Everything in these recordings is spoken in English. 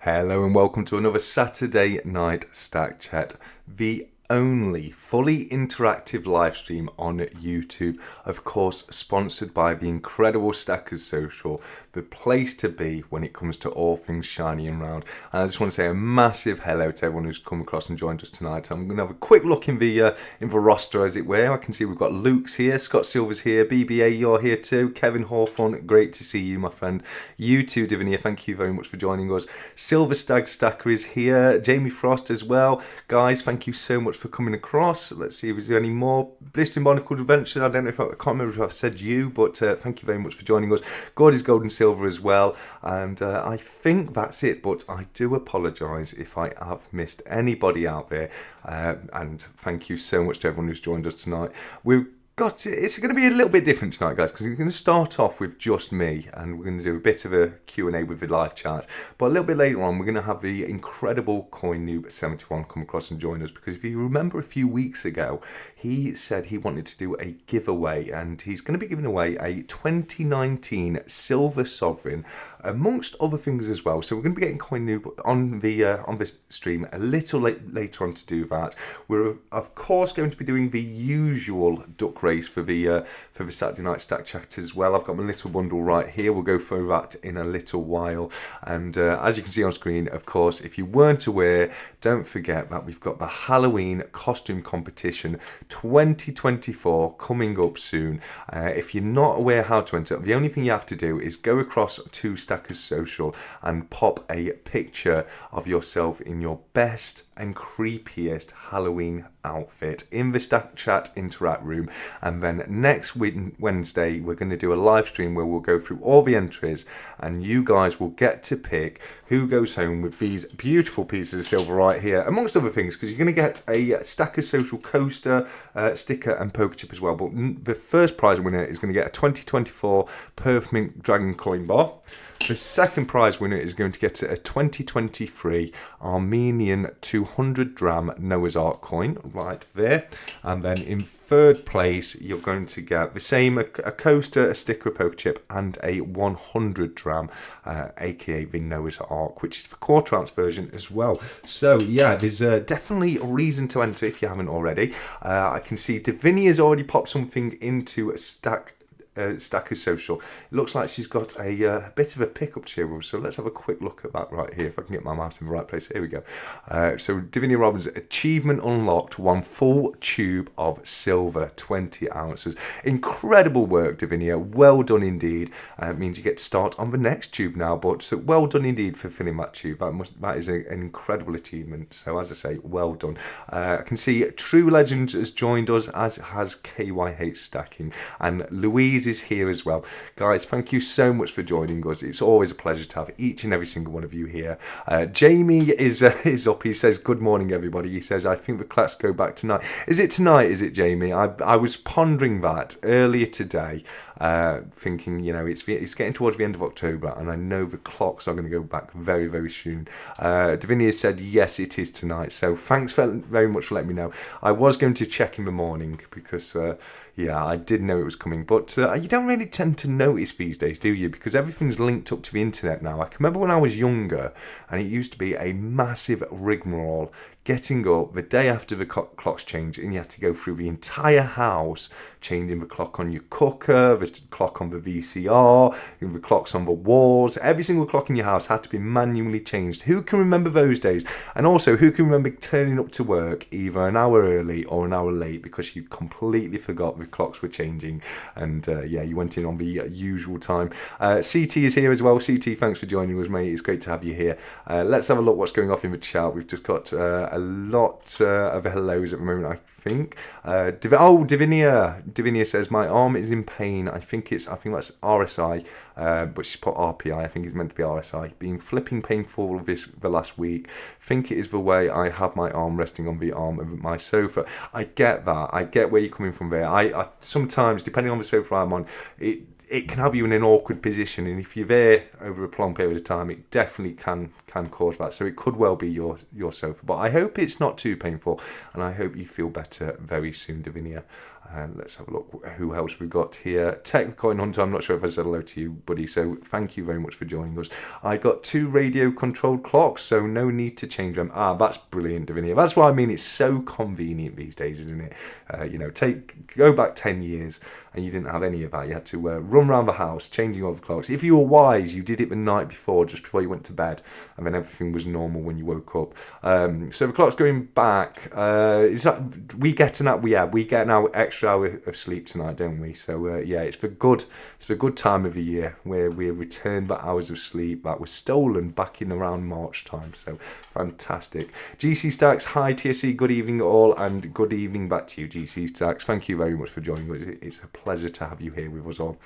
Hello and welcome to another Saturday night Stack Chat, the only fully interactive live stream on YouTube, of course sponsored by the incredible Stackers Social, the place to be when it comes to all things shiny and round. And I just want to say a massive hello to everyone who's come across and joined us tonight. I'm going to have a quick look in the roster, as it were. I can see we've got Luke's here, Scott Silver's here, BBA, you're here too, Kevin Hawthorne, great to see you, my friend. You too, Divinia, thank you very much for joining us. Silver Stag Stacker is here, Jamie Frost as well. Guys, thank you so much for coming across. Let's see if there's any more. Blistering Barnacle Adventure, I don't know if I can't remember if I've said you, but thank you very much for joining us. Gordy's Gold and Silver as well, and I think that's it, but I do apologise if I have missed anybody out there, and thank you so much to everyone who's joined us tonight. It's going to be a little bit different tonight, guys, because we're going to start off with just me, and we're going to do a bit of a Q&A with the live chat. But a little bit later on, we're going to have the incredible CoiNoob71 come across and join us, because if you remember a few weeks ago, he said he wanted to do a giveaway, and he's going to be giving away a 2019 Silver Sovereign, amongst other things as well. So we're going to be getting CoiNoob on this stream a little later on to do that. We're of course going to be doing the usual duck race for the Saturday night Stack Chat as well. I've got my little bundle right here. We'll go through that in a little while. And as you can see on screen, of course, if you weren't aware, don't forget that we've got the Halloween costume competition 2024 coming up soon. If you're not aware how to enter, the only thing you have to do is go across to Stackers Social and pop a picture of yourself in your best and creepiest Halloween outfit in the Stack Chat Interact room, and then next Wednesday we're going to do a live stream where we'll go through all the entries, and you guys will get to pick who goes home with these beautiful pieces of silver right here, amongst other things, because you're going to get a Stackers Social coaster, sticker and poker chip as well. But the first prize winner is going to get a 2024 Perfect Dragon coin bar. The second prize winner is going to get a 2023 Armenian 200 gram Noah's Ark coin right there. And then in third place, you're going to get the same, a coaster, a sticker, a poker chip, and a 100 gram, aka the Noah's Ark, which is the quarter ounce version as well. So yeah, there's definitely a reason to enter if you haven't already. I can see Divinia's already popped something into a Stackers Social. It looks like she's got a bit of a pickup cheer, so let's have a quick look at that right here, if I can get my mouse in the right place. Here we go. So Divinia Robbins, achievement unlocked, 1 full tube of silver, 20 ounces. Incredible work, Divinia, well done indeed. It means you get to start on the next tube now, but so well done indeed for filling that tube. That is an incredible achievement, so as I say, well done. I can see True Legends has joined us, as has KYH Stacking, and Louise is here as well. Guys, thank you so much for joining us. It's always a pleasure to have each and every single one of you here. Jamie is up. He says, good morning, everybody. He says, I think the clocks go back tonight. Is it tonight, is it, Jamie? I was pondering that earlier today, thinking, you know, it's getting towards the end of October, and I know the clocks are going to go back very, very soon. Davinia said, yes, it is tonight. So thanks very much for letting me know. I was going to check in the morning because... yeah, I did know it was coming, but you don't really tend to notice these days, do you? Because everything's linked up to the internet now. I can remember when I was younger, and it used to be a massive rigmarole getting up the day after the clocks change, and you had to go through the entire house, changing the clock on your cooker, the clock on the VCR, the clocks on the walls. Every single clock in your house had to be manually changed. Who can remember those days? And also, who can remember turning up to work either an hour early or an hour late because you completely forgot the clocks were changing, and yeah, you went in on the usual time. CT is here as well. CT, thanks for joining us, mate. It's great to have you here. Let's have a look what's going off in the chat. We've just got a lot of hellos at the moment, I think. Divinia says, my arm is in pain. I think that's RSI, but she's put RPI. I think it's meant to be RSI. Been flipping painful the last week. Think it is the way I have my arm resting on the arm of my sofa. I get that. I get where you're coming from there. I sometimes, depending on the sofa I'm on, it can have you in an awkward position, and if you're there over a prolonged period of time, it definitely can cause that. So it could well be your sofa, but I hope it's not too painful, and I hope you feel better very soon, Davinia. And let's have a look who else we've got here. Tech Coin Hunter, I'm not sure if I said hello to you, buddy, so thank you very much for joining us. I got 2 radio controlled clocks, so no need to change them. That's brilliant, Davinia. That's what I mean, it's so convenient these days, isn't it? Go back 10 years and you didn't have any of that. You had to run around the house changing all the clocks. If you were wise, you did it the night before, just before you went to bed, and then everything was normal when you woke up. So the clock's going back. We get an hour extra hour of sleep tonight, don't we? So it's the good time of the year where we return the hours of sleep that were stolen back in around March time. So fantastic. GC Stacks, hi TSC, good evening all, and good evening back to you, GC Stacks. Thank you very much for joining us. It's a pleasure to have you here with us all.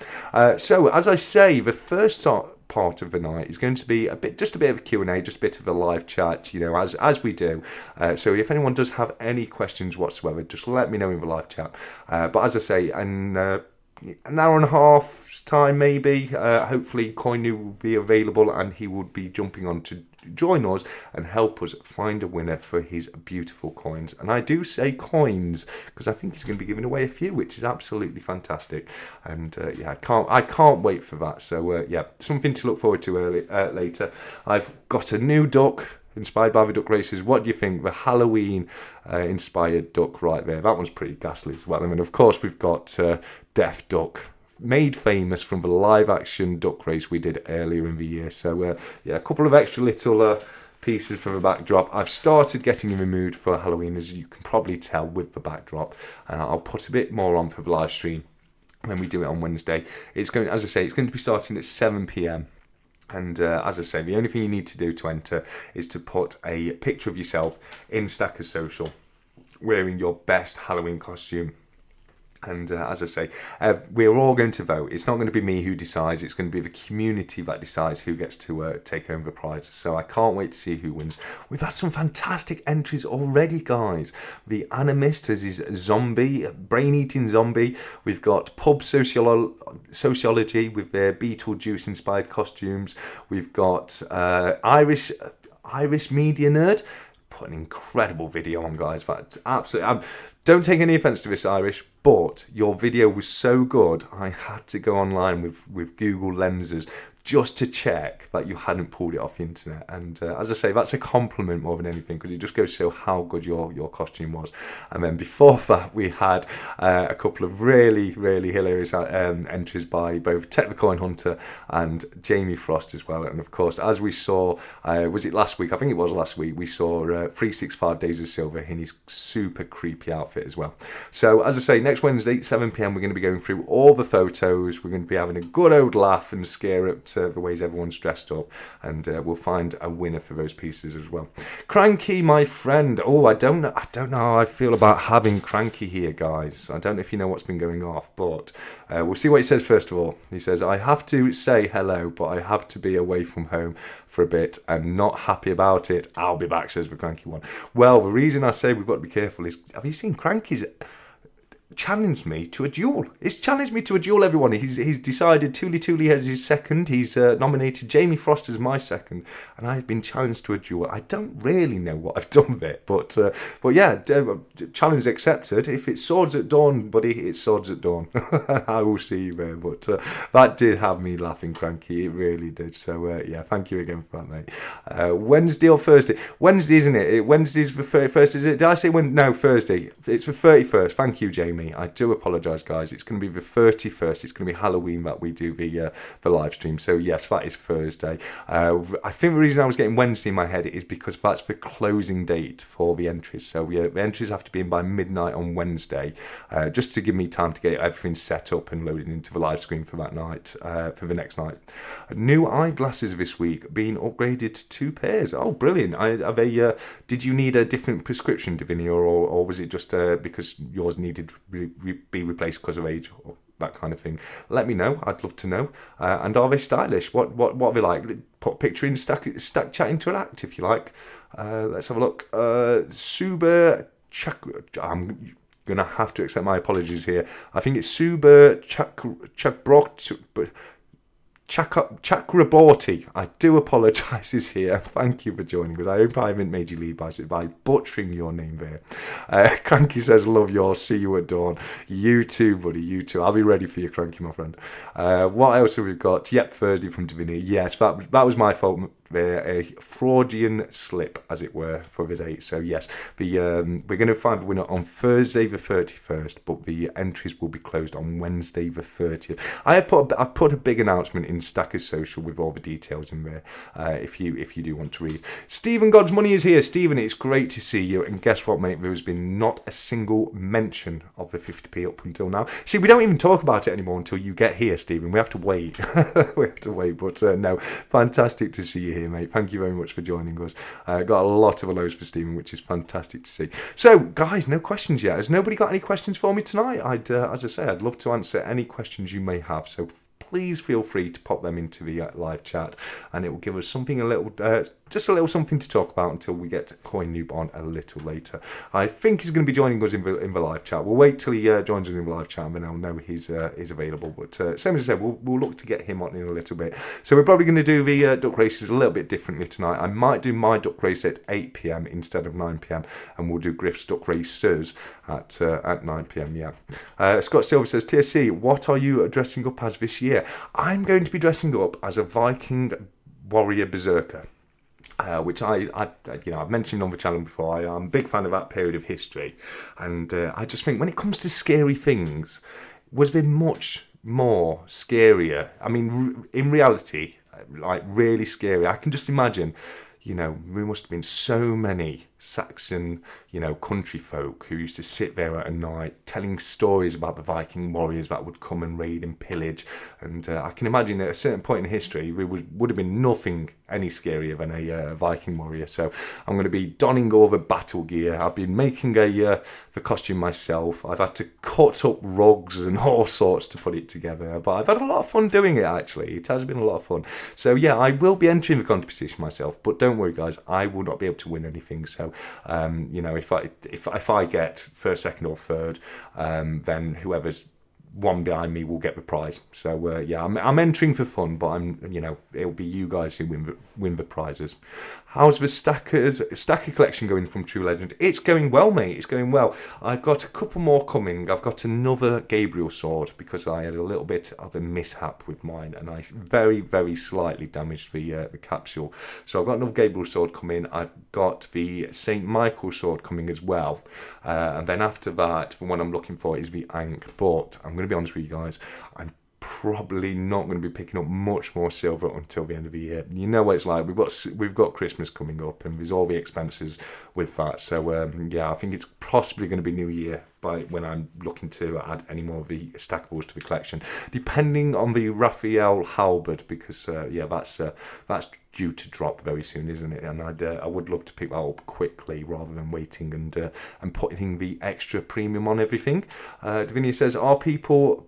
So as I say, the first part of the night is going to be just a bit of a Q&A, just a bit of a live chat, as we do. So if anyone does have any questions whatsoever, just let me know in the live chat. But as I say, in an hour and a half's time maybe, hopefully CoiNoob will be available and he would be jumping on to join us and help us find a winner for his beautiful coins. And I do say coins because I think he's going to be giving away a few, which is absolutely fantastic. And I can't wait for that. So something to look forward to later. I've got a new duck inspired by the duck races. What do you think? The Halloween inspired duck right there. That one's pretty ghastly as well. I mean, of course, we've got Deaf Duck, made famous from the live action duck race we did earlier in the year. So a couple of extra little pieces for the backdrop. I've started getting in the mood for Halloween, as you can probably tell with the backdrop, and I'll put a bit more on for the live stream when we do it on Wednesday. It's going to be starting at 7 p.m. And as I say, the only thing you need to do to enter is to put a picture of yourself in Stackers Social wearing your best Halloween costume. And as I say, we're all going to vote. It's not going to be me who decides. It's going to be the community that decides who gets to take home the prize. So I can't wait to see who wins. We've had some fantastic entries already, guys. The Animist as his zombie, brain-eating zombie. We've got Pub Sociology with their Beetlejuice-inspired costumes. We've got Irish Media Nerd. Put an incredible video on, guys. That absolutely. Don't take any offence to this, Irish, but your video was so good, I had to go online with Google Lenses just to check that you hadn't pulled it off the internet. And as I say, that's a compliment more than anything, because it just goes to show how good your costume was. And then before that, we had a couple of really, really hilarious entries by both Tech the Coin Hunter and Jamie Frost as well. And of course, as we saw, was it last week? I think it was last week. We saw 365 Days of Silver in his super creepy outfit as well. So as I say, next Wednesday, 7 p.m, we're going to be going through all the photos. We're going to be having a good old laugh and scare up to the ways everyone's dressed up, and we'll find a winner for those pieces as well. Cranky, my friend. Oh, I don't know how I feel about having Cranky here, guys. I don't know if you know what's been going off, but we'll see what he says first of all. He says, I have to say hello, but I have to be away from home for a bit and not happy about it. I'll be back, says the Cranky one. Well, the reason I say we've got to be careful is, have you seen Cranky's challenged me to a duel? He's challenged me to a duel, everyone. He's decided Tuli as his second. He's nominated Jamie Frost as my second, and I've been challenged to a duel. I don't really know what I've done there, but yeah, challenge accepted. If it's swords at dawn, buddy, it's swords at dawn. I will see you there. But that did have me laughing, Cranky. It really did. So yeah, thank you again for that, mate. Wednesday or Thursday? Wednesday, isn't it? Wednesday's the 31st, is it? Did I say when? No, Thursday. It's the 31st. Thank you, Jamie. I do apologise, guys. It's going to be the 31st. It's going to be Halloween that we do the live stream. So yes, that is Thursday. I think the reason I was getting Wednesday in my head is because that's the closing date for the entries. So yeah, the entries have to be in by midnight on Wednesday, just to give me time to get everything set up and loaded into the live screen for that night, for the next night. New eyeglasses this week, being upgraded to 2 pairs. Oh, brilliant! Did you need a different prescription, Divinia, or was it just because yours needed be replaced because of age or that kind of thing? Let me know. I'd love to know. And are they stylish? What are they like? Put a picture in Stack Chat Interact if you like. Let's have a look. Suba Chak. I'm gonna have to accept my apologies here. I think it's Suba Chakbrok. Chakraborty, I do apologise, is here. Thank you for joining us. I hope I haven't made you leave by butchering your name there. Cranky says, love yours. See you at dawn. You too, buddy. You too. I'll be ready for you, Cranky, my friend. What else have we got? Yep, Thursday from Divinity. Yes, that was my fault. A Freudian slip, as it were, for the date. So yes, we're going to find the winner on Thursday the 31st, but the entries will be closed on Wednesday the 30th. I've put a big announcement in Stackers Social with all the details in there. If you do want to read. Stephen God's Money is here. Stephen, it's great to see you. And guess what, mate? There has been not a single mention of the 50p up until now. See, we don't even talk about it anymore until you get here, Stephen. We have to wait. We have to wait. But no, fantastic to see you here, mate. Thank you very much for joining us. Got a lot of hellos for Stephen, which is fantastic to see. So, guys, no questions yet. Has nobody got any questions for me tonight? As I say, I'd love to answer any questions you may have. So please feel free to pop them into the live chat, and it will give us something just a little something to talk about until we get CoiNoob on a little later. I think he's going to be joining us in the live chat. We'll wait till he joins us in the live chat, and then I'll know he's available. But same as I said, we'll look to get him on in a little bit. So we're probably going to do the duck races a little bit differently tonight. I might do my duck race at 8 p.m. instead of 9 p.m, and we'll do Griff's duck races at 9 p.m. Yeah. Scott Silver says, TSC, what are you dressing up as this year? I'm going to be dressing up as a Viking warrior berserker. Which I've mentioned on the channel before. I'm a big fan of that period of history, and I just think when it comes to scary things, was there much more scarier? I mean, in reality, like really scary. I can just imagine, there must have been so many Saxon, country folk who used to sit there at night telling stories about the Viking warriors that would come and raid and pillage. And I can imagine at a certain point in history, there would have been nothing any scarier than a Viking warrior. So I'm going to be donning all the battle gear. I've been making the costume myself. I've had to cut up rugs and all sorts to put it together. But I've had a lot of fun doing it, actually. It has been a lot of fun. So yeah, I will be entering the competition myself. But don't worry, guys, I will not be able to win anything. So if I get first, second, or third, then whoever's one behind me will get the prize. So I'm entering for fun, but it'll be you guys who win the prizes. How's the Stacker collection going from True Legend? It's going well, mate. It's going well. I've got a couple more coming. I've got another Gabriel sword because I had a little bit of a mishap with mine, and I very, very slightly damaged the capsule. So I've got another Gabriel sword coming. I've got the St. Michael sword coming as well. And then after that, the one I'm looking for is the Ankh. But I'm going to be honest with you guys, I'm probably not going to be picking up much more silver until the end of the year. You know what it's like. We've got Christmas coming up, and there's all the expenses with that. So I think it's possibly going to be New Year by when I'm looking to add any more of the stackables to the collection, depending on the Raphael halberd, because that's due to drop very soon, isn't it? And I would love to pick that up quickly rather than waiting and putting the extra premium on everything. Davinia says, are people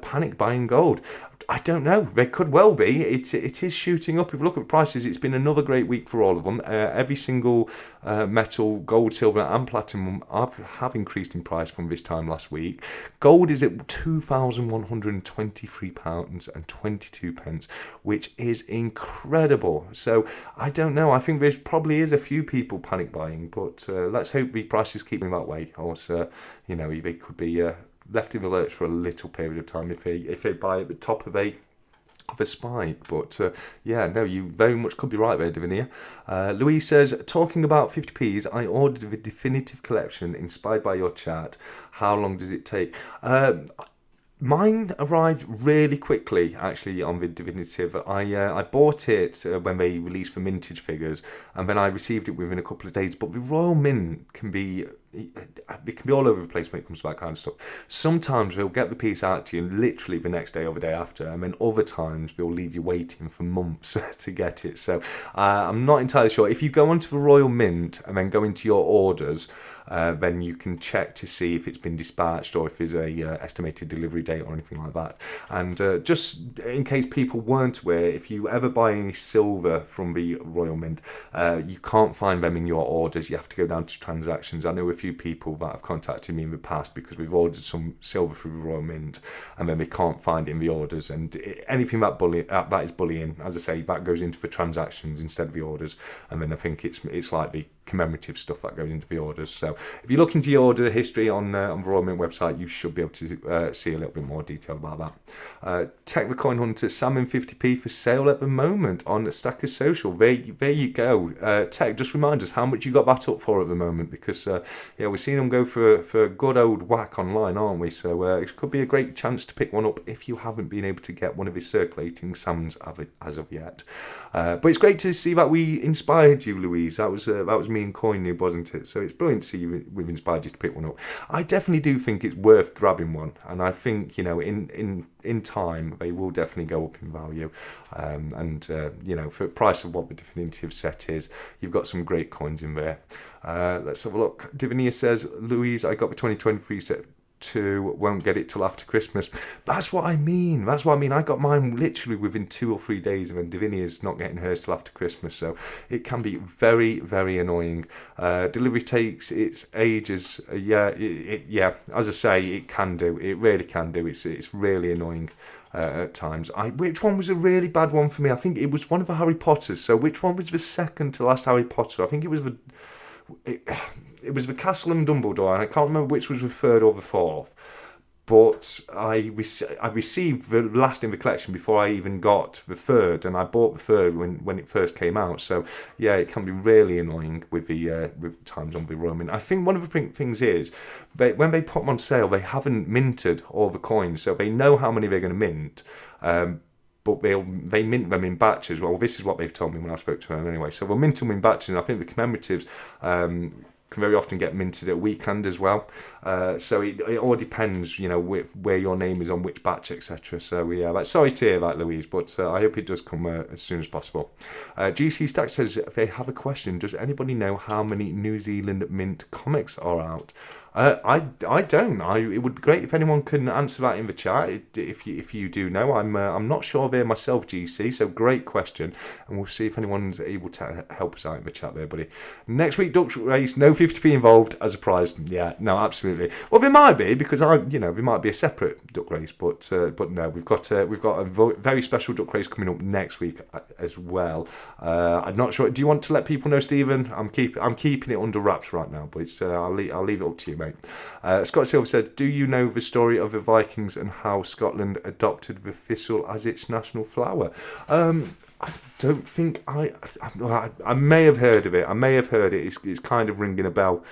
panic buying gold? I don't know. There could well be. It is shooting up. If you look at the prices, it's been another great week for all of them. Every single metal, gold, silver and platinum have increased in price from this time last week. Gold is at £2,123.22, which is incredible. So I don't know. I think there probably is a few people panic buying, but let's hope the prices keep going that way. Or they could be left in the lurch for a little period of time if they buy at the top of a spike. But you very much could be right there, Davinia. Louise says, talking about 50p's, I ordered the definitive collection inspired by your chat. How long does it take? Mine arrived really quickly, actually, on the definitive. I bought it when they released the mintage figures, and then I received it within a couple of days. But the Royal Mint can be all over the place when it comes to that kind of stuff. Sometimes they'll get the piece out to you literally the next day or the day after, and then other times they'll leave you waiting for months to get it. So I'm not entirely sure. If you go onto the Royal Mint and then go into your orders, then you can check to see if it's been dispatched or if there's a estimated delivery date or anything like that. And just in case people weren't aware, if you ever buy any silver from the Royal Mint, you can't find them in your orders. You have to go down to transactions. I know a few people that have contacted me in the past because we've ordered some silver through the Royal Mint and then they can't find it in the orders. And anything that is bullion, as I say, that goes into the transactions instead of the orders. And then I think it's like the commemorative stuff that goes into the orders. So if you look into your order history on the Royal Mint website, you should be able to see a little bit more detail about that. Tech the Coin Hunter salmon 50p for sale at the moment on Stacker Social. There you go. Tech, just remind us how much you got that up for at the moment, because we're seeing them go for a good old whack online, aren't we? So it could be a great chance to pick one up if you haven't been able to get one of his circulating salmons as of yet. But it's great to see that we inspired you, Louise. That was me and CoiNoob, wasn't it? So it's brilliant to see we've inspired you to pick one up. I definitely do think it's worth grabbing one, and I think in time they will definitely go up in value. For the price of what the definitive set is, you've got some great coins in there. Let's have a look. Divinia says, Louise, I got the 2023 set 2, won't get it till after Christmas. That's what I mean. I got mine literally within 2 or 3 days, and then Divinia's not getting hers till after Christmas. So it can be very, very annoying. Delivery takes its ages. As I say, it can do. It really can do. It's really annoying. At times. Which one was a really bad one for me? I think it was one of the Harry Potters. So which one was the second to last Harry Potter? I think it was it was the Castle and Dumbledore, and I can't remember which was the third or the fourth. But I received the last in the collection before I even got the third, and I bought the third when it first came out. So yeah, it can be really annoying with the times on the Royal Mint. I think one of the things is when they put them on sale, they haven't minted all the coins, so they know how many they're going to mint. But they mint them in batches. Well, this is what they've told me when I spoke to them anyway. So they'll mint them in batches, and I think the commemoratives can very often get minted at weekend as well. So it all depends, where your name is on which batch, etc. So yeah, sorry to hear that, Louise, but I hope it does come as soon as possible. GC Stack says they have a question. Does anybody know how many New Zealand Mint comics are out? I don't. It would be great if anyone can answer that in the chat. If you do know, I'm not sure there myself, GC. So great question, and we'll see if anyone's able to help us out in the chat there, buddy. Next week, Duck Race, no 50p involved as a prize. Yeah, no, absolutely. Well, there might be, because there might be a separate Duck Race, but no, we've got a very special Duck Race coming up next week as well. I'm not sure. Do you want to let people know, Stephen? I'm keeping it under wraps right now, but I'll leave it up to you, mate. Scott Silver said, do you know the story of the Vikings and how Scotland adopted the thistle as its national flower? I don't think I may have heard of it. It's kind of ringing a bell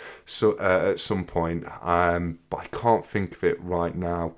at some point, but I can't think of it right now.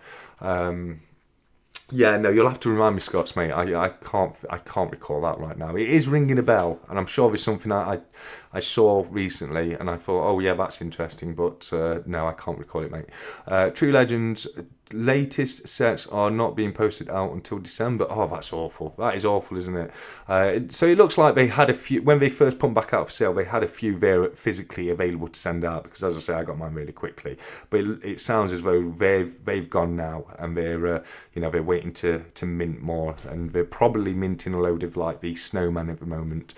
Yeah, no, you'll have to remind me, Scots, mate. I can't recall that right now. It is ringing a bell, and I'm sure there's something I saw recently, and I thought, oh yeah, that's interesting, but no, I can't recall it, mate. True Legends latest sets are not being posted out until December. Oh, that's awful. That is awful, isn't it? So it looks like they had a few, when they first put them back out for sale, they had a few there physically available to send out, because as I say, I got mine really quickly. But it sounds as though they've gone now, and they're waiting to mint more, and they're probably minting a load of like the Snowman at the moment,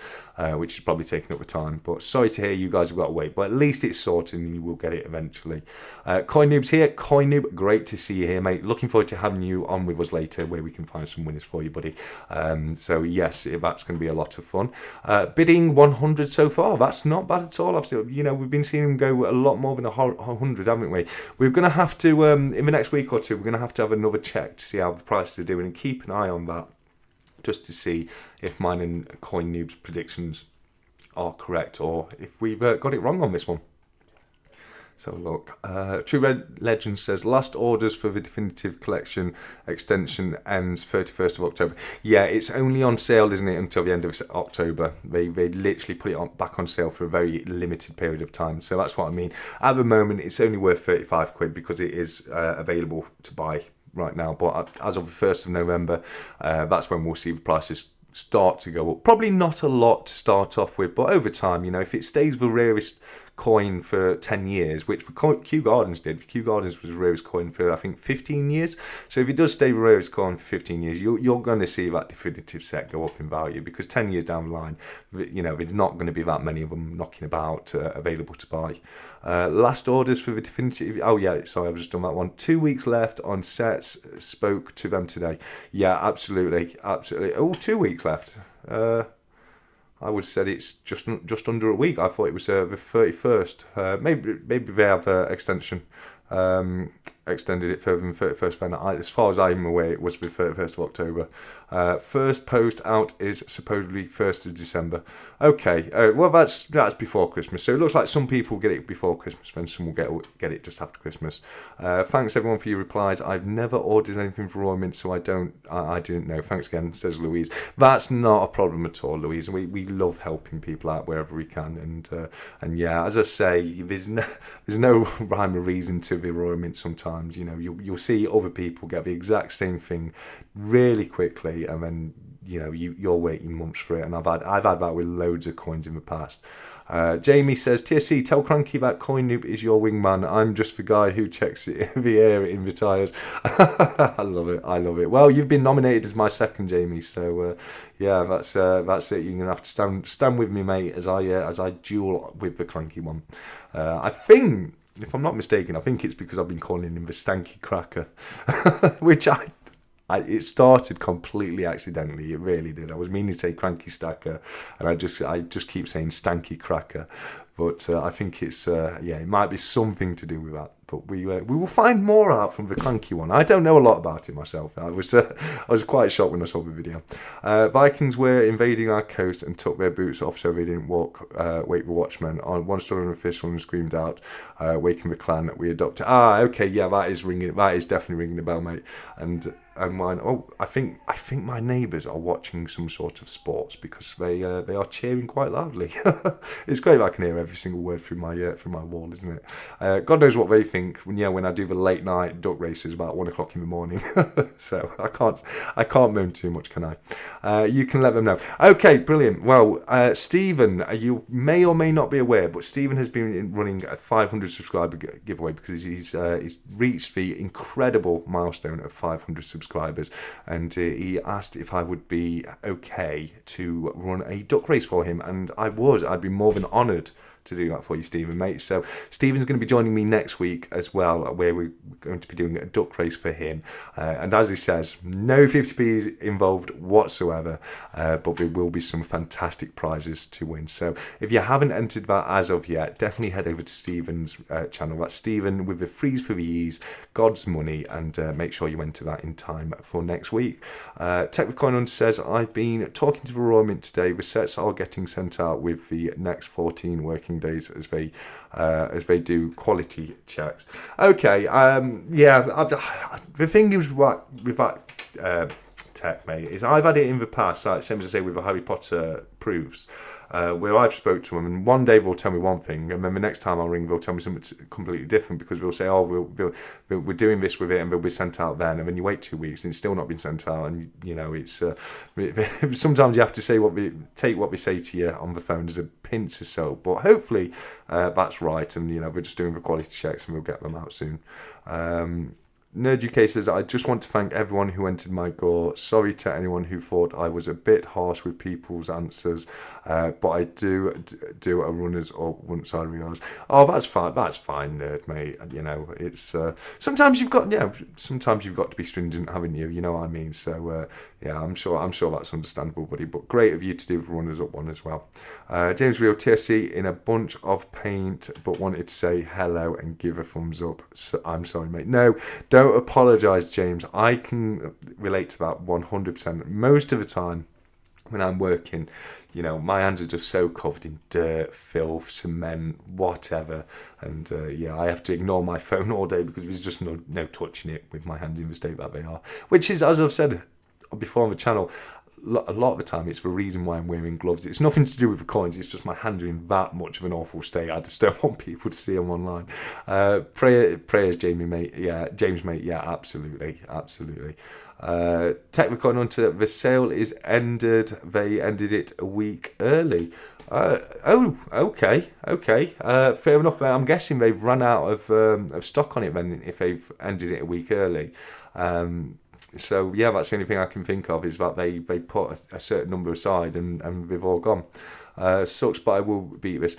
which is probably taking up the time. But sorry to hear you guys have got to wait, but at least it's sorted and you will get it eventually. CoiNoob's here. CoiNoob, great to see you here, mate. Looking forward to having you on with us later, where we can find some winners for you, buddy. So yes, that's going to be a lot of fun. Bidding 100 so far. That's not bad at all. Obviously, we've been seeing them go a lot more than 100, haven't we? We're going to have to, in the next week or two, we're going to have another check to see how the prices are doing, and keep an eye on that, just to see if mine and CoiNoob's predictions are correct, or if we've got it wrong on this one. So look, True Red Legend says last orders for the definitive collection extension ends 31st of October. Yeah, it's only on sale, isn't it, until the end of October. They literally put it back on sale for a very limited period of time. So that's what I mean. At the moment, it's only worth 35 quid because it is available to buy right now. But as of the 1st of November, that's when we'll see the prices start to go up. Probably not a lot to start off with, but over time, if it stays the rarest coin for 10 years, which for Kew Gardens did. Kew Gardens was Rose coin for, I think, 15 years. So if it does stay Rose coin for 15 years, you're going to see that definitive set go up in value, because 10 years down the line, there's not going to be that many of them knocking about available to buy. Last orders for the definitive. Oh yeah, sorry, I've just done that one. 2 weeks left on sets. Spoke to them today. Yeah, absolutely. Oh, 2 weeks left. I would have said it's just under a week. I thought it was the 31st. Maybe they have extension. Extended it further than 31st. Then, as far as I'm aware, it was the 31st of October. First post out is supposedly 1st of December. Okay, well that's before Christmas. So it looks like some people get it before Christmas, then some will get it just after Christmas. Thanks everyone for your replies. I've never ordered anything for Royal Mint, so I didn't know. Thanks again, says Louise. That's not a problem at all, Louise. We love helping people out wherever we can, and yeah, as I say, there's no rhyme or reason to the Royal Mint sometimes. You'll see other people get the exact same thing really quickly, and then you're waiting months for it. And I've had that with loads of coins in the past. Jamie says, TSC, tell Cranky that CoiNoob is your wingman. I'm just the guy who checks it, the air in the tyres. I love it. Well, you've been nominated as my second, Jamie. So yeah, that's it. You're gonna have to stand with me, mate, as I duel with the Cranky one. I think, if I'm not mistaken, I think it's because I've been calling him the Stanky Cracker, which it started completely accidentally. It really did. I was meaning to say Cranky Stacker, and I just keep saying Stanky Cracker. But I think it's it might be something to do with that. But we will find more out from the Cranky one. I don't know a lot about it myself. I was quite shocked when I saw the video. Vikings were invading our coast and took their boots off so they didn't wake the watchmen. One stood on an official and screamed out, "Waking the clan we adopted." Okay, yeah, that is definitely ringing a bell, mate. And mine. Oh, I think my neighbours are watching some sort of sports, because they are cheering quite loudly. It's great that I can hear every single word through my wall, isn't it? God knows what they think when I do the late night duck races about 1 o'clock in the morning. So I can't moan too much, can I? You can let them know. Okay, brilliant. Well, Stephen, you may or may not be aware, but Stephen has been running a 500 subscriber giveaway, because he's reached the incredible milestone of 500 subscribers, and he asked if I would be okay to run a duck race for him, and I'd be more than honoured to do that for you, Stephen, mate. So Stephen's going to be joining me next week as well, where we're going to be doing a duck race for him, and as he says, no 50p's involved whatsoever, but there will be some fantastic prizes to win. So if you haven't entered that as of yet, definitely head over to Stephen's channel. That's Stephen with the Freeze for the Ease, God's Money, and make sure you enter that in time for next week. Tech with CoinHunter says, I've been talking to the Royal Mint today. The sets are getting sent out with the next 14 working days as they do quality checks. Okay, the thing is with that tech, mate, is I've had it in the past, like same as I say with the Harry Potter proofs, where I've spoke to them, and one day they'll tell me one thing, and then the next time I'll ring, they'll tell me something completely different, because they'll say, we're doing this with it, and they'll be sent out then, and then you wait 2 weeks and it's still not been sent out, and it's sometimes you have to take what they say to you on the phone as a pinch of salt, but hopefully that's right, and we're just doing the quality checks and we'll get them out soon. Nerd UK says, I just want to thank everyone who entered my gore. Sorry to anyone who thought I was a bit harsh with people's answers, but I do a runners up once I realise. Oh, that's fine, nerd, mate. It's sometimes you've got to be stringent, haven't you? You know what I mean? So yeah, I'm sure that's understandable, buddy. But great of you to do the runners up one as well. James Real TSC in a bunch of paint, but wanted to say hello and give a thumbs up. So, I'm sorry, mate. No, don't apologise, James. I can relate to that 100%. Most of the time when I'm working, my hands are just so covered in dirt, filth, cement, whatever, and I have to ignore my phone all day because there's just no touching it with my hands in the state that they are, which is, as I've said before on the channel, a lot of the time it's the reason why I'm wearing gloves. It's nothing to do with the coins, it's just my hands are in that much of an awful state. I just don't want people to see them online. Prayers, James, mate. Yeah, absolutely. Tech with CoinHunter, the sale is ended. They ended it a week early. Okay. Fair enough. I'm guessing they've run out of stock on it then if they've ended it a week early. So yeah, that's the only thing I can think of is that they put a certain number aside and they've all gone. Sucks, but I will beat this.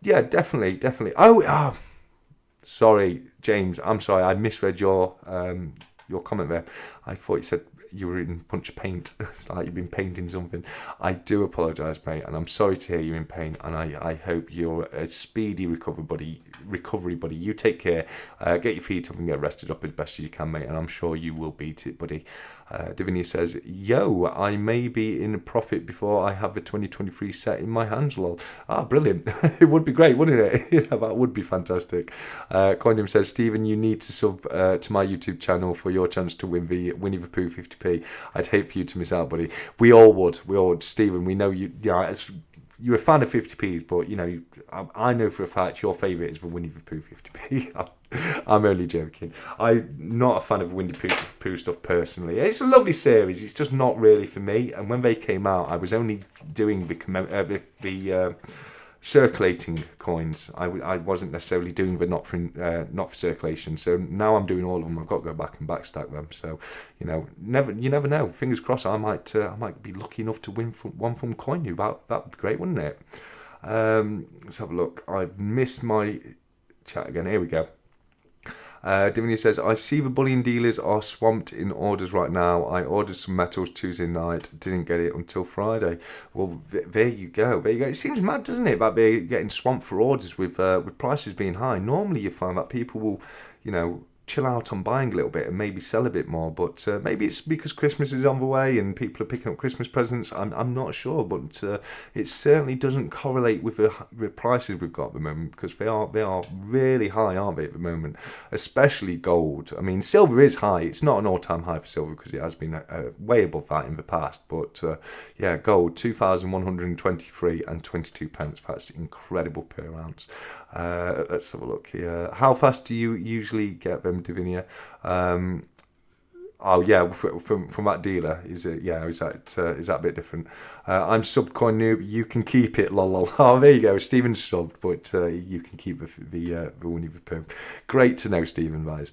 Yeah, definitely. Sorry, James. I'm sorry. I misread your comment there. I thought you said you were in a bunch of paint. It's like you've been painting something. I do apologise, mate, and I'm sorry to hear you're in pain. And I hope you're a speedy recovery, buddy. You take care. Get your feet up and get rested up as best as you can, mate. And I'm sure you will beat it, buddy. Divinia says, yo, I may be in profit before I have the 2023 set in my hands, lol. Brilliant. It would be great, wouldn't it? That would be fantastic. CoiNoob says, Stephen, you need to sub to my YouTube channel for your chance to win the Winnie the Pooh 50p. I'd hate for you to miss out, buddy. We all would. Stephen, we know you. Yeah, you're a fan of 50p's, but I know for a fact your favourite is the Winnie the Pooh 50p. I'm only joking. I'm not a fan of Winnie the Pooh stuff personally. It's a lovely series. It's just not really for me. And when they came out, I was only doing the circulating coins. I wasn't necessarily doing the not for circulation. So now I'm doing all of them. I've got to go back and backstack them. So you never know. Fingers crossed. I might be lucky enough to win one from CoiNoob. That'd be great, wouldn't it? Let's have a look. I've missed my chat again. Here we go. Divinia says, I see the bullion dealers are swamped in orders right now. I ordered some metals Tuesday night, didn't get it until Friday. Well, there you go. It seems mad, doesn't it, about getting swamped for orders with prices being high. Normally you find that people will, chill out on buying a little bit and maybe sell a bit more, but maybe it's because Christmas is on the way and people are picking up Christmas presents. I'm not sure, but it certainly doesn't correlate with the prices we've got at the moment, because they are really high, aren't they, at the moment? Especially gold. I mean, silver is high. It's not an all-time high for silver because it has been way above that in the past, but yeah, gold 2,123 and 22 pence. That's incredible per ounce. Let's have a look here. How fast do you usually get them, Divinia? Oh yeah, from that dealer. Is that a bit different? I'm sub CoiNoob. You can keep it. Lol. Oh, there you go. Stephen's subbed, but you can keep the Winnie the Pooh. Great to know, Stephen. Guys.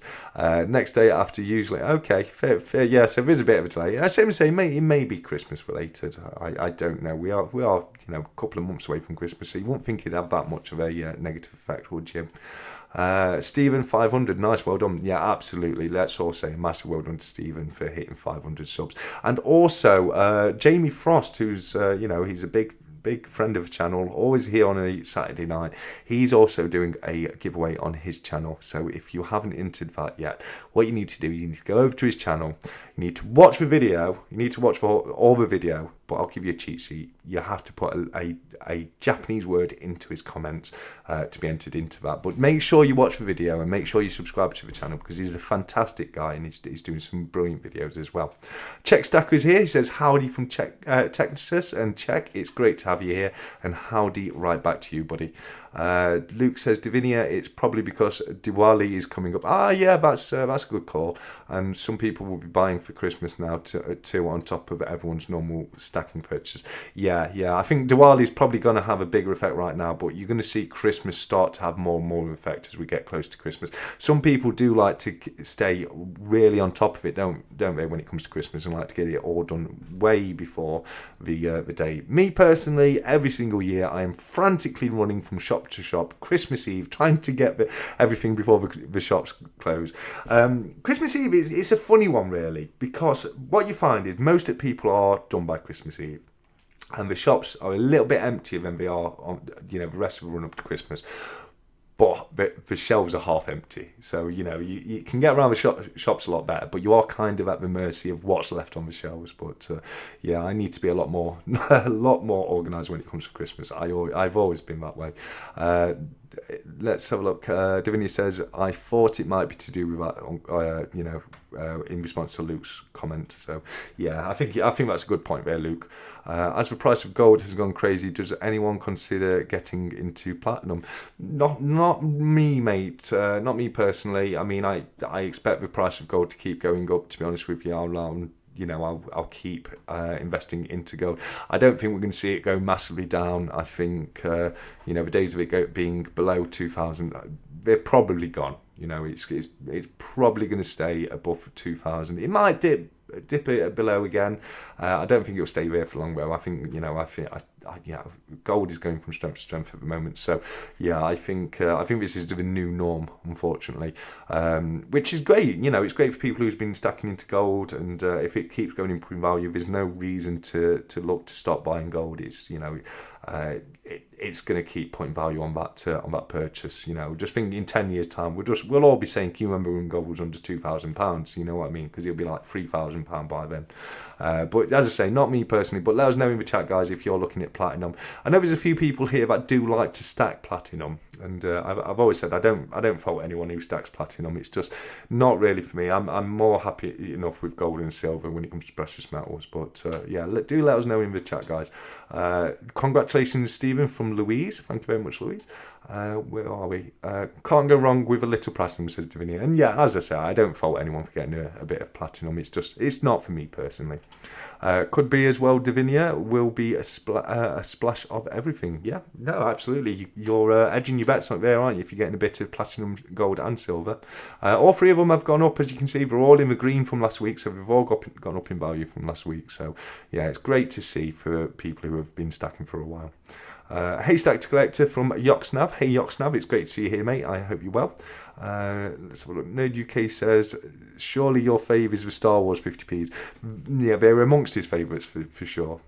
Next day after usually. Okay, fair. Yeah, so there's a bit of a delay. I say, it may be Christmas related. I don't know. We are a couple of months away from Christmas, so you wouldn't think it'd have that much of a negative effect, would you? Stephen 500, nice, well done. Yeah, absolutely. Let's all say a massive well done to Stephen for hitting 500 subs, and also Jamie Frost, who's he's a big friend of the channel, always here on a Saturday night. He's also doing a giveaway on his channel, so if you haven't entered that yet, what you need to do, you need to go over to his channel, you need to watch the video, you need to watch all the video, but I'll give you a cheat sheet. You have to put a Japanese word into his comments to be entered into that. But make sure you watch the video and make sure you subscribe to the channel, because he's a fantastic guy and he's doing some brilliant videos as well. Czech Stacker's here. He says, howdy from Texas, and Czech, it's great to have you here, and howdy right back to you, buddy. Luke says, Divinia, it's probably because Diwali is coming up. Yeah, that's a good call. And some people will be buying for Christmas now too, on top of everyone's normal stacking purchases. Yeah. I think Diwali is probably going to have a bigger effect right now, but you're going to see Christmas start to have more and more effect as we get close to Christmas. Some people do like to stay really on top of it, don't they, when it comes to Christmas, and like to get it all done way before the day. Me personally, every single year I am frantically running from shop to shop Christmas Eve, trying to get everything before the shops close. Christmas Eve it's a funny one, really, because what you find is most of the people are done by Christmas Eve, and the shops are a little bit emptier than they are on the rest of the run up to Christmas. But the shelves are half empty, so you can get around the shops a lot better, but you are kind of at the mercy of what's left on the shelves. But yeah, I need to be a lot more organised when it comes to Christmas. I've always been that way. Let's have a look. Divinia says, I thought it might be to do with that, in response to Luke's comment. So yeah, I think that's a good point there, Luke. As the price of gold has gone crazy, does anyone consider getting into platinum? Not me, mate. Not me personally. I mean, I expect the price of gold to keep going up, to be honest with you. I'll keep investing into gold. I don't think we're going to see it go massively down. I think the days of it being below 2,000, they're probably gone. It's probably going to stay above 2,000. It might dip it below again. I don't think it'll stay there for long though. I think gold is going from strength to strength at the moment. So I think this is the new norm, unfortunately, which is great. It's great for people who's been stacking into gold, and if it keeps going up in value, there's no reason to look to stop buying gold. It's it's going to keep putting value on that purchase. Just think in 10 years' time, we'll all be saying, "Can you remember when gold was under £2,000?" You know what I mean? Because it'll be like £3,000 by then. But as I say, not me personally, but let us know in the chat, guys, if you're looking at platinum. I know there's a few people here that do like to stack platinum, and I've always said I don't fault anyone who stacks platinum. It's just not really for me. I'm more happy enough with gold and silver when it comes to precious metals. But do let us know in the chat, guys. Congratulations, Stephen, from Louise. Thank you very much, Louise. Where are we? Can't go wrong with a little platinum, says Davinia. And as I say, I don't fault anyone for getting a bit of platinum. It's not for me personally. Could be as well, Davinia, will be a splash of everything. Yeah, no, absolutely. You're edging your bets up there, aren't you, if you're getting a bit of platinum, gold and silver. All three of them have gone up, as you can see. They're all in the green from last week, so they've all gone up in value from last week. So, it's great to see for people who have been stacking for a while. Haystack Collector from Yoxnav. Hey Yoxnav, it's great to see you here, mate. I hope you're well. Let's have a look. Nerd UK says, surely your favour is the Star Wars 50p's. Yeah, they're amongst his favourites for sure.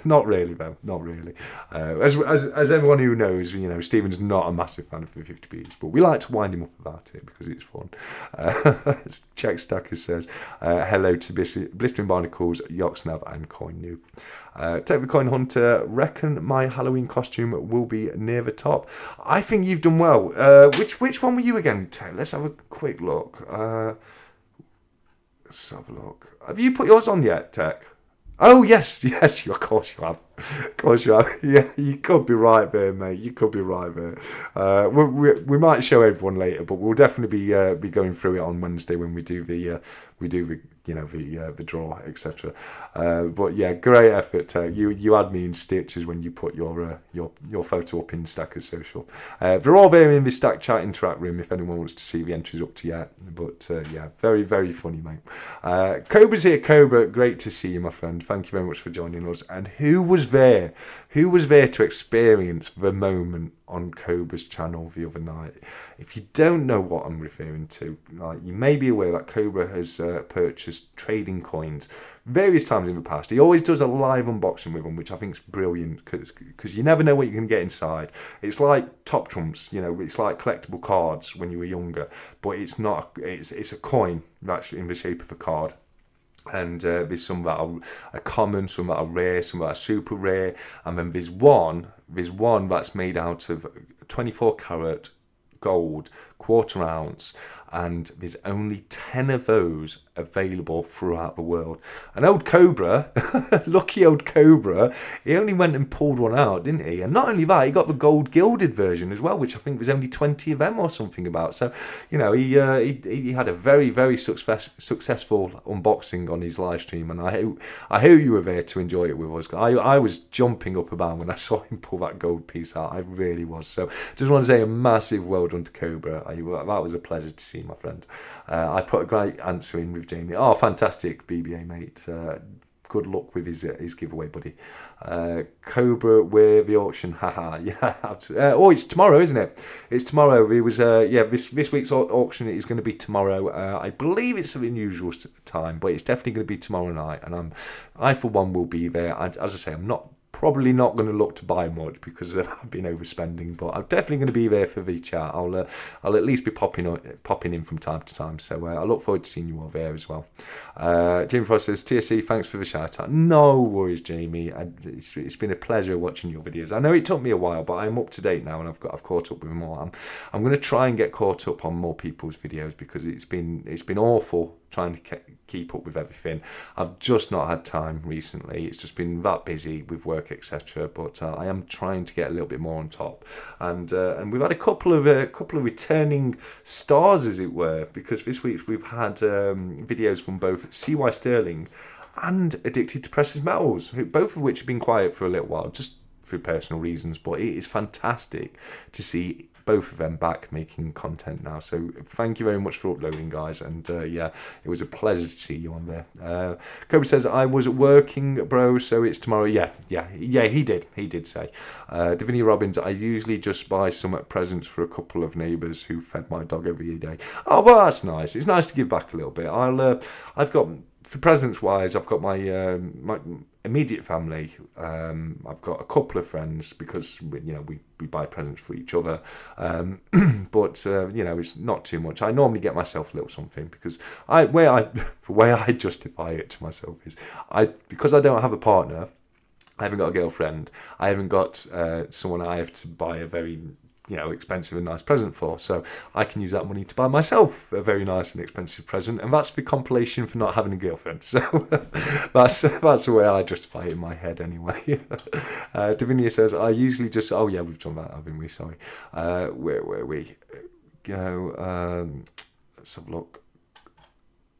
Not really, though. Not really. As everyone who knows, Stephen's not a massive fan of the 50p's, but we like to wind him up about it because it's fun. Check Stacker says, hello to Blistering Barnacles, Yoxnav, and CoiNoob. Take the Coin Hunter, reckon my Halloween costume will be near the top. I think you've done well. Which one were you again, Tech? Let's have a quick look. Let's have a look. Have you put yours on yet, Tech? Oh, yes, of course you have. Of course you have. Yeah, you could be right there, mate. You could be right there. We might show everyone later, but we'll definitely be going through it on Wednesday when we do the the draw, etc. But yeah, great effort. You had me in stitches when you put your photo up in Stackers Social. They're all there in the Stack Chat interact room if anyone wants to see the entries up to yet. But very, very funny, mate. Cobra's here. Cobra, great to see you, my friend. Thank you very much for joining us. And who was there? Who was there to experience the moment on Cobra's channel the other night? If you don't know what I'm referring to, you may be aware that Cobra has purchased trading coins various times in the past. He always does a live unboxing with them, which I think is brilliant because you never know what you can get inside. It's like Top Trumps, it's like collectible cards when you were younger, but it's not. It's a coin actually in the shape of a card. And there's some that are common, some that are rare, some that are super rare, and then there's one that's made out of 24 karat gold, quarter ounce, and there's only 10 of those available throughout the world. And old Cobra, lucky old Cobra, he only went and pulled one out, didn't he? And not only that, he got the gold gilded version as well, which I think was only 20 of them or something about. So, he had a very, very successful unboxing on his live stream, and I hope you were there to enjoy it with us. I was jumping up about when I saw him pull that gold piece out. I really was. So, just want to say a massive well done to Cobra. That was a pleasure to see, my friend. I put a great answer in with Jamie. Oh, fantastic, BBA, mate. Good luck with his giveaway, buddy. Cobra, where the auction? Haha, yeah, absolutely. It's tomorrow, isn't it? It's tomorrow. It was this week's auction is going to be tomorrow. I believe it's at the unusual time, but it's definitely going to be tomorrow night, and I for one will be there. As I say, I'm probably not going to look to buy much because I've been overspending, but I'm definitely going to be there for the chat. I'll at least be popping in from time to time, so I look forward to seeing you all there as well. Jamie Frost says, TSC, thanks for the shout out. No worries, Jamie. It's been a pleasure watching your videos. I know it took me a while, but I'm up to date now and I've caught up with them all. I'm going to try and get caught up on more people's videos because it's been awful trying to keep up with everything. I've just not had time recently. It's just been that busy with work, etc. But I am trying to get a little bit more on top, and we've had a couple of returning stars, as it were, because this week we've had videos from both CY Sterling and Addicted to Precious Metals, both of which have been quiet for a little while, just for personal reasons. But it is fantastic to see both of them back making content now. So thank you very much for uploading, guys. And yeah, it was a pleasure to see you on there. Kobe says, I was working, bro, so it's tomorrow. Yeah, he did say. Davinia Robbins, I usually just buy some presents for a couple of neighbours who fed my dog every day. Oh, well, that's nice. It's nice to give back a little bit. I've got, for presents wise, I've got my my immediate family. I've got a couple of friends because we buy presents for each other. But it's not too much. I normally get myself a little something because the way I justify it to myself is because I don't have a partner. I haven't got a girlfriend. I haven't got someone I have to buy a very expensive and nice present for. So I can use that money to buy myself a very nice and expensive present, and that's the compilation for not having a girlfriend. So that's the way I justify it in my head anyway. Davinia says, I usually just, oh yeah, we've done that, haven't we? Sorry. Where we go? Let's have a look.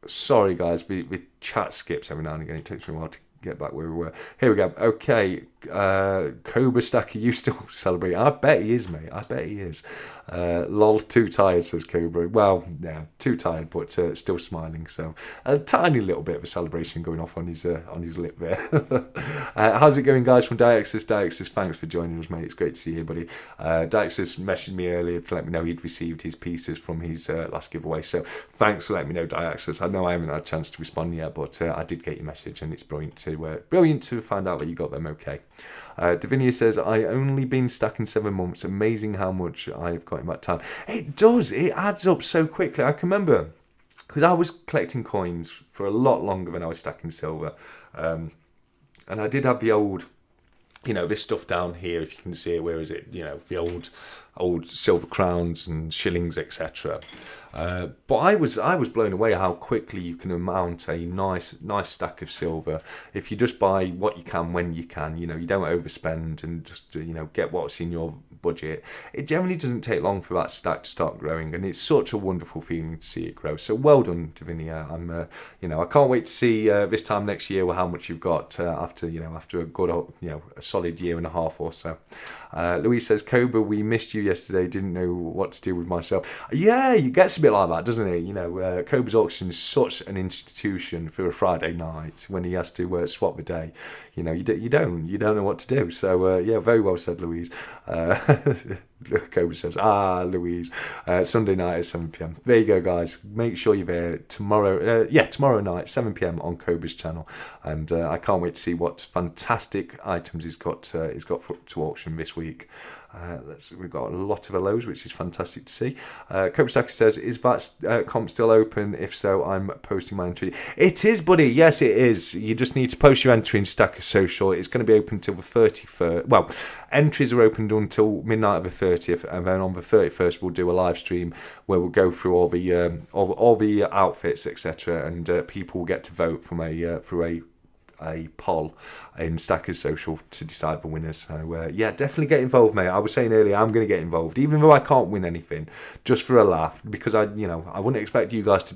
Sorry guys, the chat skips every now and again. It takes me a while to get back where we were. Here we go. Okay, Cobra Stack, are you still celebrating? I bet he is, mate. I bet he is. Lol, too tired, says Cobra. Well, yeah, too tired, but still smiling. So a tiny little bit of a celebration going off on his lip there. How's it going, guys? From Diaxis. Diaxis, thanks for joining us, mate. It's great to see you, buddy. Diaxis messaged me earlier to let me know he'd received his pieces from his last giveaway. So thanks for letting me know, Diaxis. I know I haven't had a chance to respond yet, but I did get your message, and it's brilliant to find out that you got them okay. Davinia says, I only been stacking 7 months. Amazing how much I've got in that time. It does. It adds up so quickly. I can remember because I was collecting coins for a lot longer than I was stacking silver. And I did have the old, this stuff down here, if you can see it. Where is it? The old silver crowns and shillings, etc. But I was blown away how quickly you can amount a nice stack of silver if you just buy what you can when you can. You don't overspend and just get what's in your budget. It generally doesn't take long for that stack to start growing, and it's such a wonderful feeling to see it grow. So well done, Davinia. I can't wait to see this time next year how much you've got after a good a solid year and a half or so. Louise says, Cobra, we missed you yesterday. Didn't know what to do with myself. Yeah, it gets a bit like that, doesn't it? Cobra's auction is such an institution for a Friday night when he has to swap the day. You don't know what to do. So yeah, very well said, Louise. Cobra says, Louise, Sunday night at 7 p.m. There you go, guys. Make sure you're there tomorrow. Tomorrow night, 7 p.m. on Cobra's channel. And I can't wait to see what fantastic items he's got to auction this week. We've got a lot of those, which is fantastic to see. Cobra Stacker says, is that comp still open? If so, I'm posting my entry. It is, buddy. Yes, it is. You just need to post your entry in Stacker Social. It's going to be open till the 31st. Well, entries are opened until midnight of the 30th, and then on the 31st we'll do a live stream where we'll go through all the outfits, etc., and people will get to vote through a poll in Stackers Social to decide the winners. So yeah, definitely get involved, mate. I was saying earlier, I'm going to get involved, even though I can't win anything, just for a laugh, because I wouldn't expect you guys to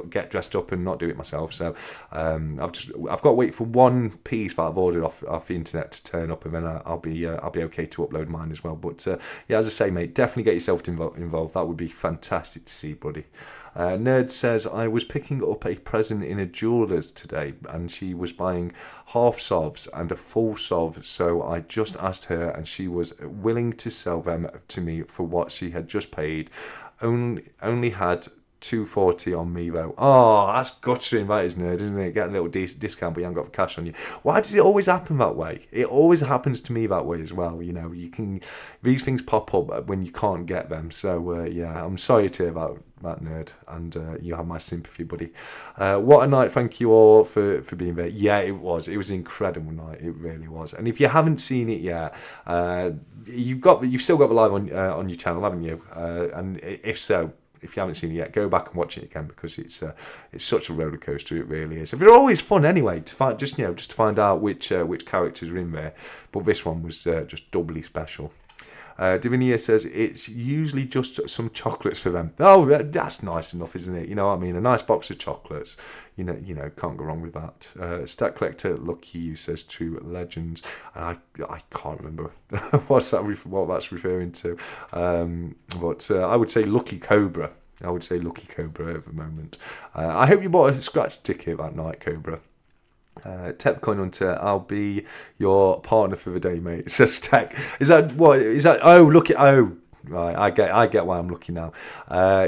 get dressed up and not do it myself. So I've got to wait for one piece that I've ordered off the internet to turn up, and then I'll be okay to upload mine as well. But yeah, as I say, mate, definitely get yourself involved. That would be fantastic to see, buddy. Nerd says, I was picking up a present in a jeweller's today, and she was buying half sovs and a full sov, so I just asked her, and she was willing to sell them to me for what she had just paid. Only had $240 on me though. Oh, that's guttering, that is, Nerd, isn't it? Get a little discount, but you haven't got the cash on you. Why does it always happen that way? It always happens to me that way as well. These things pop up when you can't get them. So yeah, I'm sorry to hear about that, Nerd, and you have my sympathy, buddy. What a night! Thank you all for being there. Yeah, it was an incredible night. It really was. And if you haven't seen it yet, you've still got the live on your channel, haven't you? And if so, if you haven't seen it yet, go back and watch it again, because it's such a roller coaster. It really is. They're always fun anyway to find, just to find out which characters are in there. But this one was just doubly special. Divinia says it's usually just some chocolates for them. Oh, that's nice enough, isn't it? You know what I mean? A nice box of chocolates. You know, can't go wrong with that. Stat Collector Lucky You says True Legends, and I can't remember what that's referring to. But I would say Lucky Cobra. I would say Lucky Cobra at the moment. I hope you bought a scratch ticket that night, Cobra. Tepcoin Hunter, I'll be your partner for the day, mate. Says Tech. Is that what? Is that? Oh, look at right. I get why I'm looking now.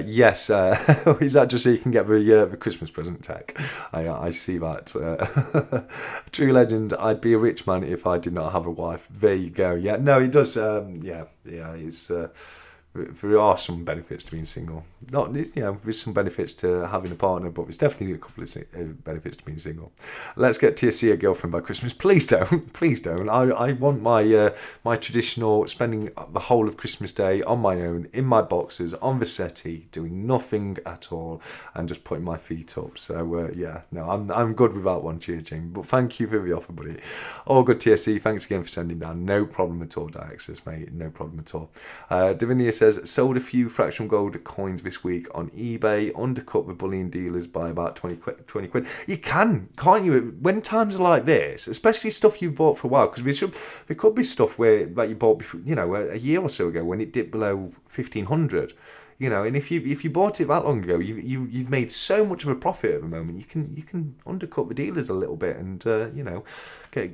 Yes. Is that just so you can get the Christmas present, Tech? I see that. True Legend. I'd be a rich man if I did not have a wife. There you go. Yeah. No, it does. Yeah. It's. There are some benefits to being single. There's some benefits to having a partner, but there's definitely a couple of benefits to being single. Let's get TSC a girlfriend by Christmas. Please don't. Please don't. I want my traditional spending the whole of Christmas Day on my own, in my boxes, on the settee, doing nothing at all, and just putting my feet up. So, I'm good with that one, cheers, Jamie. But thank you for the offer, buddy. All good, TSC. Thanks again for sending down. No problem at all, Diaxis, mate. No problem at all. Divinia says, sold a few fractional gold coins this week on eBay, undercut the bullion dealers by about 20 quid. You can't you? When times are like this, especially stuff you've bought for a while, because there could be stuff that you bought before, a year or so ago when it dipped below 1,500. And if you bought it that long ago, you've made so much of a profit at the moment. You can undercut the dealers a little bit and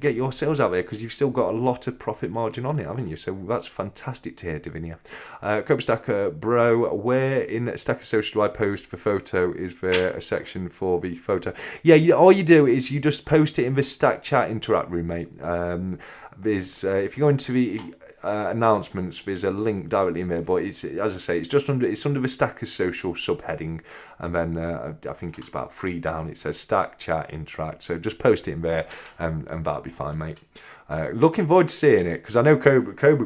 get your sales out there, because you've still got a lot of profit margin on it, haven't you? So that's fantastic to hear, Divinia. Cobra Stacker, bro, where in Stacker Social do I post the photo? Is there a section for the photo? Yeah, all you do is you just post it in the Stack Chat Interact room, mate. There's if you go into the announcements, there's a link directly in there, but it's, as I say, it's under the Stackers Social subheading, and then I think it's about 3 down, it says Stack Chat Interact, so just post it in there, and that'll be fine, mate. Looking forward to seeing it, because I know Cobra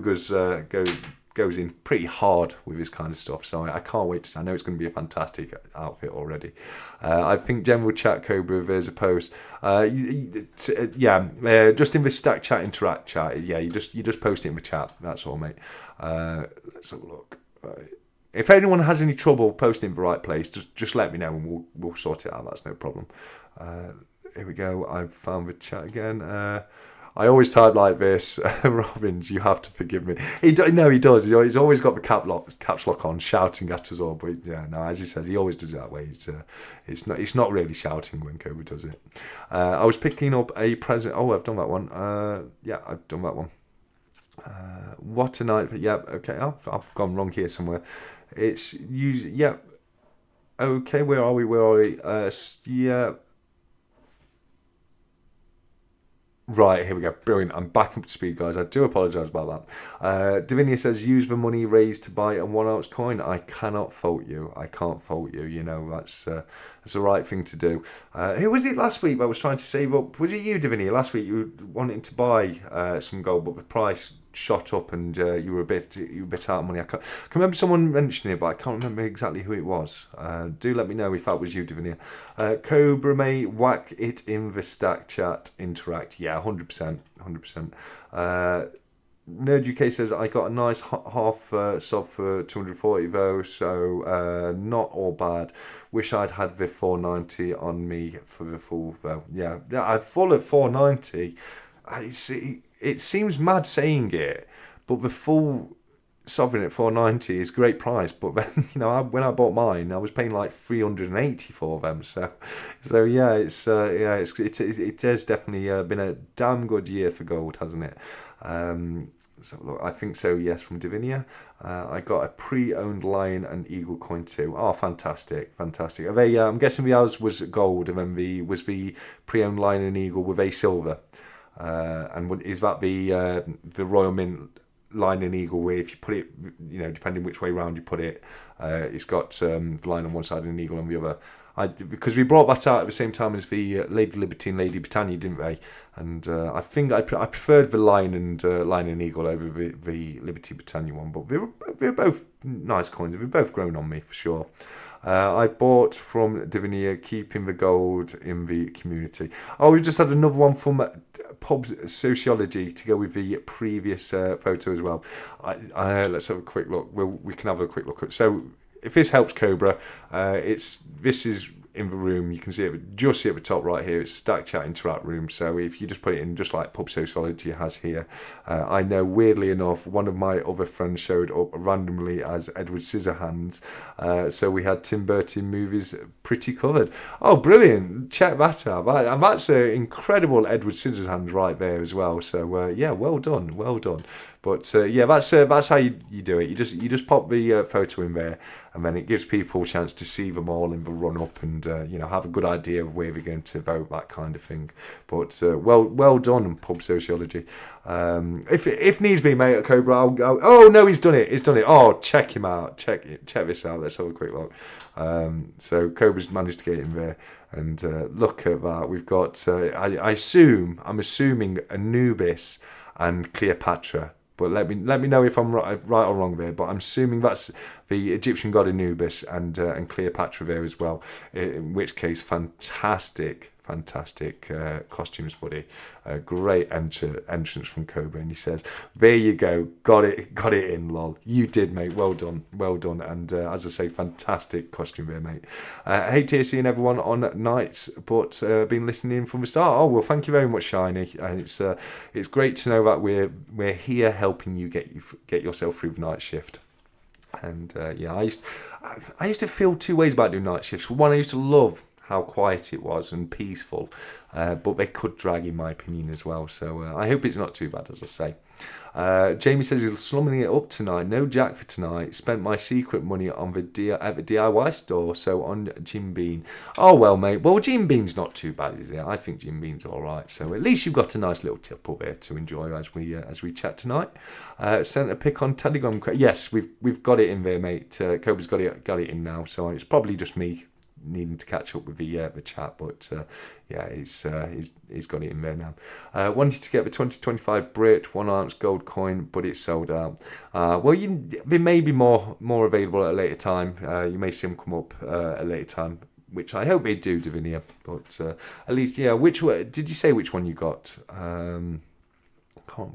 goes in pretty hard with this kind of stuff, so I can't wait to see. I know it's going to be a fantastic outfit already. I think general chat, Cobra, there's a post. Just in the Stack Chat Interact chat, you just post it in the chat, that's all, mate. Let's have a look. If anyone has any trouble posting in the right place, just let me know and we'll sort it out, that's no problem. Here we go, I've found the chat again. I always type like this. Robbins, you have to forgive me. He does. He's always got the caps lock on, shouting at us all. But as he says, he always does it that way. It's not really shouting when Cobra does it. I was picking up a present. Oh, I've done that one. I've done that one. What a night. Yeah, okay. I've gone wrong here somewhere. It's usually, yeah. Okay, where are we? Yeah. Right, here we go. Brilliant. I'm back up to speed, guys. I do apologise about that. Divinia says, use the money raised to buy a 1 ounce coin. I cannot fault you. I can't fault you. That's the right thing to do. Who was it last week I was trying to save up? Was it you, Divinia? Last week you were wanting to buy some gold, but the price shot up and you were a bit out of money. I can remember someone mentioning it, but I can't remember exactly who it was. Do let me know if that was you, Divinia. Cobra May, whack it in the Stack Chat Interact. Yeah, 100%. Nerd UK says, I got a nice half sub for 240 though, so not all bad. Wish I'd had the 490 on me for the full though. Yeah, I full at 490. It seems mad saying it, but the full Sovereign at 490 is a great price. But then, when I bought mine, I was paying like 380 for them. So yeah, it has definitely been a damn good year for gold, hasn't it? So look, I think so. Yes, from Divinia. I got a pre-owned Lion and Eagle coin too. Oh, fantastic! Are they? I'm guessing the ours was gold, and then the pre-owned Lion and Eagle with a silver. And is that the Royal Mint Lion and Eagle, where if you put it, depending which way round you put it, it's got the lion on one side and an eagle on the other. because we brought that out at the same time as the Lady Liberty and Lady Britannia, didn't we? And I think I preferred the Lion and Eagle over the Liberty Britannia one, but they were both nice coins. They've both grown on me for sure. I bought from Divinia, keeping the gold in the community. Oh, we just had another one from Pubs Sociology to go with the previous photo as well. Let's have a quick look. We can have a quick look. So if this helps, Cobra, this is in the room. You can see it, just see at the top right here. It's Stack Chat Interact Room. So if you just put it in, just like Pub Sociology has here, I know, weirdly enough, one of my other friends showed up randomly as Edward Scissorhands. So we had Tim Burton movies pretty covered. Oh, brilliant! Check that out. And that's an incredible Edward Scissorhands right there as well. So yeah, well done, well done. But yeah, that's how you do it. You just pop the photo in there, and then it gives people a chance to see them all in the run up, and have a good idea of where they're going to vote, that kind of thing. But well done, Pub Sociology. If needs be, mate, at Cobra, I'll go. Oh no, he's done it. Oh, check him out. Check this out. Let's have a quick look. So Cobra's managed to get in there, and look at that. We've got. I'm assuming Anubis and Cleopatra. But let me know if I'm right or wrong there. But I'm assuming that's the Egyptian god Anubis and Cleopatra there as well. In which case, fantastic costumes, buddy. Great entrance from Cobra, and he says, "There you go, got it in, lol. You did, mate. Well done. And as I say, fantastic costume there, mate. Hey, TSC and everyone on nights, but been listening in from the start. Oh well, thank you very much, Shiny. And it's great to know that we're here helping you get yourself through the night shift." And yeah, I used to feel two ways about doing night shifts. One, I used to love how quiet it was and peaceful, but they could drag, in my opinion, as well. So I hope it's not too bad, as I say. Jamie says he's slumming it up tonight. No Jack for tonight. Spent my secret money on at the DIY store, so on Jim Bean. Oh well, mate. Well, Jim Bean's not too bad, is it? I think Jim Bean's all right. So at least you've got a nice little tip up there to enjoy as we chat tonight. Sent a pic on Telegram. Yes, we've got it in there, mate. Cobra's got it in now. So it's probably just me needing to catch up with the chat, but yeah, he's got it in there now. Wanted to get the 2025 Brit 1 ounce gold coin, but it's sold out. Well, there may be more available at a later time. You may see them come up at a later time, which I hope they do, Divinia. But at least, yeah. Did you say which one you got? Can't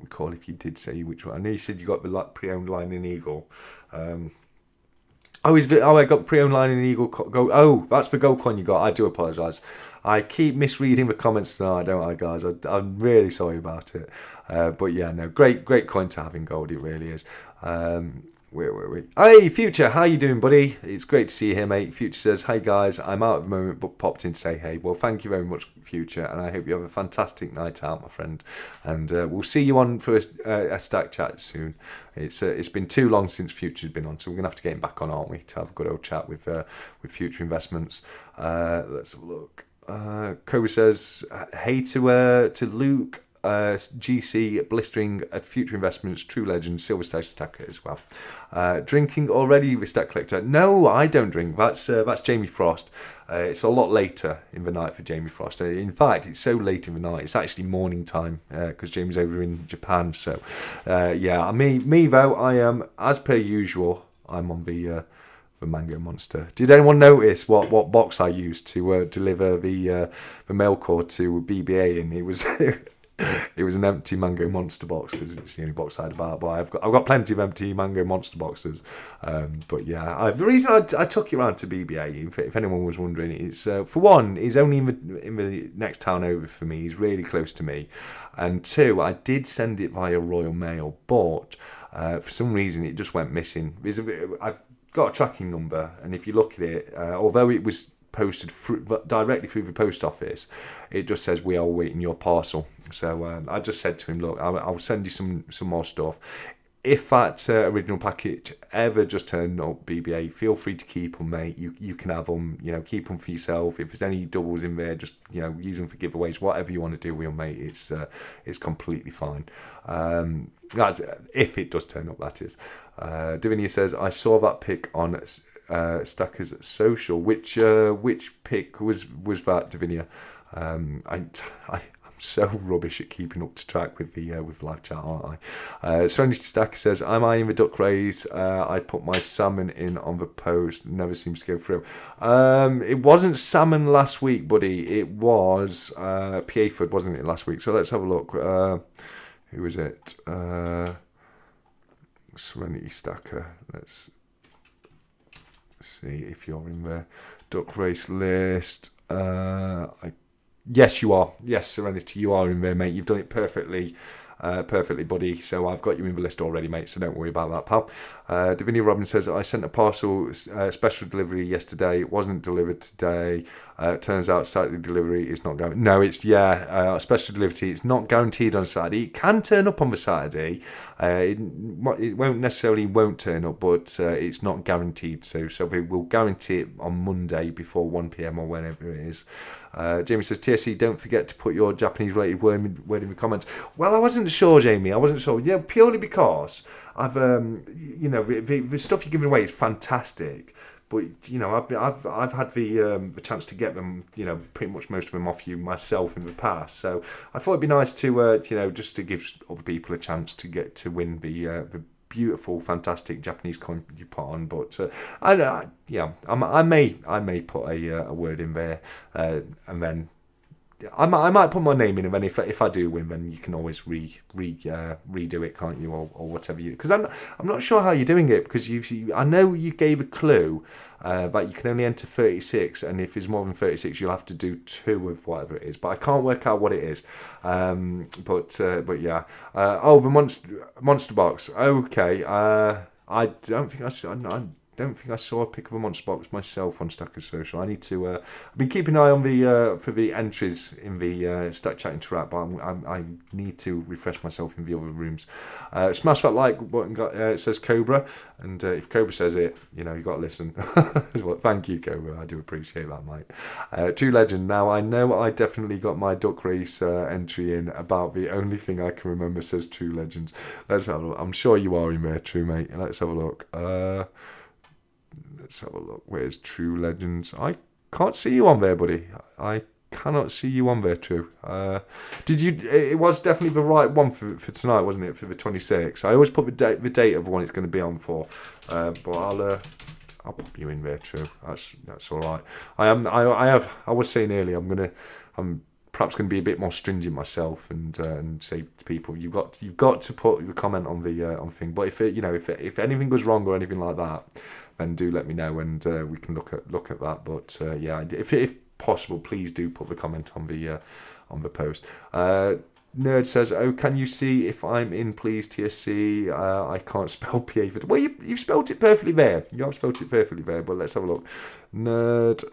recall if you did say which one. I know you said you got the pre-owned Lion and Eagle. I got pre-owned Lion and Eagle gold. Oh, that's the gold coin you got. I do apologise. I keep misreading the comments tonight, don't I, guys? I'm really sorry about it. But yeah, no, great coin to have in gold. It really is. Where were we? Hey, Future, how you doing, buddy? It's great to see you here, mate. Future says, "Hey guys, I'm out at the moment, but popped in to say hey." Well, thank you very much, Future, and I hope you have a fantastic night out, my friend. And we'll see you on for a stack chat soon. It's been too long since Future's been on, so we're gonna have to get him back on, aren't we, to have a good old chat with Future Investments. Let's have a look. Cobra says, "Hey to Luke." GC blistering at Future Investments, True Legend, Silver Stage Stacker as well. Drinking already with Stack Collector? No, I don't drink. That's Jamie Frost. It's a lot later in the night for Jamie Frost. In fact, it's so late in the night, it's actually morning time because Jamie's over in Japan. So yeah, me though, I am, as per usual, I'm on the Mango Monster. Did anyone notice what box I used to deliver the mail cord to BBA? And it was it was an empty Mango Monster box because it's the only box I had about. But I've got plenty of empty Mango Monster boxes. But yeah, the reason I took it around to BBA, if anyone was wondering, is for one, he's only in the next town over for me. He's really close to me, and two, I did send it via Royal Mail, but for some reason it just went missing. I've got a tracking number, and if you look at it, although it was posted directly through the post office, it just says we are waiting your parcel. So I just said to him, look, I'll send you some more stuff. If that original package ever just turned up BBA, feel free to keep them, mate. You can have them, keep them for yourself. If there's any doubles in there, just use them for giveaways, whatever you want to do with them, mate. It's completely fine. That's if it does turn up, that is. Divinia says, I saw that pic on Stackers Social. Which pick was that, Davinia? I'm so rubbish at keeping up to track with the with live chat, aren't I? Serenity Stacker says, "Am I in the duck race? I put my salmon in on the post. Never seems to go through." It wasn't salmon last week, buddy. It was Pieford, wasn't it, last week? So let's have a look. Who was it? Serenity Stacker. Let's see if you're in the duck race list. Yes, you are. Yes, Serenity, you are in there, mate. You've done it perfectly, buddy. So I've got you in the list already, mate. So don't worry about that, pal. Davinia Robin says, I sent a parcel special delivery yesterday. It wasn't delivered today. Turns out Saturday delivery is not guaranteed. No, it's, special delivery. It's not guaranteed on Saturday. It can turn up on the Saturday. It won't turn up, but it's not guaranteed. So we will guarantee it on Monday before 1 p.m. or whenever it is. Jamie says, TSC, don't forget to put your Japanese-related word in the comments. Well, I wasn't sure, Jamie. I wasn't sure. Yeah, purely because I've, the stuff you're giving away is fantastic. But I've had the chance to get them, pretty much most of them off you myself in the past. So I thought it'd be nice to, just to give other people a chance to get to win the beautiful, fantastic Japanese coin you put on. But I may put a word in there, and then I might put my name in, and then if I do win, then you can always redo it, can't you, or whatever you? Because I'm not sure how you're doing it, because I know you gave a clue that you can only enter 36, and if it's more than 36, you'll have to do 2 of whatever it is. But I can't work out what it is. But yeah. The monster box. Okay. I don't think I saw a pic of a monster box myself on Stackers Social. I need to. I've been keeping an eye on the for the entries in the Stack Chat Interact, but I need to refresh myself in the other rooms. Smash that like button. It says Cobra, and if Cobra says it, you got to listen. Well, thank you, Cobra. I do appreciate that, mate. True Legend. Now I know I definitely got my duck race entry in. About the only thing I can remember, says True Legends. Let's have a look. I'm sure you are in there, True, mate. Let's have a look. Let's have a look. Where's True Legends? I can't see you on there, buddy. I cannot see you on there, True. Did you? It was definitely the right one for tonight, wasn't it? For the 26th. I always put the date of when it's going to be on for. But I'll put you in there, True. That's all right. I was saying earlier, I'm perhaps going to be a bit more stringent myself and say to people, you've got to put your comment on the on thing. But if anything goes wrong or anything like that, then do let me know, and we can look at that. But if possible, please do put the comment on the post. Nerd says, "Oh, can you see if I'm in, please, TSC? I can't spell Pieford." Well, you've spelled it perfectly there. You have spelled it perfectly there. But let's have a look. Nerd,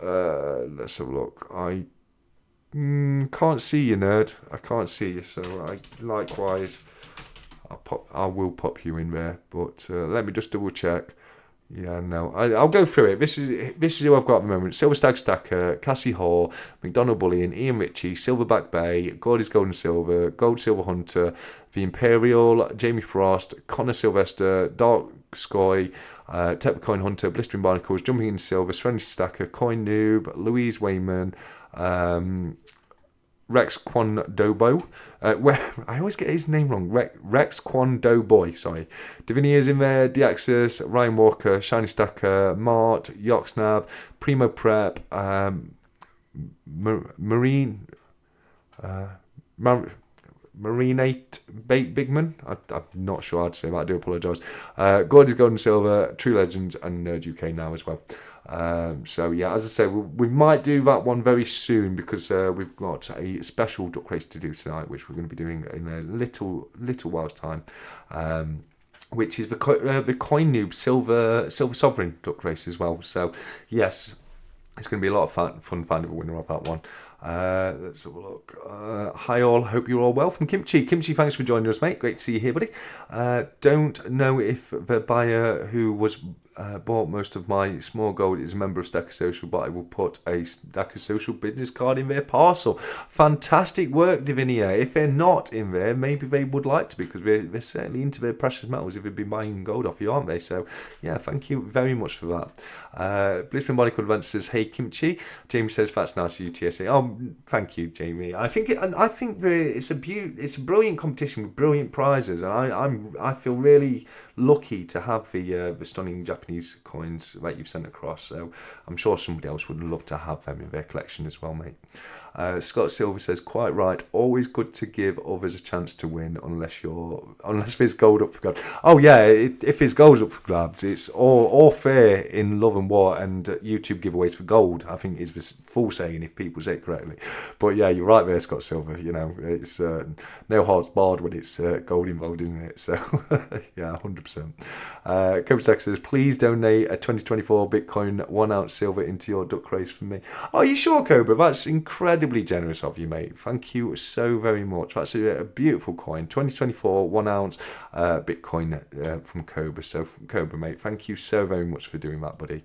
let's have a look. I can't see you, Nerd. I can't see you. So likewise, I will pop you in there. But let me just double check. Yeah, no, I'll go through it. This is who I've got at the moment. Silver Stag Stacker, Cassie Hall, McDonald Bullion, Ian Ritchie, Silverback Bay, Gordy's Gold and Silver, Gold Silver Hunter, The Imperial, Jamie Frost, Connor Sylvester, Dark Scoy, Tepcoin Hunter, Blistering Barnacles, Jumping in Silver, Serenity Stacker, Coin Noob, Louise Wayman, Rex Quandobo. Where I always get his name wrong. Rex Quandoboy, sorry. Davinia's in there, Deaxis, Ryan Walker, Shiny Stacker, Mart, Yoxnav, Primo Prep, Marine, Marinate Bigman. I'm not sure how to say that. I do apologise. Gordy's Gold and Silver, True Legends, and Nerd UK now as well. So yeah, as I say, we might do that one very soon, because we've got a special duck race to do tonight, which we're going to be doing in a little while's time, which is the CoiNoob Silver Sovereign duck race as well. So yes, it's going to be a lot of fun finding a winner of that one. Let's have a look. Hi all, hope you're all well. From Kimchi. Kimchi, thanks for joining us, mate. Great to see you here, buddy. Don't know if the buyer who was bought most of my small gold is a member of Stacker Social, but I will put a Stacker Social business card in their parcel. Fantastic work, Divinia. If they're not in there, maybe they would like to, because they're certainly into their precious metals if they've been buying gold off you, aren't they? So, yeah, thank you very much for that. Blissman Body Adventure says, hey, Kimchi. Jamie says, that's nice of you, TSA. Oh, thank you, Jamie. I think it's a brilliant competition with brilliant prizes, and I feel really lucky to have the stunning Japanese coins that you've sent across. So I'm sure somebody else would love to have them in their collection as well, mate. Scott Silver says, quite right. Always good to give others a chance to win, unless there's gold up for grabs. Oh yeah, if there's gold up for grabs, it's all fair in love and war. And YouTube giveaways for gold, I think, is the full saying if people say it correctly. But yeah, you're right there, Scott Silver. You know, it's no hearts barred when it's gold involved, isn't it? So yeah, 100%. Cobra Stack says, please donate a 2024 Bitcoin 1 ounce silver into your duck race for me. Are you sure, Cobra? That's incredibly generous of you, mate. Thank you so very much. That's a beautiful coin. 2024 1 ounce Bitcoin from Cobra. So from Cobra, mate, thank you so very much for doing that, buddy.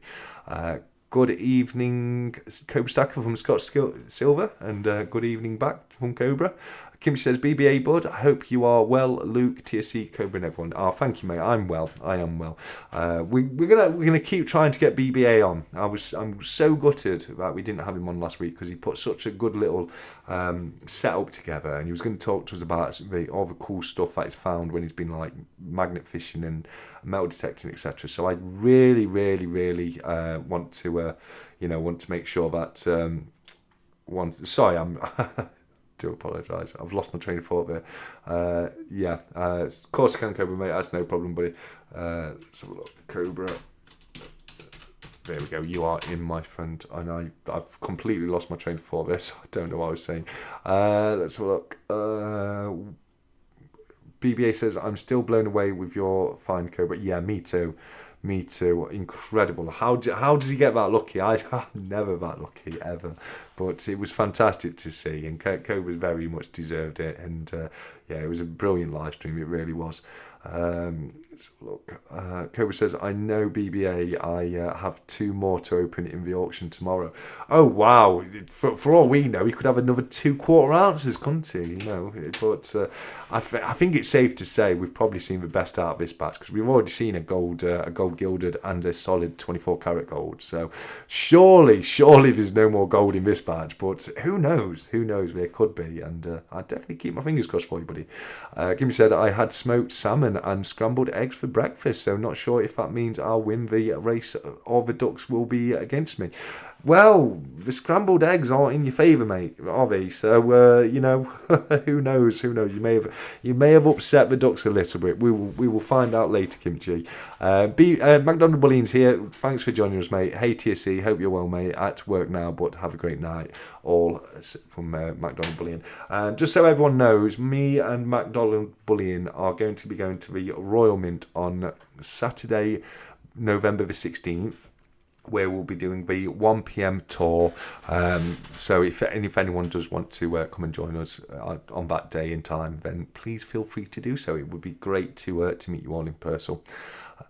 Good evening, Cobra Stacker from Scott Silver, and good evening back from Cobra. Kim says, BBA Bud, I hope you are well. Luke, TSC, Cobra, and everyone. Oh, thank you, mate. I'm well. I am well. We're gonna keep trying to get BBA on. I'm so gutted that we didn't have him on last week, because he put such a good little setup together, and he was going to talk to us about all the cool stuff that he's found when he's been like magnet fishing and metal detecting, etc. So I really, really, really want to make sure that sorry, I'm. Do apologise. I've lost my train of thought there. Of course I can, Cobra, mate. That's no problem, buddy. Let's have a look. Cobra. There we go. You are in, my friend. And I've completely lost my train of thought there, so I don't know what I was saying. Let's have a look. BBA says, I'm still blown away with your find, Cobra. Yeah, me too. Me too. Incredible. How does he get that lucky? I'm never that lucky, ever. But it was fantastic to see, and Cobra very much deserved it. And it was a brilliant live stream. It really was. Let's look. Cobra says, I know BBA. I have 2 more to open in the auction tomorrow. Oh wow! For all we know, he could have another 2 1/4 ounces, couldn't he? You know. But I think it's safe to say we've probably seen the best out of this batch, because we've already seen a gold gilded and a solid 24 karat gold. So surely there's no more gold in this batch. But who knows? Who knows? There could be, and I definitely keep my fingers crossed for you, buddy. Kimmy said, I had smoked salmon and scrambled eggs for breakfast, so not sure if that means I'll win the race or the ducks will be against me. Well, the scrambled eggs aren't in your favour, mate, are they? So who knows? You may have upset the ducks a little bit. We will find out later, Kimchi. McDonald Bullion's here. Thanks for joining us, mate. Hey TSC, hope you're well, mate. At work now, but have a great night. All from McDonald Bullion. Just so everyone knows, me and McDonald Bullion are going to be going to the Royal Mint on Saturday, November the 16th. Where we'll be doing the 1 p.m. tour. So if anyone does want to come and join us on that day and time, then please feel free to do so. It would be great to meet you all in person.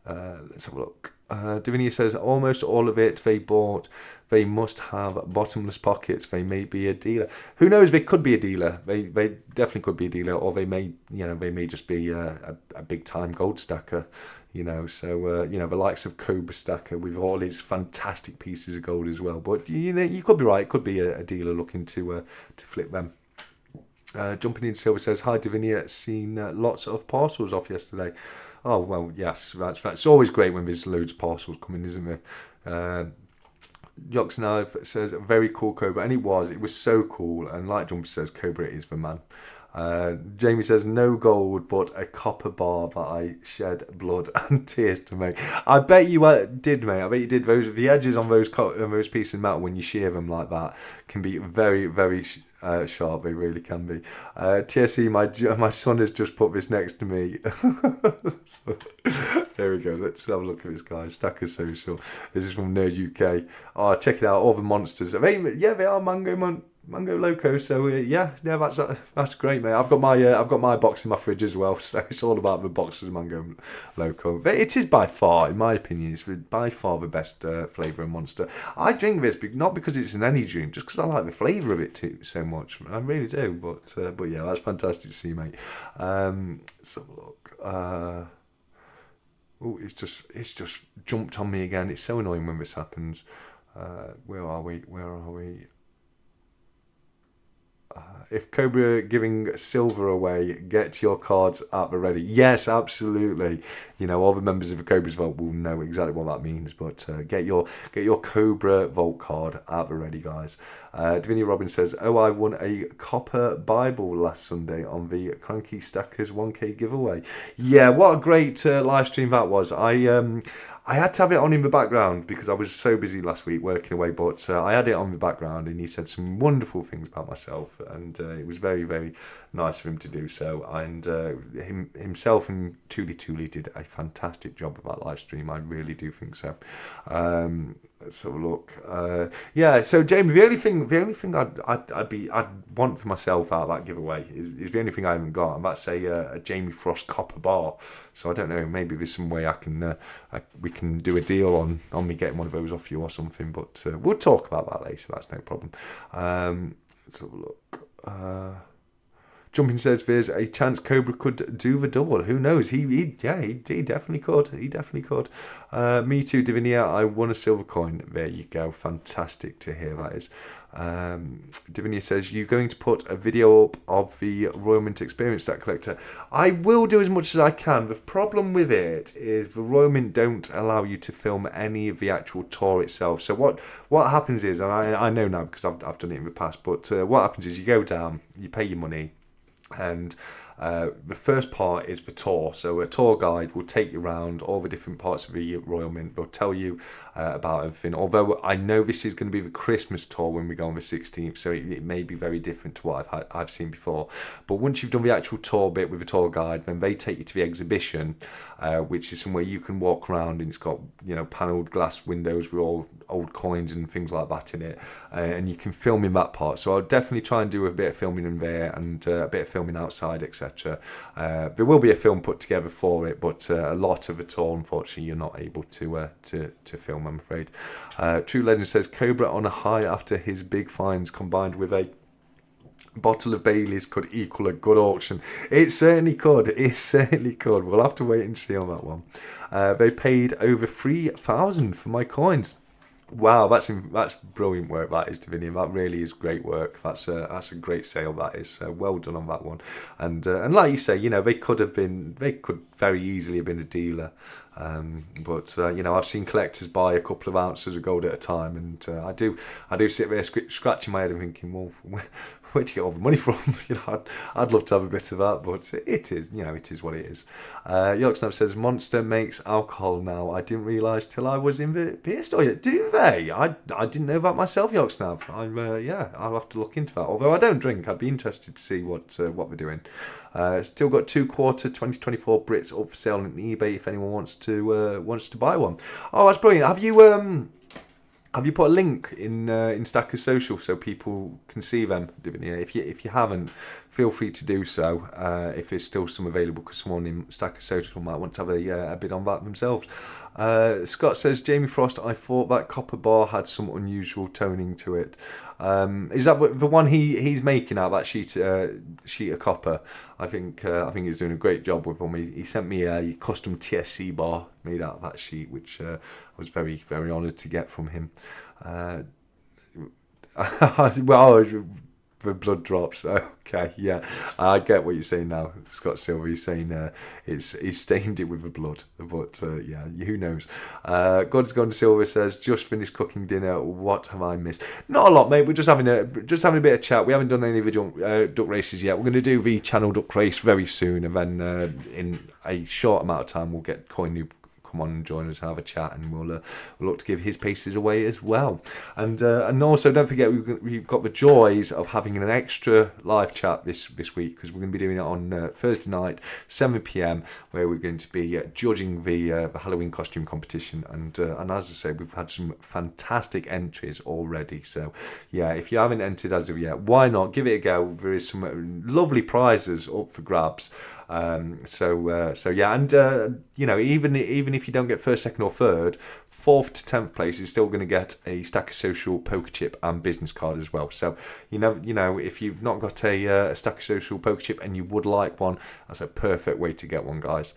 Let's have a look. Divinia says, almost all of it they bought. They must have bottomless pockets. They may be a dealer. Who knows? They could be a dealer. They definitely could be a dealer, or they may just be a big time gold stacker. So the likes of Cobra Stacker with all his fantastic pieces of gold as well. But you could be right. It could be a dealer looking to flip them. Jumping in Silver says, hi Divinia, seen lots of parcels off yesterday. Oh well, yes, that's it's always great when there's loads of parcels coming, isn't there? Yoxnav says, very cool Cobra, and it was so cool. And like Jumper says, Cobra is the man. Jamie says, no gold but a copper bar that I shed blood and tears to make. I bet you did, mate. I bet you did. The edges on those pieces of metal, when you shear them like that, can be very, very sharp. They really can be. TSE, my son has just put this next to me. So, there we go. Let's have a look at this guy. Stacker Social. This is from Nerd UK. Oh, check it out. All the monsters. They are Mango Loco. So yeah, that's great, mate. I've got my box in my fridge as well. So it's all about the boxes of Mango Loco. But it is by far, in my opinion, it's by far the best flavour of Monster. I drink this not because it's an energy drink, just because I like the flavour of it too so much. I really do. But yeah, that's fantastic to see, mate. Let's have a look. Oh, it's just jumped on me again. It's so annoying when this happens. Where are we? If Cobra giving silver away, get your cards at the ready. Yes, absolutely. You know, all the members of the Cobra's Vault will know exactly what that means. But get your Cobra Vault card at the ready, guys. Davinia Robbins says, "Oh, I won a copper Bible last Sunday on the Cranky Stackers 1K giveaway." Yeah, what a great live stream that was. I had to have it on in the background because I was so busy last week working away, but I had it on the background and he said some wonderful things about myself, and it was very, very nice of him to do so. And himself and Tuli did a fantastic job of that live stream. I really do think so. Let's have a look. Yeah, so Jamie, the only thing I'd want for myself out of that giveaway is the only thing I haven't got, and that's a Jamie Frost copper bar. So I don't know, maybe there's some way we can do a deal on me getting one of those off you or something. But we'll talk about that later. That's no problem. Let's have a look. Jumping says there's a chance Cobra could do the double. Who knows? He definitely could. He definitely could. Me too, Divinia. I won a silver coin. There you go. Fantastic to hear that is. Divinia says, you going to put a video up of the Royal Mint Experience Stack Collector? I will do as much as I can. The problem with it is the Royal Mint don't allow you to film any of the actual tour itself. So what happens is, and I know now because I've done it in the past, but what happens is you go down, you pay your money, and the first part is the tour. So a tour guide will take you around all the different parts of the Royal Mint. They'll tell you about everything. Although I know this is going to be the Christmas tour when we go on the 16th, so it may be very different to what I've seen before. But once you've done the actual tour bit with the tour guide, then they take you to the exhibition, which is somewhere you can walk around, and it's got, you know, panelled glass windows with all old coins and things like that in it, and you can film in that part. So I'll definitely try and do a bit of filming in there and a bit of filming outside, etc. There will be a film put together for it, but a lot of the tour, unfortunately, you're not able to film, I'm afraid. True Legend says, Cobra on a high after his big finds combined with a bottle of Baileys could equal a good auction. It certainly could. It certainly could. We'll have to wait and see on that one. They paid over 3,000 for my coins. Wow, that's brilliant work, that is, Davinia. That really is great work. That's a great sale, that is. Well done on that one. And like you say, you know, they could very easily have been a dealer. But you know, I've seen collectors buy a couple of ounces of gold at a time, and I do sit there scratching my head and thinking, well, where'd you get all the money from? You know, I'd love to have a bit of that, but it is, you know, it is what it is. Yorksnap says, Monster makes alcohol now. I didn't realise till I was in the beer store yet. Do they? I didn't know that myself, Yorksnap. I'll have to look into that. Although I don't drink, I'd be interested to see what they're doing. Still got 2/4 2024 Brits up for sale on eBay if anyone wants to buy one. Oh, that's brilliant. Have you put a link in Stackers Social so people can see them, Divinia? If you haven't, feel free to do so. If there's still some available, because someone in Stackers Social might want to have a bid on that themselves. Scott says, Jamie Frost, I thought that copper bar had some unusual toning to it. Is that the one he's making out, that sheet of copper? I think he's doing a great job with them. He sent me a custom TSC bar made out of that sheet, which I was very, very honoured to get from him. Well, the blood drops. Okay, yeah, I get what you're saying now, Scott Silver. He's saying he's stained it with the blood, but yeah, who knows? God's Gone Silver says, just finished cooking dinner. What have I missed? Not a lot, mate. We're just having a bit of chat. We haven't done any of the duck races yet. We're going to do the channel duck race very soon, and then in a short amount of time we'll get come on and join us and have a chat, and we'll look to give his pieces away as well. And also don't forget we've got the joys of having an extra live chat this week, because we're going to be doing it on Thursday night, 7 p.m, where we're going to be judging the Halloween costume competition. And as I say, we've had some fantastic entries already. So yeah, if you haven't entered as of yet, why not give it a go? There is some lovely prizes up for grabs. So yeah, and you know, even if you don't get first, second, or third, 4th to 10th place is still going to get a Stacker Social poker chip and business card as well. So you know, if you've not got a Stacker Social poker chip and you would like one, that's a perfect way to get one, guys.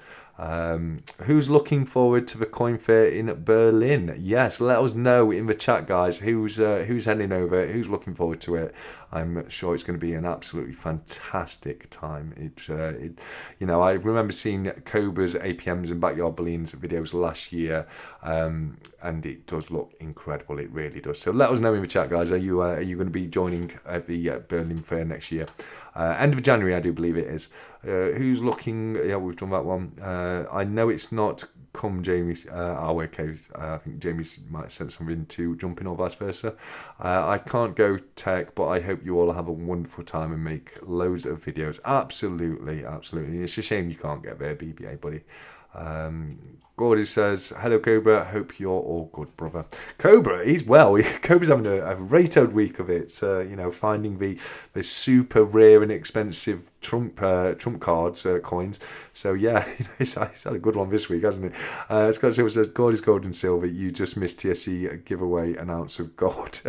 Who's looking forward to the coin fair in Berlin? Yes, let us know in the chat, guys. Who's heading over? Who's looking forward to it? I'm sure it's going to be an absolutely fantastic time. You know, I remember seeing Cobra's APMs and Backyard Balloons videos last year, and it does look incredible. It really does. So let us know in the chat, guys. Are you going to be joining at the Berlin fair next year? End of January, I do believe it is. Who's looking? Yeah, we've done that one. I know it's not come Jamie's our case. I think Jamie's might have sent something to jump in or vice versa. I can't go tech, but I hope you all have a wonderful time and make loads of videos. Absolutely. It's a shame you can't get there, BBA, buddy. Gordy says, hello Cobra, hope you're all good, brother. Cobra, he's well. Cobra's having a great old week of it. You know, finding the super rare and expensive trump cards, coins. So yeah, he's had a good one this week, hasn't he? Scott Silver says, Gordy's Gold and Silver, you just missed TSC giveaway an ounce of gold.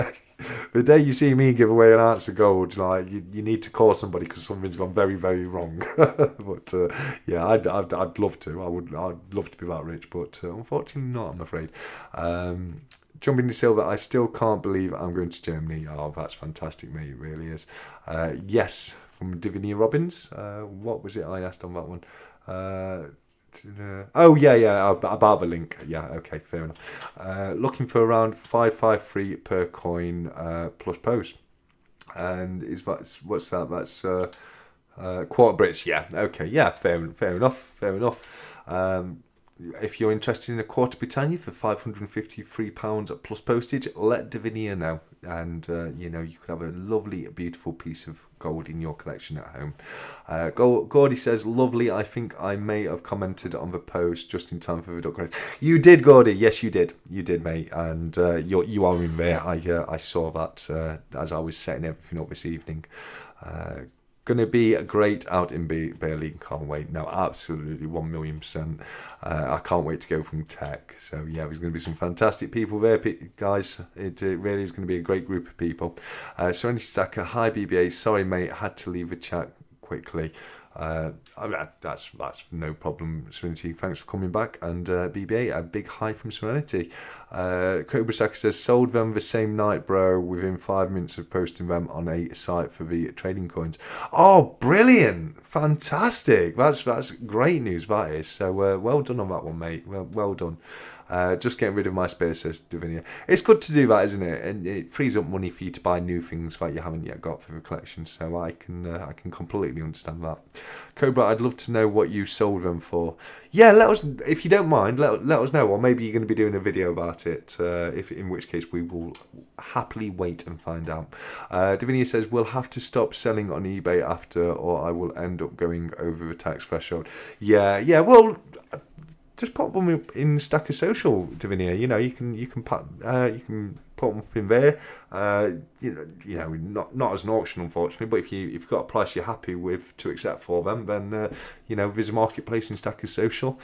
The day you see me give away an ounce of gold, like you need to call somebody because something's gone very, very wrong. But yeah, I'd love to. I'd love to be that rich, but unfortunately not, I'm afraid. Jumping to Silver, I still can't believe I'm going to Germany. Oh, that's fantastic, mate. It really is. Yes, from Divinia Robbins. What was it I asked on that one? Oh yeah, about the link. Yeah, okay, fair enough. Looking for around 553 per coin plus post, and what's that? That's quarter Brits. Yeah, okay, yeah, fair enough. If you're interested in a quarter Britannia for £553 plus postage, let Divinia know, and you know, you could have a lovely, beautiful piece of gold in your collection at home. Gordy says, lovely. I think I may have commented on the post just in time for the duck race. You did, Gordy. Yes, you did, mate. And you are in there. I saw that as I was setting everything up this evening. Going to be great out in Berlin. Can't wait. No, absolutely, 1,000,000%. I can't wait to go from tech. So yeah, there's going to be some fantastic people there, guys. It really is going to be a great group of people. Serenity Stacker, hi BBA. Sorry, mate, had to leave the chat quickly. That's no problem, Serenity. Thanks for coming back. And BBA, a big hi from Serenity. Cobra Saka says, sold them the same night, bro, within 5 minutes of posting them on a site for the trading coins. Oh, brilliant. Fantastic. That's great news, that is. So well done on that one, mate. Well done. Just getting rid of my space, says Davinia. It's good to do that, isn't it? And it frees up money for you to buy new things that you haven't yet got for the collection. So I can completely understand that. Cobra, I'd love to know what you sold them for. Yeah, let us, if you don't mind, let us know. Or maybe you're going to be doing a video about it. In which case we will happily wait and find out. Davinia says, we'll have to stop selling on eBay after, or I will end up going over the tax threshold. Yeah. Well, just put them in Stacker Social, Davinia. You know, you can put them in there. You know, not as an auction, unfortunately. But if you've got a price you're happy with to accept for them, then you know, there's a marketplace in Stacker Social.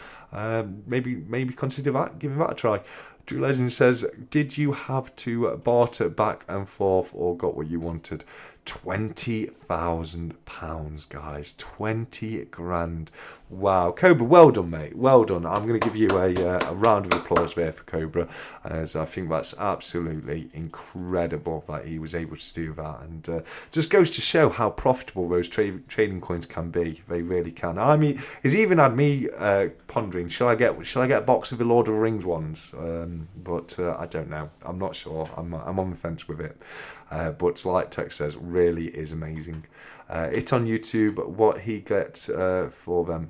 Maybe consider giving that a try. Drew Legend says, did you have to barter back and forth or got what you wanted? £20,000, guys. 20 grand. Wow. Cobra, well done, mate. Well done. I'm going to give you a round of applause there for Cobra, as I think that's absolutely incredible that he was able to do that. And just goes to show how profitable those trading coins can be. They really can. I mean, he's even had me pondering, shall I get a box of the Lord of the Rings ones? But I don't know. I'm not sure. I'm on the fence with it. but like Tex says, really is amazing. It's on YouTube what he gets for them.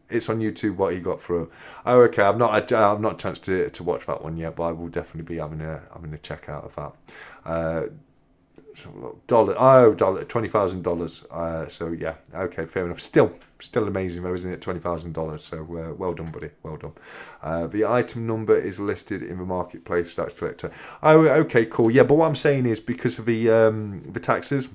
It's on YouTube what he got for. Oh, okay. I've not chanced to watch that one yet, but I will definitely be having a check out of that. $20,000. So yeah, okay, fair enough. Still amazing though, isn't it? $20,000. So well done, buddy. Well done. The item number is listed in the marketplace for tax collector. Oh, okay, cool. Yeah, but what I'm saying is because of the taxes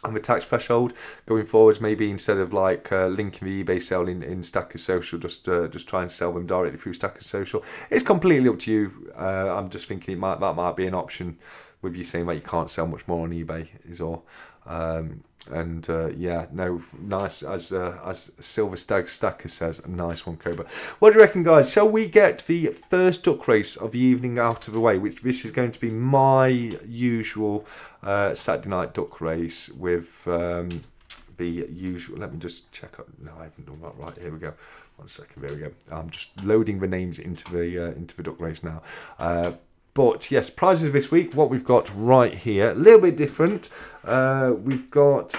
and the tax threshold going forwards, maybe instead of like linking the eBay sale in Stacker Social, just try and sell them directly through Stacker Social. It's completely up to you. I'm just thinking that might be an option with you saying that you can't sell much more on eBay is all. Yeah, no, nice, as Silver Stag Stacker says, a nice one, Cobra. What do you reckon, guys? Shall we get the first duck race of the evening out of the way, which this is going to be my usual Saturday night duck race with the usual, let me just check up, no, I haven't done that right, here we go. 1 second, there we go. I'm just loading the names into the duck race now. But yes, prizes this week, what we've got right here, a little bit different. We've got,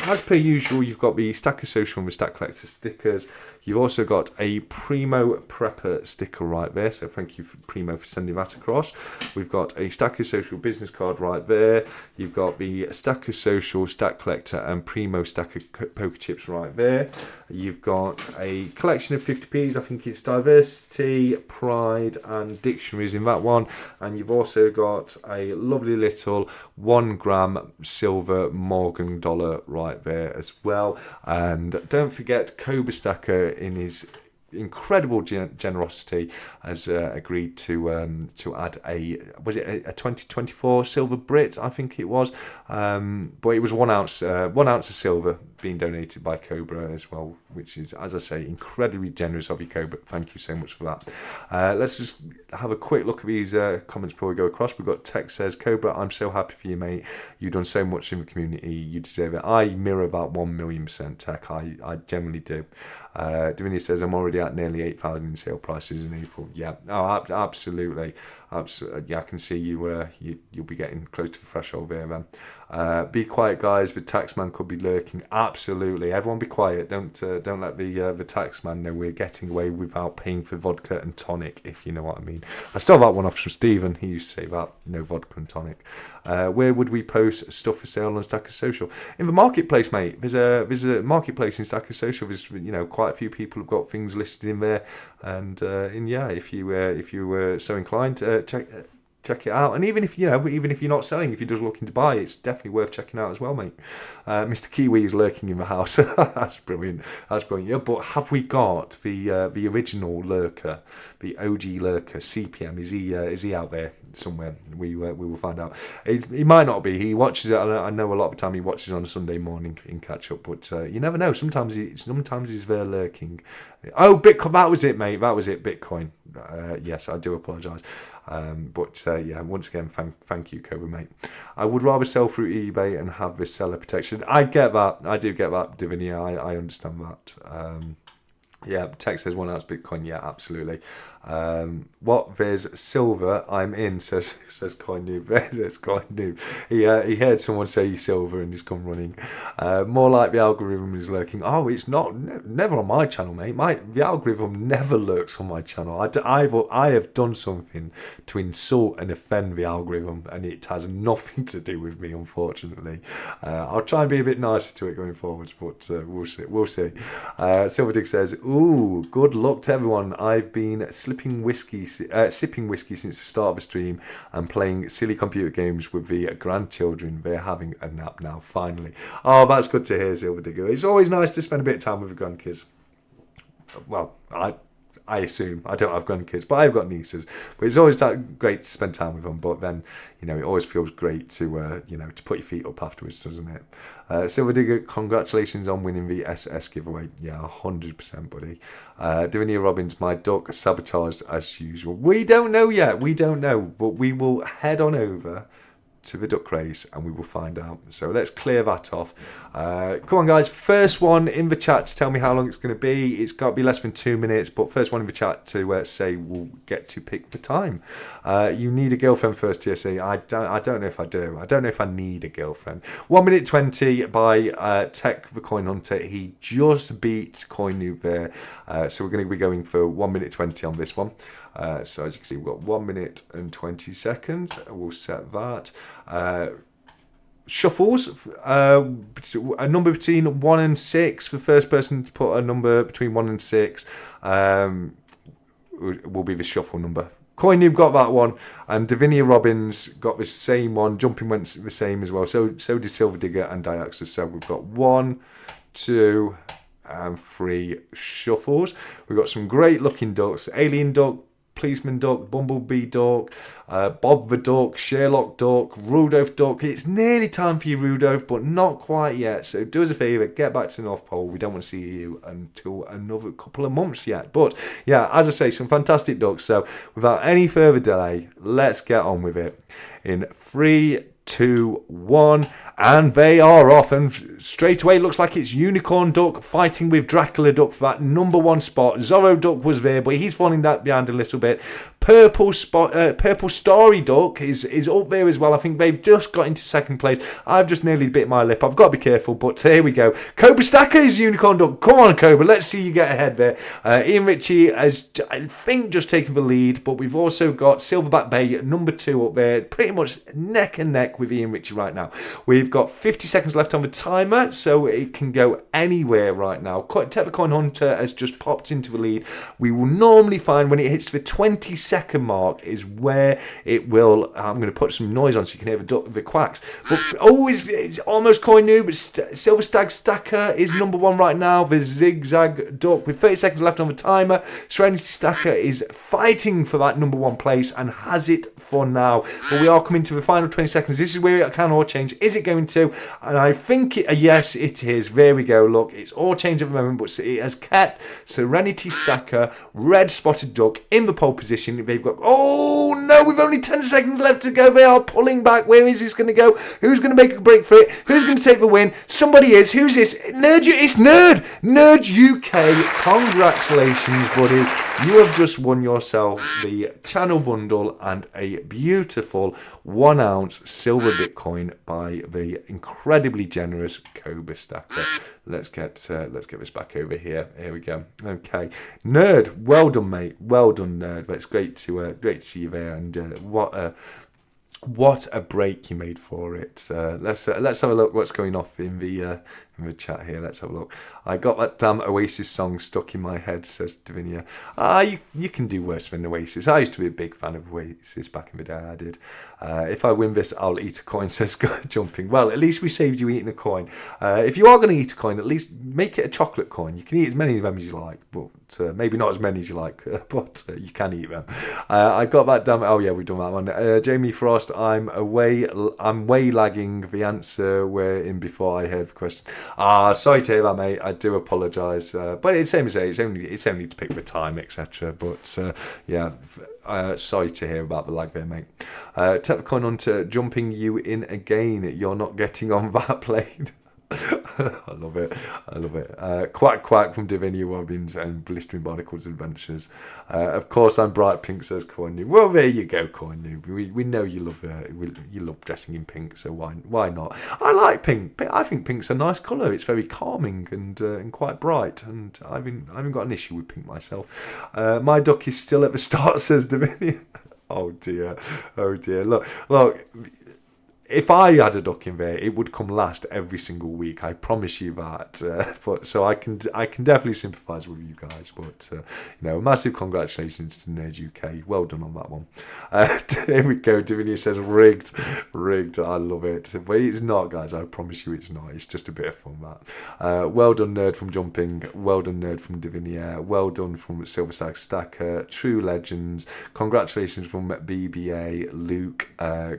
as per usual, you've got the Stacker Social and the Stack Collector stickers. You've also got a Primo Prepper sticker right there. So thank you, Primo, for sending that across. We've got a Stacker Social business card right there. You've got the Stacker Social, Stack Collector and Primo Stacker poker chips right there. You've got a collection of 50p's. I think it's Diversity, Pride and Dictionaries in that one. And you've also got a lovely little 1 gram silver Morgan dollar right there as well. And don't forget, Cobra Stacker, in his incredible generosity, has agreed to add a 2024 silver Brit, I think it was, but it was 1 ounce of silver being donated by Cobra as well, which is, as I say, incredibly generous of you, Cobra. Thank you so much for that. Let's just have a quick look at these comments before we go across. We've got Tex says, Cobra, I'm so happy for you, mate. You've done so much in the community. You deserve it. I mirror that 1,000,000%, Tech. I generally do. Davini says, I'm already at nearly 8,000 in sale prices in April. Yeah, oh, absolutely. Yeah, I can see you'll be getting close to the threshold there then. Be quiet, guys. The taxman could be lurking. Absolutely, everyone be quiet. Don't let the taxman know we're getting away without paying for vodka and tonic, if you know what I mean. I stole that one off from Stephen. He used to say that, no vodka and tonic. Where would we post stuff for sale on Stacker Social? In the marketplace, mate. There's a marketplace in Stacker Social. There's quite a few people have got things listed in there, and yeah, if you were so inclined, check it out. And even if you're not selling, if you're just looking to buy, it's definitely worth checking out as well, mate. Mr. Kiwi is lurking in the house. That's brilliant. Yeah, but have we got the original lurker, the OG lurker, CPM? Is he out there somewhere? We will find out. He might not be. He watches it. I know a lot of the time he watches on a Sunday morning in catch up, but you never know. Sometimes he's there lurking. Oh, Bitcoin. That was it, mate. That was it. Bitcoin. Yes, I do apologise. But yeah, once again, thank you, Cobra, mate. I would rather sell through eBay and have this seller protection. I get that. I do get that, Divinia. I understand that. Yeah, Tech says 1 ounce Bitcoin. Yeah, absolutely. What? There's silver. I'm in. Says CoiNoob. There's CoiNoob. He heard someone say silver and he's come running. More like the algorithm is lurking. Oh, it's not. Never on my channel, mate. The algorithm never lurks on my channel. I have done something to insult and offend the algorithm, and it has nothing to do with me, unfortunately. I'll try and be a bit nicer to it going forwards, but we'll see. Silverdig says, ooh, good luck to everyone. I've been sipping whiskey since the start of the stream and playing silly computer games with the grandchildren. They're having a nap now, finally. Oh, that's good to hear, Silverdigger. It's always nice to spend a bit of time with the grandkids. Well, I assume I don't have grandkids, but I've got nieces. But it's always great to spend time with them. But then, it always feels great to, to put your feet up afterwards, doesn't it? Silverdigger, congratulations on winning the SS giveaway. Yeah, 100%, buddy. Davinia Robbins, my duck sabotaged as usual. We don't know yet. We don't know, but we will head on over to the duck race and we will find out. So let's clear that off. Come on, guys. First one in the chat to tell me how long it's going to be. It's got to be less than 2 minutes, but first one in the chat to say we'll get to pick the time. You need a girlfriend first, TSE. I don't know if I do. I don't know if I need a girlfriend. 1 minute 20 by Tech the Coin Hunter. He just beat CoiNoob there. So we're going to be going for 1 minute 20 on this one. So as you can see, we've got 1 minute and 20 seconds. We'll set that. Shuffles, a number between 1 and 6. The first person to put a number between 1 and 6 will be the shuffle number. CoiNoob got that one, and Davinia Robbins got the same one. Jumping went the same as well. So did Silver Digger and Diaxis. So we've got 1, 2, and 3 shuffles. We've got some great looking ducks. Alien Duck, Policeman Duck, Bumblebee Duck, Bob the Duck, Sherlock Duck, Rudolph Duck. It's nearly time for you, Rudolph, but not quite yet. So do us a favour, get back to the North Pole. We don't want to see you until another couple of months yet. But yeah, as I say, some fantastic ducks. So without any further delay, let's get on with it. In 3, 2, 1, and they are off, and straight away it looks like it's Unicorn Duck fighting with Dracula Duck for that number 1 spot. Zorro Duck was there, but he's falling that behind a little bit. Purple Starry Duck is up there as well. I think they've just got into second place. I've just nearly bit my lip. I've got to be careful, but here we go. Cobra Stacker is Unicorn Duck. Come on, Cobra. Let's see you get ahead there. Ian Ritchie has, I think, just taken the lead, but we've also got Silverback Bay number 2 up there, pretty much neck and neck with Ian Ritchie right now. We've got 50 seconds left on the timer, so it can go anywhere right now. Tech the Coin Hunter has just popped into the lead. We will normally find when it hits the 20-second mark is where it will. I'm going to put some noise on so you can hear the quacks. But it's almost CoiNoob. Silver Stag Stacker is number 1 right now. The Zigzag Duck with 30 seconds left on the timer. Serenity Stacker is fighting for that number 1 place and has it for now. But we are coming to the final 20 seconds. This is where it can all change. Is it going to? And I think yes, it is. There we go. Look, it's all changed at the moment, but it has kept Serenity Stacker, Red Spotted Duck in the pole position. They've got, oh no, we've only 10 seconds left to go. They are pulling back. Where is this going to go? Who's going to make a break for it? Who's going to take the win? Somebody is. Who's this? It's Nerd UK. Congratulations, buddy. You have just won yourself the channel bundle and a beautiful 1 ounce silver Bitcoin by the incredibly generous Cobra Stacker. Let's get this back over here. Here we go. Okay, Nerd, well done, mate. Well done, Nerd. But it's great to see you there, and what a break you made for it. Let's have a look what's going off in the chat here. Let's have a look. I got that damn Oasis song stuck in my head, says Davinia. You can do worse than Oasis. I used to be a big fan of Oasis back in the day. I did. If I win this, I'll eat a coin, says Jumping. Well, at least we saved you eating a coin. If you are going to eat a coin, at least make it a chocolate coin. You can eat as many of them as you like, but maybe not as many as you like, but you can eat them. I got that damn. Oh yeah, we've done that one. Jamie Frost, I'm way lagging. The answer we're in before I heard the question. Sorry to hear that, mate. I do apologise. But it's same as say, it's only to pick the time, etc. But yeah, sorry to hear about the lag there, mate. Tech the Coin Hunter, jumping you in again. You're not getting on that plane. I love it. Quack Quack from Davinia Robbins and Blistering Barnacles Adventures. Of course, I'm bright pink, says CoiNoob. Well, there you go, CoiNoob. We know you love dressing in pink, so why not? I like pink. I think pink's a nice colour. It's very calming and quite bright, and I haven't got an issue with pink myself. My duck is still at the start, says Davinia. Oh dear. Look. If I had a duck in there, it would come last every single week. I promise you that. But so I can definitely sympathise with you guys. But massive congratulations to Nerd UK. Well done on that one. Here we go. Davinia says rigged. I love it. But it's not, guys. I promise you, it's not. It's just a bit of fun. That. Well done, Nerd from Jumping. Well done, Nerd from Davinia. Well done from Silver Stag Stacker. True Legends. Congratulations from BBA, Luke.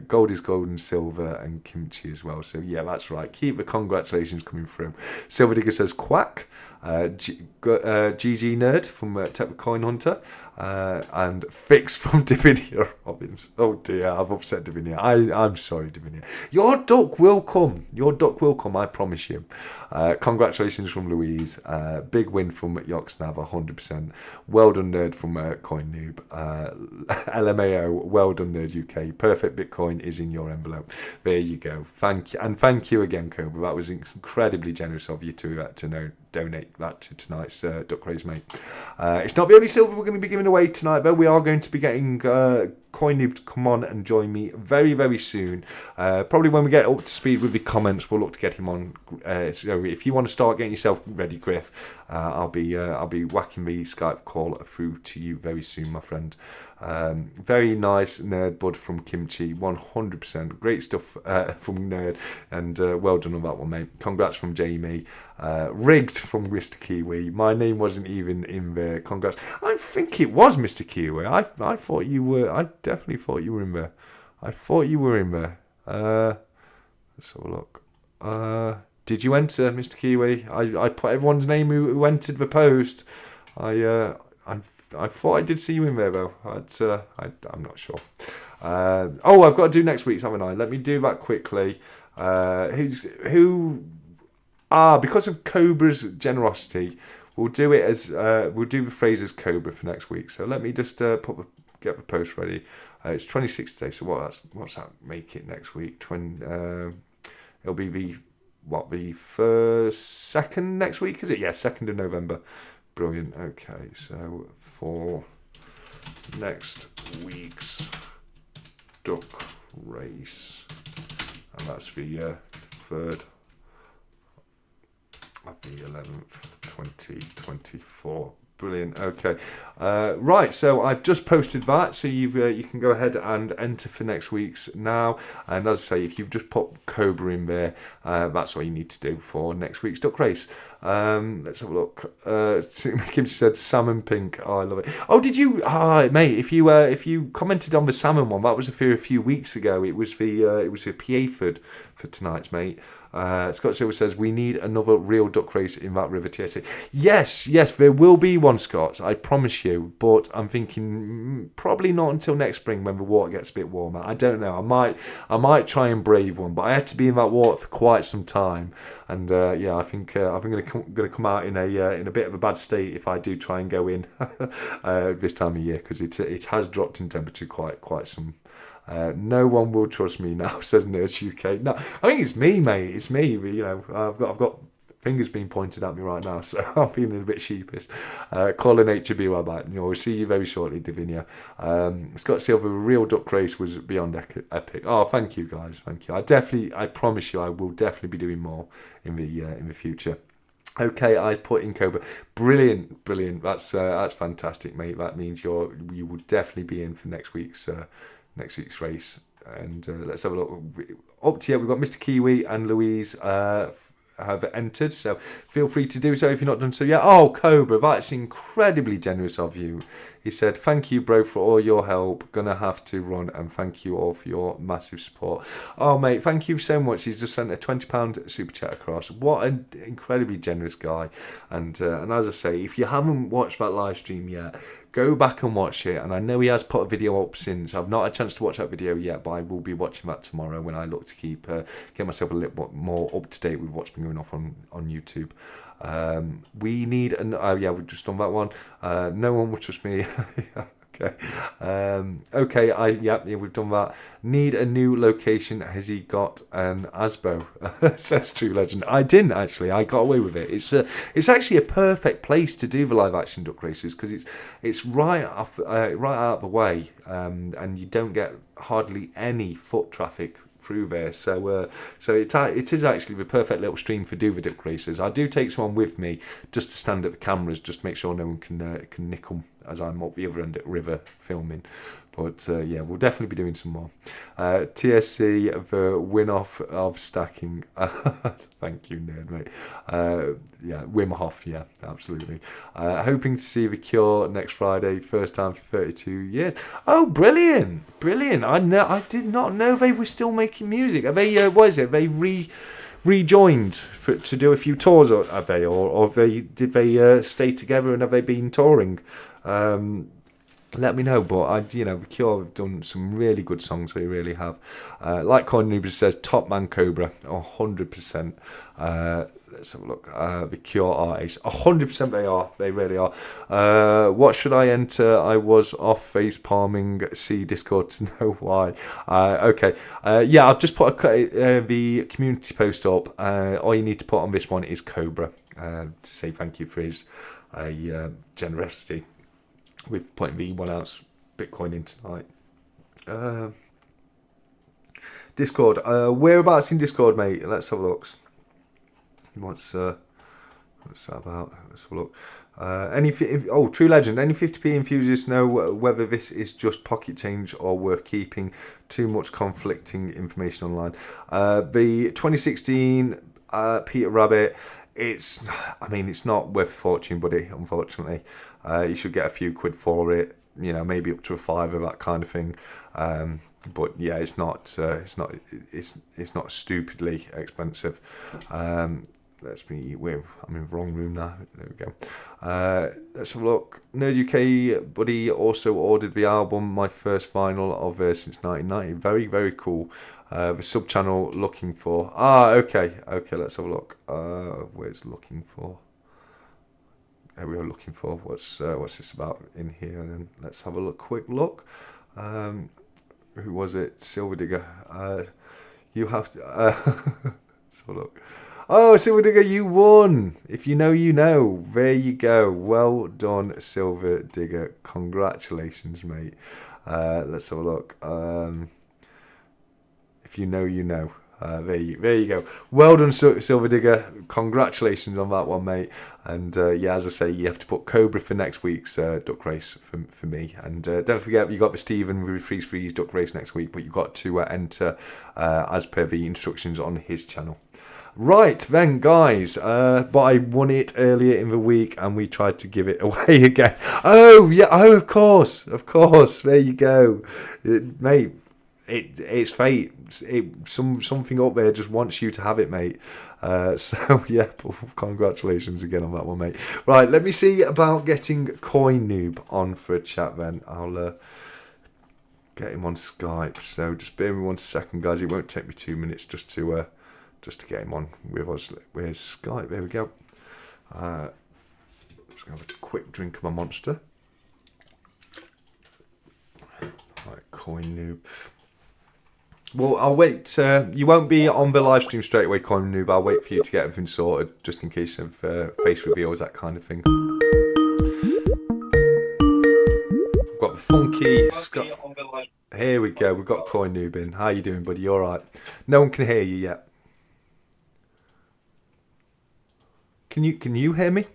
Gold is gold and silver. And Kimchi as well. So yeah, that's right. Keep the congratulations coming through. Silver Digger says quack. GG Nerd from Tech with Coin Hunter, and Fix from Divinia Robbins. Oh dear, I've upset Divinia. I'm sorry, Divinia. Your duck will come. Your duck will come, I promise you. Congratulations from Louise. Big win from Yoxnav, 100%. Well done, Nerd from CoinNoob. LMAO, well done, Nerd UK. Perfect Bitcoin is in your envelope. There you go. Thank you. And thank you again, Cobra. That was incredibly generous of you to donate that to tonight's duck race, mate. It's not the only silver we're going to be giving away tonight, though. We are going to be getting CoinNoob to come on and join me very, very soon. Probably when we get up to speed with the comments, we'll look to get him on. So if you want to start getting yourself ready, Griff, I'll be whacking the Skype call through to you very soon, my friend. Very nice Nerd Bud from Kimchi, 100%. Great stuff from Nerd, and well done on that one, mate. Congrats from Jamie. Rigged from Mr. Kiwi. My name wasn't even in there. Congrats. I think it was Mr. Kiwi. I thought you were. I definitely thought you were in there. I thought you were in there. Let's have a look. Did you enter, Mr. Kiwi? I put everyone's name who entered the post. I thought I did see you in there, though. I'm not sure. Oh, I've got to do next week's, haven't I? Let me do that quickly. Because of Cobra's generosity, we'll do it as we'll do the phrase as Cobra for next week. So let me just get the post ready. It's 26 today, so what's that make it next week? It'll be the second next week, is it? Yeah, 2nd of November. Brilliant. Okay, so for next week's duck race, and that's the 3rd of the 11th, 2024. Brilliant. Okay. Right. So I've just posted that, so you can go ahead and enter for next week's now. And as I say, if you've just put Cobra in there, that's what you need to do for next week's duck race. Let's have a look. Kim said salmon pink. Oh, I love it. Oh, did you, mate? If you commented on the salmon one, that was a few weeks ago. It was the PA for tonight's, mate. Scott Silver says, we need another real duck race in that river TSA. Yes, there will be one, Scott, I promise you, but I'm thinking probably not until next spring when the water gets a bit warmer. I don't know, I might try and brave one, but I had to be in that water for quite some time, and I think I'm going to come out in a bit of a bad state if I do try and go in this time of year, because it has dropped in temperature quite some. No one will trust me now, says Nerds UK. No, I think it's me, mate. It's me. You know, I've got fingers being pointed at me right now, so I'm feeling a bit sheepish. Calling HB, right, we'll see you very shortly, Divinia. Scott Silver, real duck race was beyond epic. Oh, thank you guys, thank you. I promise you, I will definitely be doing more in the future. Okay, I put in Cobra. Brilliant. That's fantastic, mate. That means you will definitely be in for next week's race. And let's have a look. Up to you, we've got Mr. Kiwi and Louise have entered, so feel free to do so if you're not done so yet. Oh, Cobra, that's incredibly generous of you. He said, thank you, bro, for all your help. Gonna have to run, and thank you all for your massive support. Oh, mate, thank you so much. He's just sent a £20 super chat across. What an incredibly generous guy. And as I say, if you haven't watched that live stream yet, go back and watch it. And I know he has put a video up since. I've not had a chance to watch that video yet, but I will be watching that tomorrow when I look to get myself a little bit more up to date with what's been going off on YouTube. We need we've just done that one. No one will trust me. Okay. We've done that. Need a new location. Has he got an ASBO? Says True Legend. I didn't actually. I got away with it. It's actually a perfect place to do the live action duck races because it's right out of the way, and you don't get hardly any foot traffic through there, so it is actually the perfect little stream for do the duck races. I do take someone with me just to stand at the cameras, just to make sure no one can nick them as I'm up the other end at River filming. But we'll definitely be doing some more. TSC, the win-off of stacking. Thank you, Nerd, mate. Wim Hof, yeah, absolutely. Hoping to see The Cure next Friday, first time for 32 years. Oh, brilliant. I did not know they were still making music. Are they, what is it? They rejoined to do a few tours, or have they, or did they stay together and have they been touring? Let me know. But The Cure have done some really good songs. They really have. Like CoiNoob says, Top Man Cobra, 100%. Let's have a look. The Cure are ace. 100% they are. They really are. What should I enter? I was off face palming. See Discord to know why. Okay. I've just put the community post up. All you need to put on this one is Cobra to say thank you for his generosity with putting the 1 ounce Bitcoin in tonight. Discord. Whereabouts in Discord, mate? Let's have a look. What's that about? Let's have a look. True Legend. Any 50p enthusiasts know whether this is just pocket change or worth keeping? Too much conflicting information online. The 2016 Peter Rabbit. It's not worth a fortune, buddy. Unfortunately, you should get a few quid for it. Maybe up to a £5, that kind of thing. But yeah, it's not stupidly expensive. I'm in the wrong room now. There we go. Let's have a look. Nerd UK buddy also ordered the album, my first vinyl of since 1990. Very, very cool. The sub channel looking for. Okay. Let's have a look. Where's looking for? We are looking for. What's this about in here? And then let's have a quick look. Who was it? Silver Digger. You have to. Let's have a look. Oh, Silver Digger, you won. If you know, you know. There you go. Well done, Silver Digger. Congratulations, mate. Let's have a look. If you know, you know. There you go. Well done, Silver Digger. Congratulations on that one, mate. And as I say, you have to put Cobra for next week's duck race for me. And don't forget, you got the Stephen with Freeze duck race next week, but you've got to enter as per the instructions on his channel. Right then, guys, but I won it earlier in the week and we tried to give it away again. Of course, there you go, mate. It's fate. Something up there just wants you to have it, mate. Congratulations again on that one, mate. Right, let me see about getting CoiNoob on for a chat then. I'll get him on Skype, so just bear with me 1 second, guys. It won't take me 2 minutes just to get him on with us. Where's Skype? There we go. Just gonna have a quick drink of my Monster. Right, CoiNoob. Well, I'll wait. You won't be on the live stream straight away, CoiNoob. I'll wait for you to get everything sorted, just in case of face reveals, that kind of thing. We've got the funky Scott. Here we go. We've got CoiNoob in. How you doing, buddy? You all right? No one can hear you yet. Can you hear me?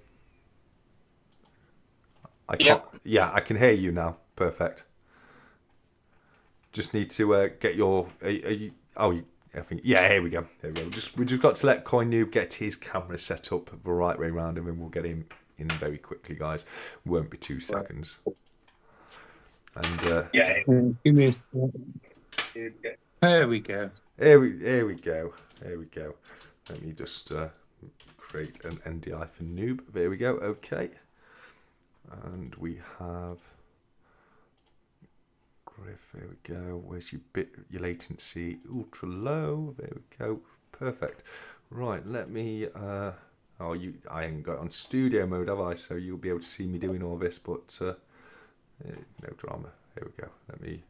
I can't. Yeah, I can hear you now. Perfect. Just need to get your. I think. Yeah, here we go. We just got to let CoiNoob get his camera set up the right way around, and then we'll get him in very quickly, guys. Won't be 2 seconds. And There we go. Here we go. Let me just create an NDI for noob. There we go. Okay. And we have Griff. There we go. Where's your latency? Ultra low. There we go. Perfect. Right. Let me. I ain't got it on studio mode, have I? So you'll be able to see me doing all this, but no drama. Here we go. Let me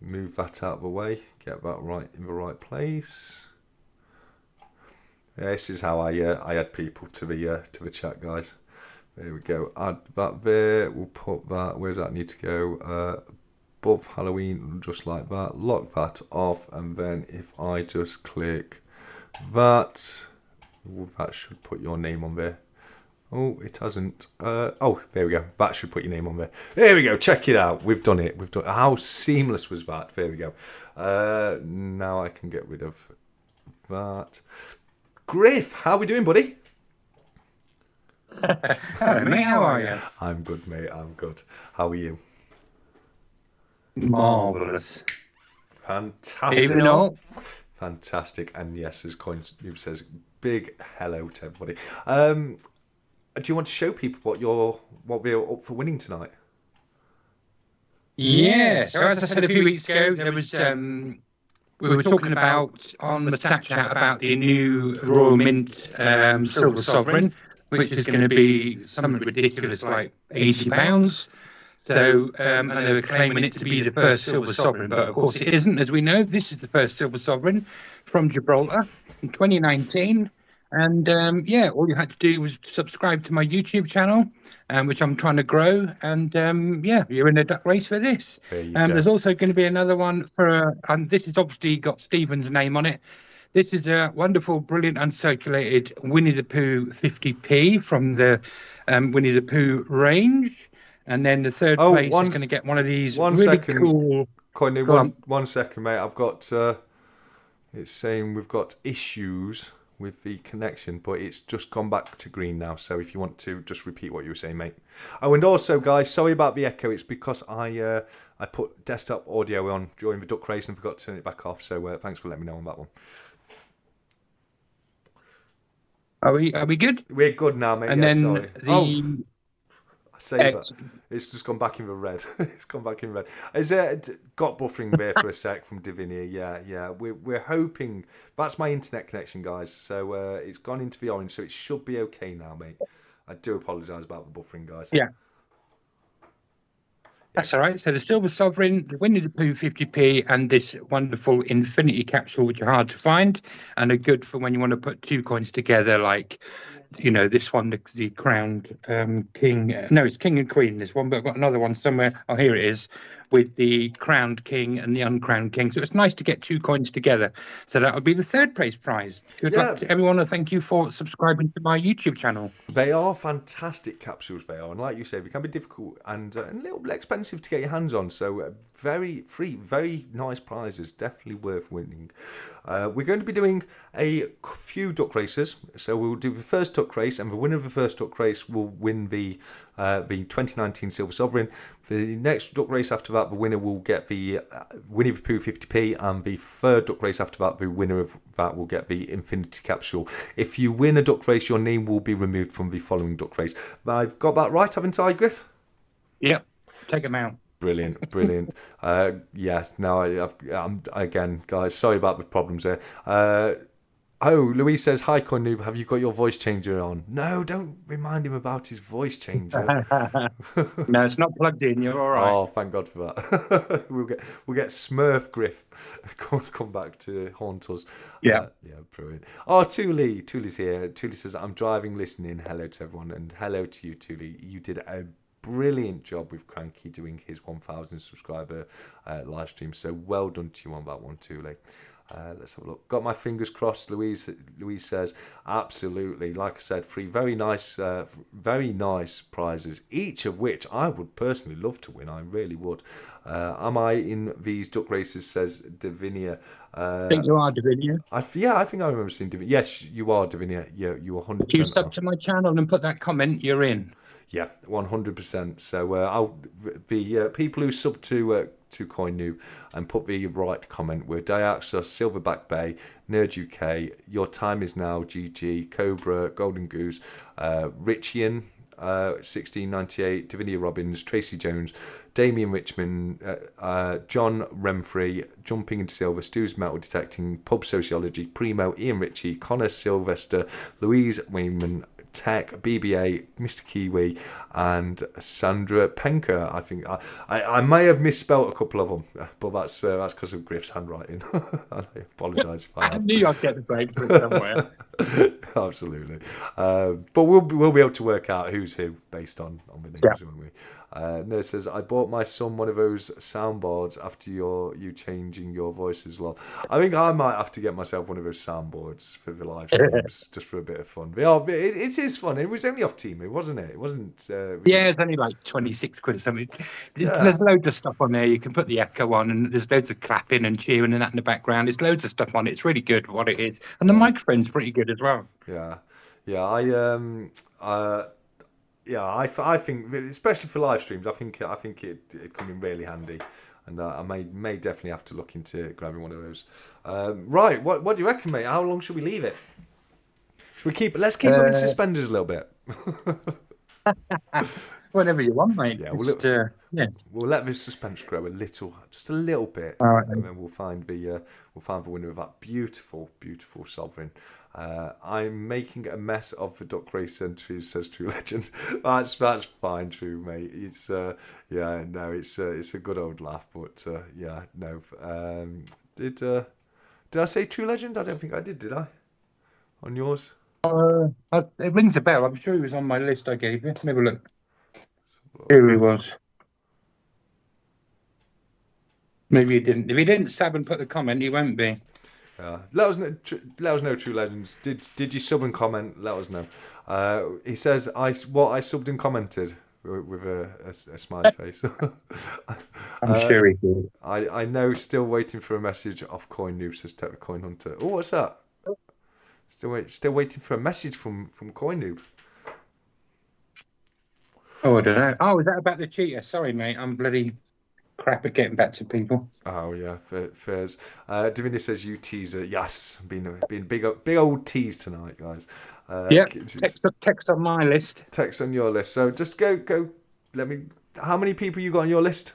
move that out of the way. Get that right in the right place. This is how I add people to the chat, guys. There we go. Add that there. We'll put that. Where's that need to go? Above Halloween, just like that. Lock that off, and then if I just click that, that should put your name on there. Oh, it hasn't. There we go. That should put your name on there. There we go. Check it out. We've done it. How seamless was that? There we go. Now I can get rid of that. Griff, how are we doing, buddy? Hello, mate. How are you? I'm good, mate. I'm good. How are you? Marvellous. Fantastic. Keeping up. Fantastic. And yes, as CoiNoob says, big hello to everybody. Do you want to show people what we're up for winning tonight? Yeah. So as I said a few weeks ago, there was we were talking about on the Stack Chat about the new Royal Mint Silver Sovereign, which is going to be something ridiculous like £80. So, and they were claiming it to be the first silver sovereign, but of course it isn't. As we know, this is the first silver sovereign from Gibraltar in 2019. And yeah, all you had to do was subscribe to my YouTube channel, which I'm trying to grow. And yeah, you're in a duck race for this. There you go. There's also going to be another one for, and this has obviously got Stephen's name on it. This is a wonderful, brilliant, uncirculated Winnie the Pooh 50p from the Winnie the Pooh range. And then the third place is going to get one of these really cool... CoiNoob, one second, mate. I've got... it's saying we've got issues with the connection, but it's just gone back to green now. So if you want to just repeat what you were saying, mate. Oh, and also, guys, sorry about the echo. It's because I put desktop audio on during the duck race and forgot to turn it back off. So thanks for letting me know on that one. Are we good? We're good now, mate. And then the... Say that. It's just gone back in the red. It's gone back in red. Is it got buffering there for a sec from Divinia? Yeah. We're hoping that's my internet connection, guys. So it's gone into the orange, so it should be okay now, mate. I do apologise about the buffering, guys. Yeah. That's all right. So the Silver Sovereign, the Winnie the Pooh 50p, and this wonderful Infinity Capsule, which are hard to find and are good for when you want to put two coins together, like, you know, this one, the crowned king. No, it's king and queen, this one, but I've got another one somewhere. Oh, here it is, with the crowned king and the uncrowned king. So it's nice to get two coins together. So that would be the third prize. Good luck to everyone, and thank you for subscribing to my YouTube channel. They are fantastic capsules, they are. And like you say, they can be difficult and a little bit expensive to get your hands on. So very nice prizes, definitely worth winning. We're going to be doing a few duck races. So we'll do the first duck race, and the winner of the first duck race will win the 2019 Silver Sovereign. The next duck race after that, the winner will get the Winnie the Pooh 50p, and the third duck race after that, the winner of that will get the Infinity Capsule. If you win a duck race, your name will be removed from the following duck race. I've got that right, haven't I, Griff? Yep, take them out. Brilliant. Yes, now I'm again, guys, sorry about the problems there. Louise says, hi, CoiNoob, have you got your voice changer on? No, don't remind him about his voice changer. No, it's not plugged in, you're all right. Oh, thank God for that. we'll get Smurf Griff come back to haunt us. Yeah. Brilliant. Oh, Thule's here. Thule says, I'm driving, listening. Hello to everyone, and hello to you, Thule. You did a brilliant job with Cranky doing his 1,000 subscriber live stream. So well done to you on that one, Thule. Let's have a look. Got my fingers crossed. Louise says, absolutely. Like I said, three very nice prizes, each of which I would personally love to win. I really would. Am I in these duck races? Says Davinia. I think you are, Davinia. I think I remember seeing Davinia. Yes, you are, Davinia. Yeah, you are 100%. If you sub to my channel and put that comment, you're in. Yeah, 100%. So the people who sub to CoiNoob and put the right comment were Diaxos, Silverback Bay, Nerd UK, Your Time Is Now, GG, Cobra, Golden Goose, Richian, 1698, Davinia Robbins, Tracy Jones, Damien Richmond, John Remfrey, Jumping into Silver, Stu's Metal Detecting, Pub Sociology, Primo, Ian Ritchie, Connor Sylvester, Louise Wayman, Tech, BBA, Mr. Kiwi, and Sandra Penker. I think I may have misspelt a couple of them, but that's because of Griff's handwriting. I apologise if I have. I knew I'd get the break for it somewhere. Absolutely, but we'll be able to work out who's who based on the names, won't we? Nurse says, I bought my son one of those soundboards after you changing your voice as well. I think I might have to get myself one of those soundboards for the live streams, just for a bit of fun. It is fun. It was only off Temu, wasn't it? It wasn't... yeah, it's only like 26 quid or something. There's loads of stuff on there. You can put the echo on, and there's loads of clapping and cheering and that in the background. There's loads of stuff on it. It's really good what it is. And the microphone's pretty good as well. I think, especially for live streams, I think it'd come in really handy. and I may definitely have to look into grabbing one of those. Right, what do you reckon, mate? How long should we leave it? Let's keep them in Uh, suspenders a little bit. whatever you want, mate. Yeah, Just, yeah. we'll let the suspense grow just a little bit, All right, and then. then we'll find the winner of that beautiful, beautiful sovereign. I'm making a mess of the duck race entries, says True Legend. That's fine, True, mate. It's yeah, no, it's a good old laugh, but yeah, no. Did I say True Legend? I don't think I did I? On yours? It rings a bell. I'm sure he was on my list I gave you. Let me have a look. Here he was. Maybe he didn't. If he didn't sub and put the comment, he won't be. Let us know, True Legends. Did you sub and comment? Let us know. He says I subbed and commented with a smiley face. I'm sure he did. I know. Still waiting for a message off CoinNoob, says Tech the Coin Hunter. Oh, what's that? Still waiting for a message from CoinNoob. Oh, I don't know. Oh, is that about the cheater? Sorry, mate. I'm bloody crap at getting back to people. Oh yeah, fairs. Davina says you teaser. Yes, been big old tease tonight, guys. Yeah, text on my list. Text on your list. So just go. Let me. How many people you got on your list?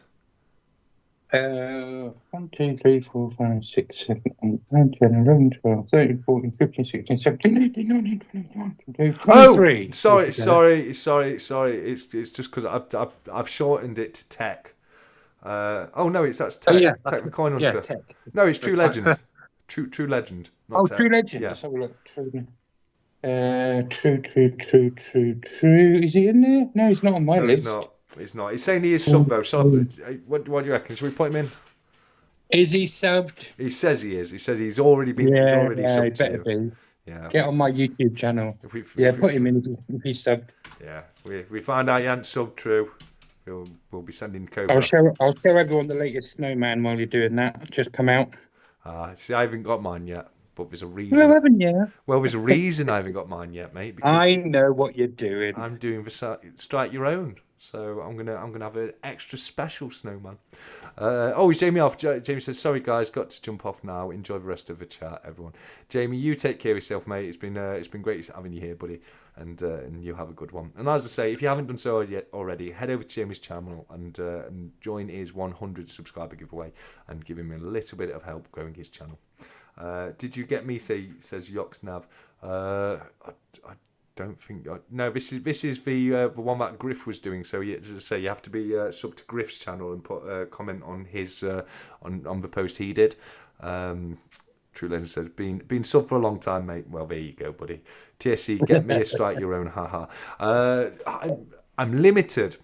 1, 2, 3, 4, 5, 6, 7, 8, 9, 10, 11, 12, 13, 14, 15, 16, 17, 18, 19, 20, 21, 22, 23. Sorry. It's just because I've shortened it to Tech. Oh no, that's Tech. Oh, yeah, Tech the Coin Hunter. Yeah, Tech. No, it's True Legend. True Legend. Not Tech. True Legend. Yeah. Let's have a look. True. Is he in there? No, he's not on my list. He's not. He's saying he is sub though. So what do you reckon? Should we put him in? Is he subbed? He says he is. He says he's already been. Yeah, he's already he subbed better to you. be. Yeah. Get on my YouTube channel. Put him in if he's subbed. Yeah. If we find out you ain't subbed, True, we'll be sending Cobra. I'll show everyone the latest Snowman while you're doing that. Just come out. See, I haven't got mine yet, but there's a reason. No, haven't you? Well, there's a reason I haven't got mine yet, mate. Because I know what you're doing. I'm doing the strike your own. So I'm gonna have an extra special snowman. Is Jamie off? Jamie says, "Sorry guys, got to jump off now. Enjoy the rest of the chat, everyone." Jamie, you take care of yourself, mate. It's been great having you here, buddy, and you have a good one. And as I say, if you haven't done so yet already, head over to Jamie's channel and join his 100 subscriber giveaway and give him a little bit of help growing his channel. Did you get me? Says Yoxnav. I don't think. No, this is the one that Griff was doing. So as I say, you have to be sub to Griff's channel and put a comment on his on the post he did. True Legend says, been sub for a long time, mate. Well, there you go, buddy. TSC, get me a strike your own, haha. I'm limited.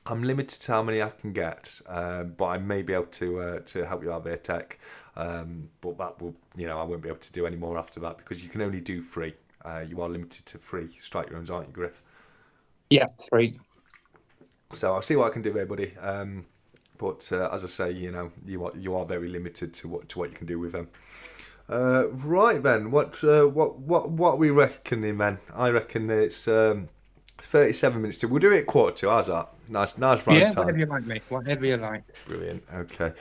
I'm limited to how many I can get, but I may be able to help you out there, Tech. But that will, I won't be able to do any more after that because you can only do 3. You are limited to 3 strike your owns, aren't you, Griff? Yeah, 3. So I'll see what I can do there, buddy. But as I say, you are very limited to what you can do with them. Right then, what are we reckoning, man? I reckon it's 37 minutes to. We'll do it 1:45. How's that? Nice round time. Whatever you like, mate. Whatever you like. Brilliant. Okay.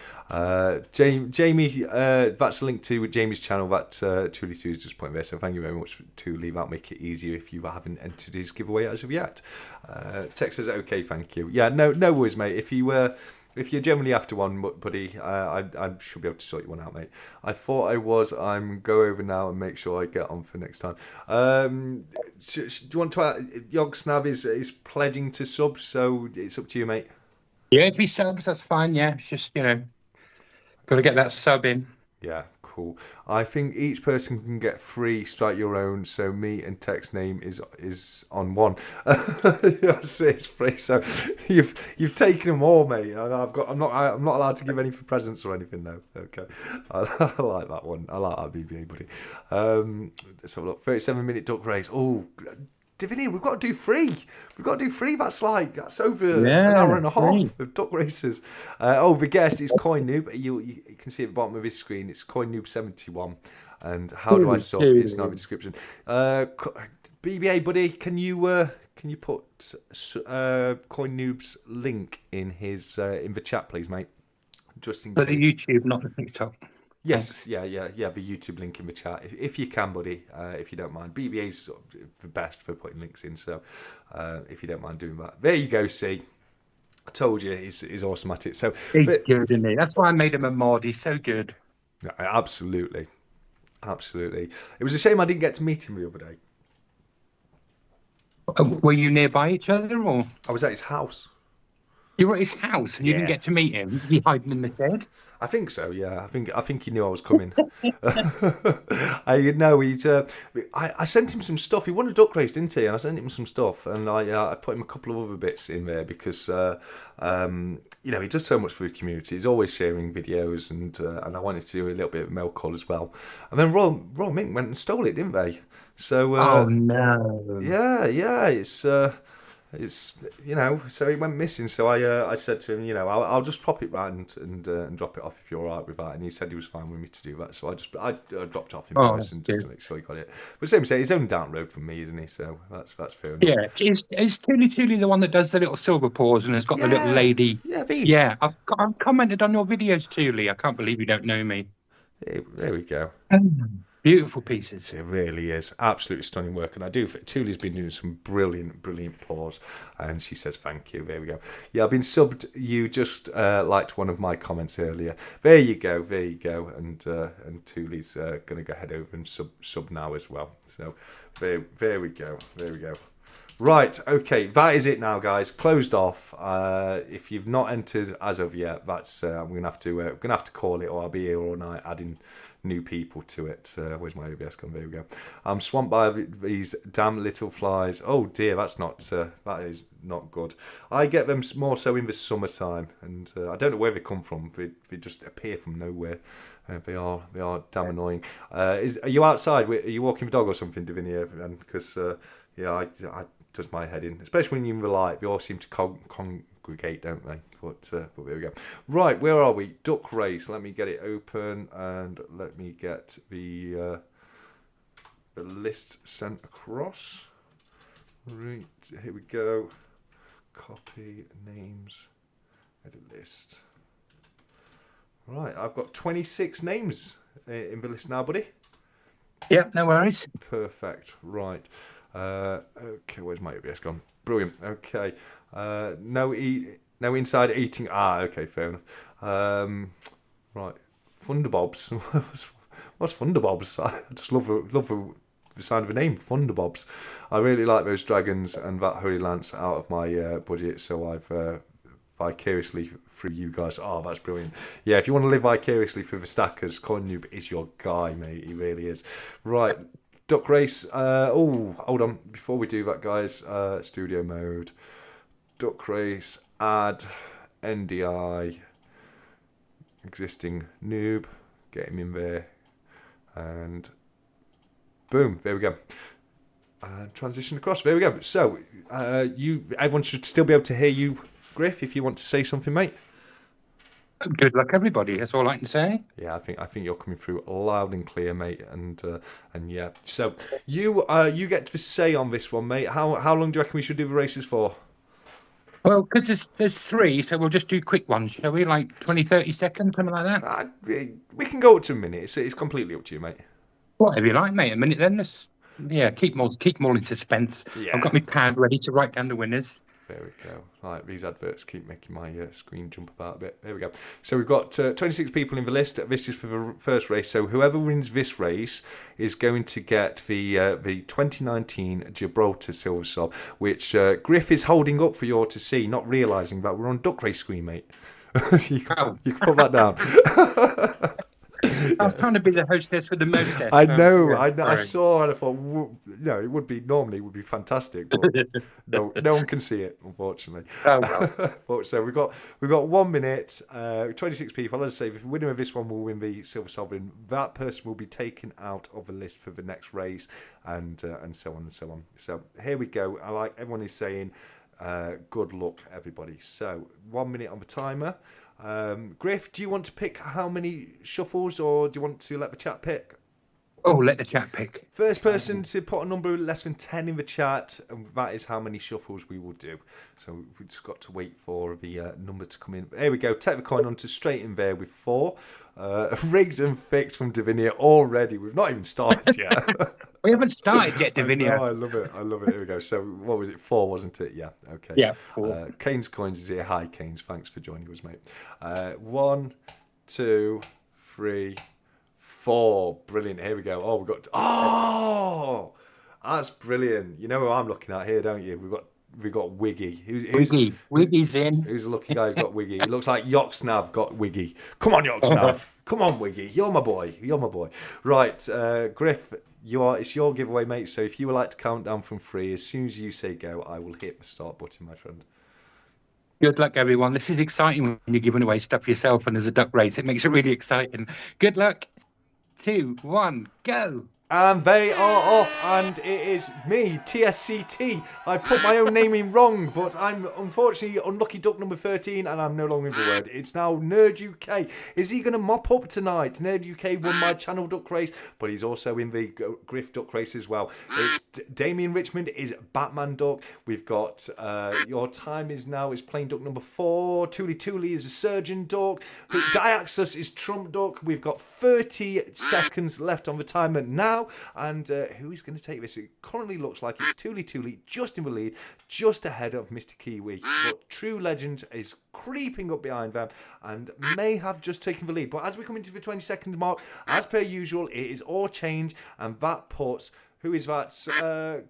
Jamie, that's a link to Jamie's channel that 2 is just putting there. So thank you very much to leave out. Make it easier if you haven't entered his giveaway as of yet. Text says okay, thank you. Yeah, no worries, mate. If you're generally after one, buddy, I should be able to sort you one out, mate. I thought I was. I'm go over now and make sure I get on for next time. Do you want to? Yogsnab is pledging to sub, so it's up to you, mate. Yeah, if he subs, that's fine. Yeah, it's just got to get that sub in. Yeah, cool. I think each person can get 3 strike your own. So me and Tech's name is on one. Yes, it's free. So you've taken them all, mate. I'm not allowed to give any for presents or anything though. Okay, I like that one. I like that BBA, buddy. Let's have a look. 37-minute duck race. Oh. Divinity, we've got to do 3. We've got to do 3. That's over an hour and a half of duck races. The guest is CoiNoob. You can see at the bottom of his screen. It's CoiNoob71. And how do I sub? It's not in the description. BBA, buddy, can you put CoiNoob's link in his in the chat, please, mate? just in But the case. YouTube, not the TikTok. Yes, Thanks. yeah. The YouTube link in the chat if you can, buddy. If you don't mind, BBA's sort of the best for putting links in. So if you don't mind doing that, there you go. See, I told you he's awesome at it. So, He's but, good, isn't he? That's why I made him a mod. He's so good. yeah, absolutely, absolutely. It was a shame I didn't get to meet him the other day. Were you nearby each other, or I was at his house. you were at his house and you didn't Yeah. get to meet him? Did he hiding in the shed? I think so. Yeah, I think he knew I was coming. I know he's. I sent him some stuff. He won a duck race, didn't he? And I sent him some stuff, and I put him a couple of other bits in there because you know, he does so much for the community. He's always sharing videos, and I wanted to do a little bit of mail call as well. And then Royal Mint went and stole it, didn't they? So Oh no! yeah, it's you know, so he went missing. So I said to him, you know, I'll just pop it round and drop it off if you're all right with that. And he said he was fine with me to do that. So I dropped it off in Oh, that's person just good. to make sure he got it. But same say, he's only down the road from me, isn't he? So that's fair enough. Yeah, is Tooly the one that does the little silver paws and has got the little Yeah, lady? yeah, these. Yeah, I've commented on your videos, Tooly. I can't believe you don't know me. There we go. Beautiful pieces. It really is absolutely stunning work, and I do. Tuli's been doing some brilliant paws, and she says thank you. There we go. Yeah, I've been subbed. You just liked one of my comments earlier. There you go, and Tuli's gonna go head over and sub now as well. So there we go. Right, okay, that is it now, guys. Closed off. If you've not entered as of yet, that's I'm gonna have to call it, or I'll be here all night adding new people to it. Where's my OBS gone? There we go. I'm swamped by these damn little flies. Oh dear, that is not good. I get them more so in the summertime, and I don't know where they come from. They just appear from nowhere. They are damn annoying. Are you outside? Are you walking the dog or something, Davinia? And because yeah, I does my head in, especially when you're in the light. They all seem to congregate, don't they? But there we go. Right, where are we? Duck race. Let me get it open and let me get the list sent across. Right, here we go. Copy names, edit list. Right, I've got 26 names in the list now, buddy. Yep, no worries. Perfect. Right. Okay, where's my OBS gone? Brilliant. Okay. No inside eating. Okay, fair enough. Right. Thunderbobs. What's Thunderbobs? I just love the sound of the name, Thunderbobs. I really like those dragons and that Holy Lance out of my budget, so I've vicariously through you guys. Oh, that's brilliant. Yeah, if you want to live vicariously through the stackers, CoiNoob is your guy, mate. He really is. Right. Duck race. Oh, hold on. Before we do that, guys, studio mode, duck race, add NDI, existing noob, get him in there, and boom, there we go. Transition across. There we go. So, everyone should still be able to hear you, Griff, if you want to say something, mate. Good luck, everybody. That's all I can say. Yeah, I think you're coming through loud and clear, mate, and yeah. So you get to say on this one, mate. How long do you reckon we should do the races for? Well, because there's three, so we'll just do quick ones, shall we? Like 20, 30 seconds, something like that. We can go up to a minute. It's completely up to you, mate. Whatever you like, mate. A minute then. Keep them all in suspense. Yeah. I've got my pad ready to write down the winners. There we go. Right, these adverts keep making my screen jump about a bit. There we go. So we've got 26 people in the list. This is for the first race. So whoever wins this race is going to get the 2019 Gibraltar Silver Sob, which Griff is holding up for you all to see, not realising that we're on duck race screen, mate. you can put that down. I was trying to be the hostess with the mostess. I know. I saw and I thought, it would be fantastic, but no one can see it, unfortunately. Oh well. But so we've got 1 minute, 26 people. As I say, if the winner of this one will win the Silver Sovereign, that person will be taken out of the list for the next race, and so on and so on. So here we go. I like everyone is saying, good luck, everybody. So 1 minute on the timer. Griff, do you want to pick how many shuffles, or do you want to let the chat pick? Oh, let the chat pick. First person to put a number less than 10 in the chat, and that is how many shuffles we will do. So we've just got to wait for the number to come in. Here we go. Take the coin on to straight in there with 4. Rigged and fixed from Davinia already. We've not even started yet. We haven't started yet, Davinia. I love it. I love it. Here we go. So what was it? 4, wasn't it? Yeah. Okay. Yeah, 4. Kane's Coins is here. Hi, Kane's. Thanks for joining us, mate. 1, 2, 3, 4. Brilliant. Here we go. Oh, we've got. Oh, that's brilliant. You know who I'm looking at here, don't you? We've got Wiggy. Wiggy's in. Who's the lucky guy who's got Wiggy? It looks like Yoxnav got Wiggy. Come on, Yoxnav. Come on, Wiggy. You're my boy. You're my boy. Right, Griff, it's your giveaway, mate. So if you would like to count down from 3, as soon as you say go, I will hit the start button, my friend. Good luck, everyone. This is exciting when you're giving away stuff yourself and there's a duck race. It makes it really exciting. Good luck. 2, 1, go. And they are off, and it is me, TSCT. I put my own name in wrong, but I'm unfortunately unlucky duck number 13, and I'm no longer in the word. It's now Nerd UK. Is he going to mop up tonight? Nerd UK won my channel duck race, but he's also in the Griff duck race as well. It's Damien Richmond is Batman duck. We've got Your Time Is Now is plain duck number 4. Tuli is a surgeon duck. Diaxus is Trump duck. We've got 30 seconds left on the timer now. And who is going to take this? It currently looks like it's Tuli just in the lead, just ahead of Mr. Kiwi. But True Legend is creeping up behind them and may have just taken the lead. But as we come into the 20-second mark, as per usual, it is all changed. And that puts, who is that?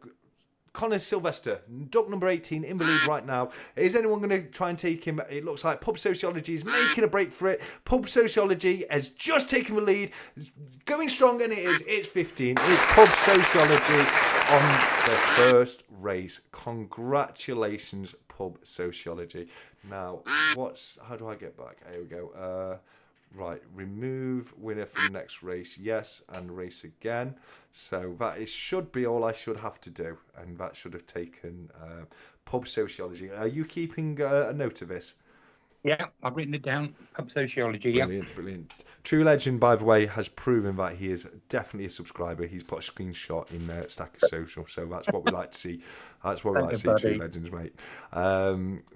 Connor Sylvester, duck number 18, in the lead right now. Is anyone going to try and take him? It looks like Pub Sociology is making a break for it. Pub Sociology has just taken the lead. It's going strong, and it's 15. It's Pub Sociology on the first race. Congratulations, Pub Sociology. Now, how do I get back? Here we go. Right, remove winner from next race, yes, and race again. So that should be all I should have to do, and that should have taken Pub Sociology. Are you keeping a note of this? Yeah, I've written it down. Pub Sociology, Brilliant, brilliant. True Legend, by the way, has proven that he is definitely a subscriber. He's put a screenshot in Stacker Social, so that's what we like to see. That's what we like to see, True Legends, mate.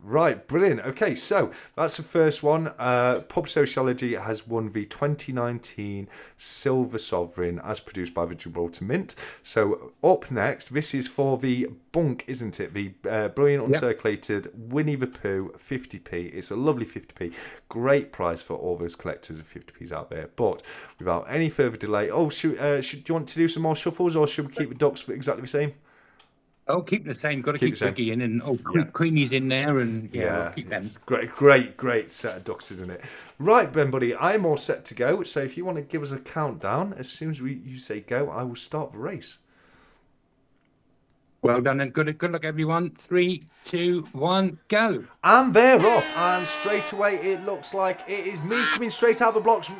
Right, brilliant. Okay, so that's the first one. Pub Sociology has won the 2019 Silver Sovereign as produced by the Gibraltar Mint. So up next, this is for the Bunk, isn't it? The brilliant uncirculated Winnie the Pooh 50p. It's a lovely 50p. Great price for all those collectors of 50p's out there. But without any further delay, do you want to do some more shuffles, or should we keep the ducks exactly the same? Oh, keep the same. Got to keep Wiggy in, and Queenie's in there, and we'll keep them. Great set of ducks, isn't it? Right, Ben, buddy, I'm all set to go. So if you want to give us a countdown, as soon as you say go, I will start the race. Well done, and good luck, everyone. 3, 2, 1, go. And they're off, and straight away it looks like it is me coming straight out of the blocks.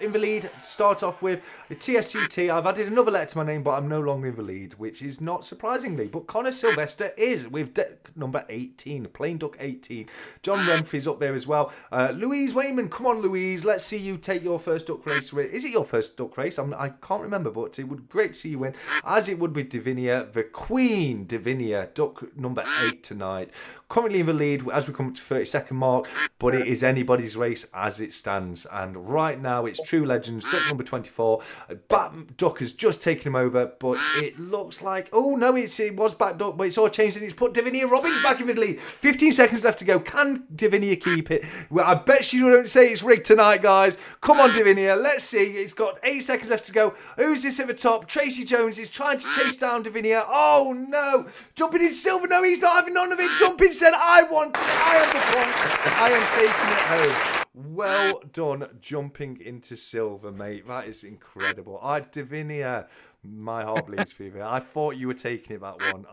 In the lead, start off with the TSCT. I've added another letter to my name, but I'm no longer in the lead, which is not surprisingly. But Connor Sylvester is with duck number 18, plain duck 18. John Renfrey's up there as well. Louise Wayman, come on, Louise. Let's see you take your first duck race. Is it your first duck race? I can't remember, but it would be great to see you win, as it would with Davinia, the Queen Davinia, duck number 8 tonight. Currently in the lead as we come to 32nd mark, but it is anybody's race as it stands. And right now it's True Legends, duck number 24. Bat Duck has just taken him over, but it looks like, oh no, it was Bat Duck, but it's all changed and it's put Davinia Robbins back in the lead. 15 seconds left to go. Can Davinia keep it? Well, I bet you don't say it's rigged tonight, guys. Come on, Davinia, let's see. It's got 8 seconds left to go. Who's this at the top? Tracy Jones is trying to chase down Davinia. Oh no, jumping in silver. No, he's not having none of it. Jumping said, I want it. I am the point. I am taking it home. Well done, jumping into silver, mate. That is incredible. Davinia, my heart bleeds for you. I thought you were taking it that one.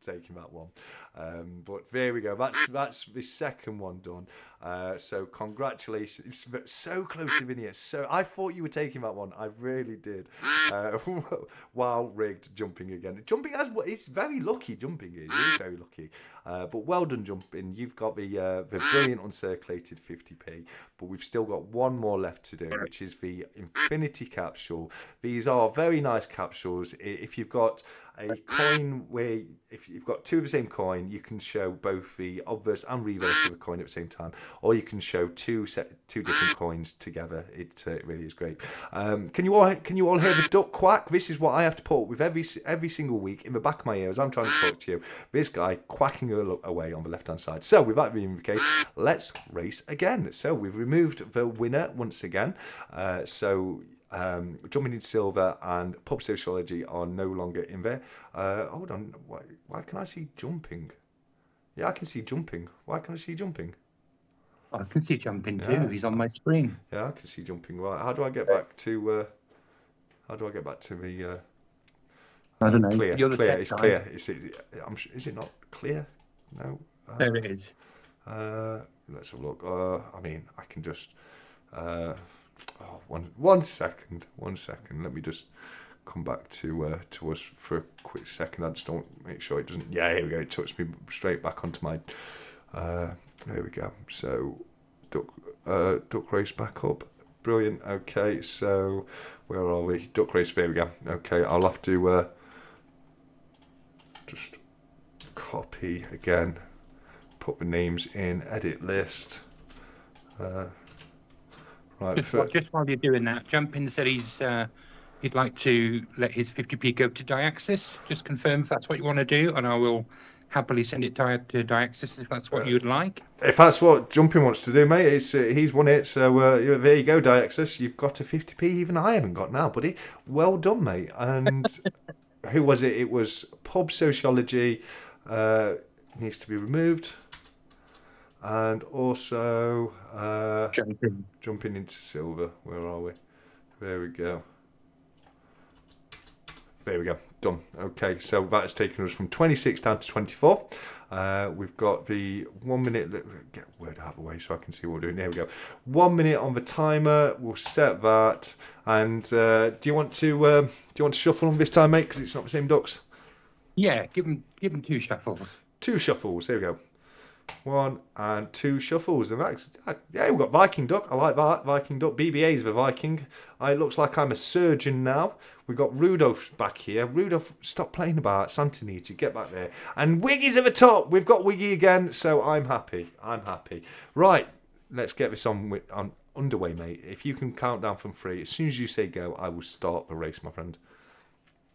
Taking that one. But there we go. That's the second one done. So congratulations. It's so close to Vinny. So I thought you were taking that one. I really did. While rigged jumping again. Jumping as well. It's very lucky jumping is. He's very lucky. But well done jumping. You've got the brilliant uncirculated 50p. But we've still got one more left to do, which is the infinity capsule. These are very nice capsules. If you've got a coin where if you've got two of the same coin, you can show both the obverse and reverse of the coin at the same time, or you can show two different coins together. It really is great. Can you all hear the duck quack? This is what I have to put up with every single week in the back of my ears. I'm trying to talk to you. This guy quacking away on the left hand side. So with that being the case, let's race again. So we've removed the winner once again. Jumping into silver and pub sociology are no longer in there. Hold on, why can I see jumping? Yeah, I can see jumping. Why can I see jumping? I can see jumping too. He's on my screen. Yeah, I can see jumping. Right, how do I get back to? How do I get back to the? I don't know. Clear. You're the clear. tech It's guy. clear. Is it not clear? No. There it is. Let's have a look. I mean, I can just. One second. Let me just come back to us for a quick second. I just don't make sure it doesn't. Yeah, here we go. It touched me straight back onto my. There we go. So, duck race back up. Brilliant. Okay, so where are we? Duck race. There we go. Okay, I'll have to just copy again. Put the names in. Edit list. Right. Just while you're doing that, Jumpin said he'd like to let his 50p go to Diaxis. Just confirm if that's what you want to do, and I will happily send it to Diaxis if that's what you'd like. If that's what Jumping wants to do, mate, he's won it. So there you go, Diaxis. You've got a 50p even I haven't got now, buddy. Well done, mate. And who was it? It was Pub Sociology. Needs to be removed. And also jumping into silver. Where are we? There we go. There we go. Done. Okay, so that has taken us from 26 down to 24. We've got the 1 minute. Get word out of the way so I can see what we're doing. There we go. 1 minute on the timer. We'll set that. And do you want to shuffle them this time, mate? Because it's not the same ducks. Yeah, give him 2 shuffles. 2 shuffles. There we go. 1 and 2 shuffles. And that's, yeah, we've got Viking Duck. I like that. Viking Duck. BBA's the Viking. It looks like I'm a surgeon now. We've got Rudolph back here. Rudolph, stop playing about. Santa needs you. Get back there. And Wiggy's at the top. We've got Wiggy again, so I'm happy. Right, let's get this on underway, mate. If you can count down from 3, as soon as you say go, I will start the race, my friend.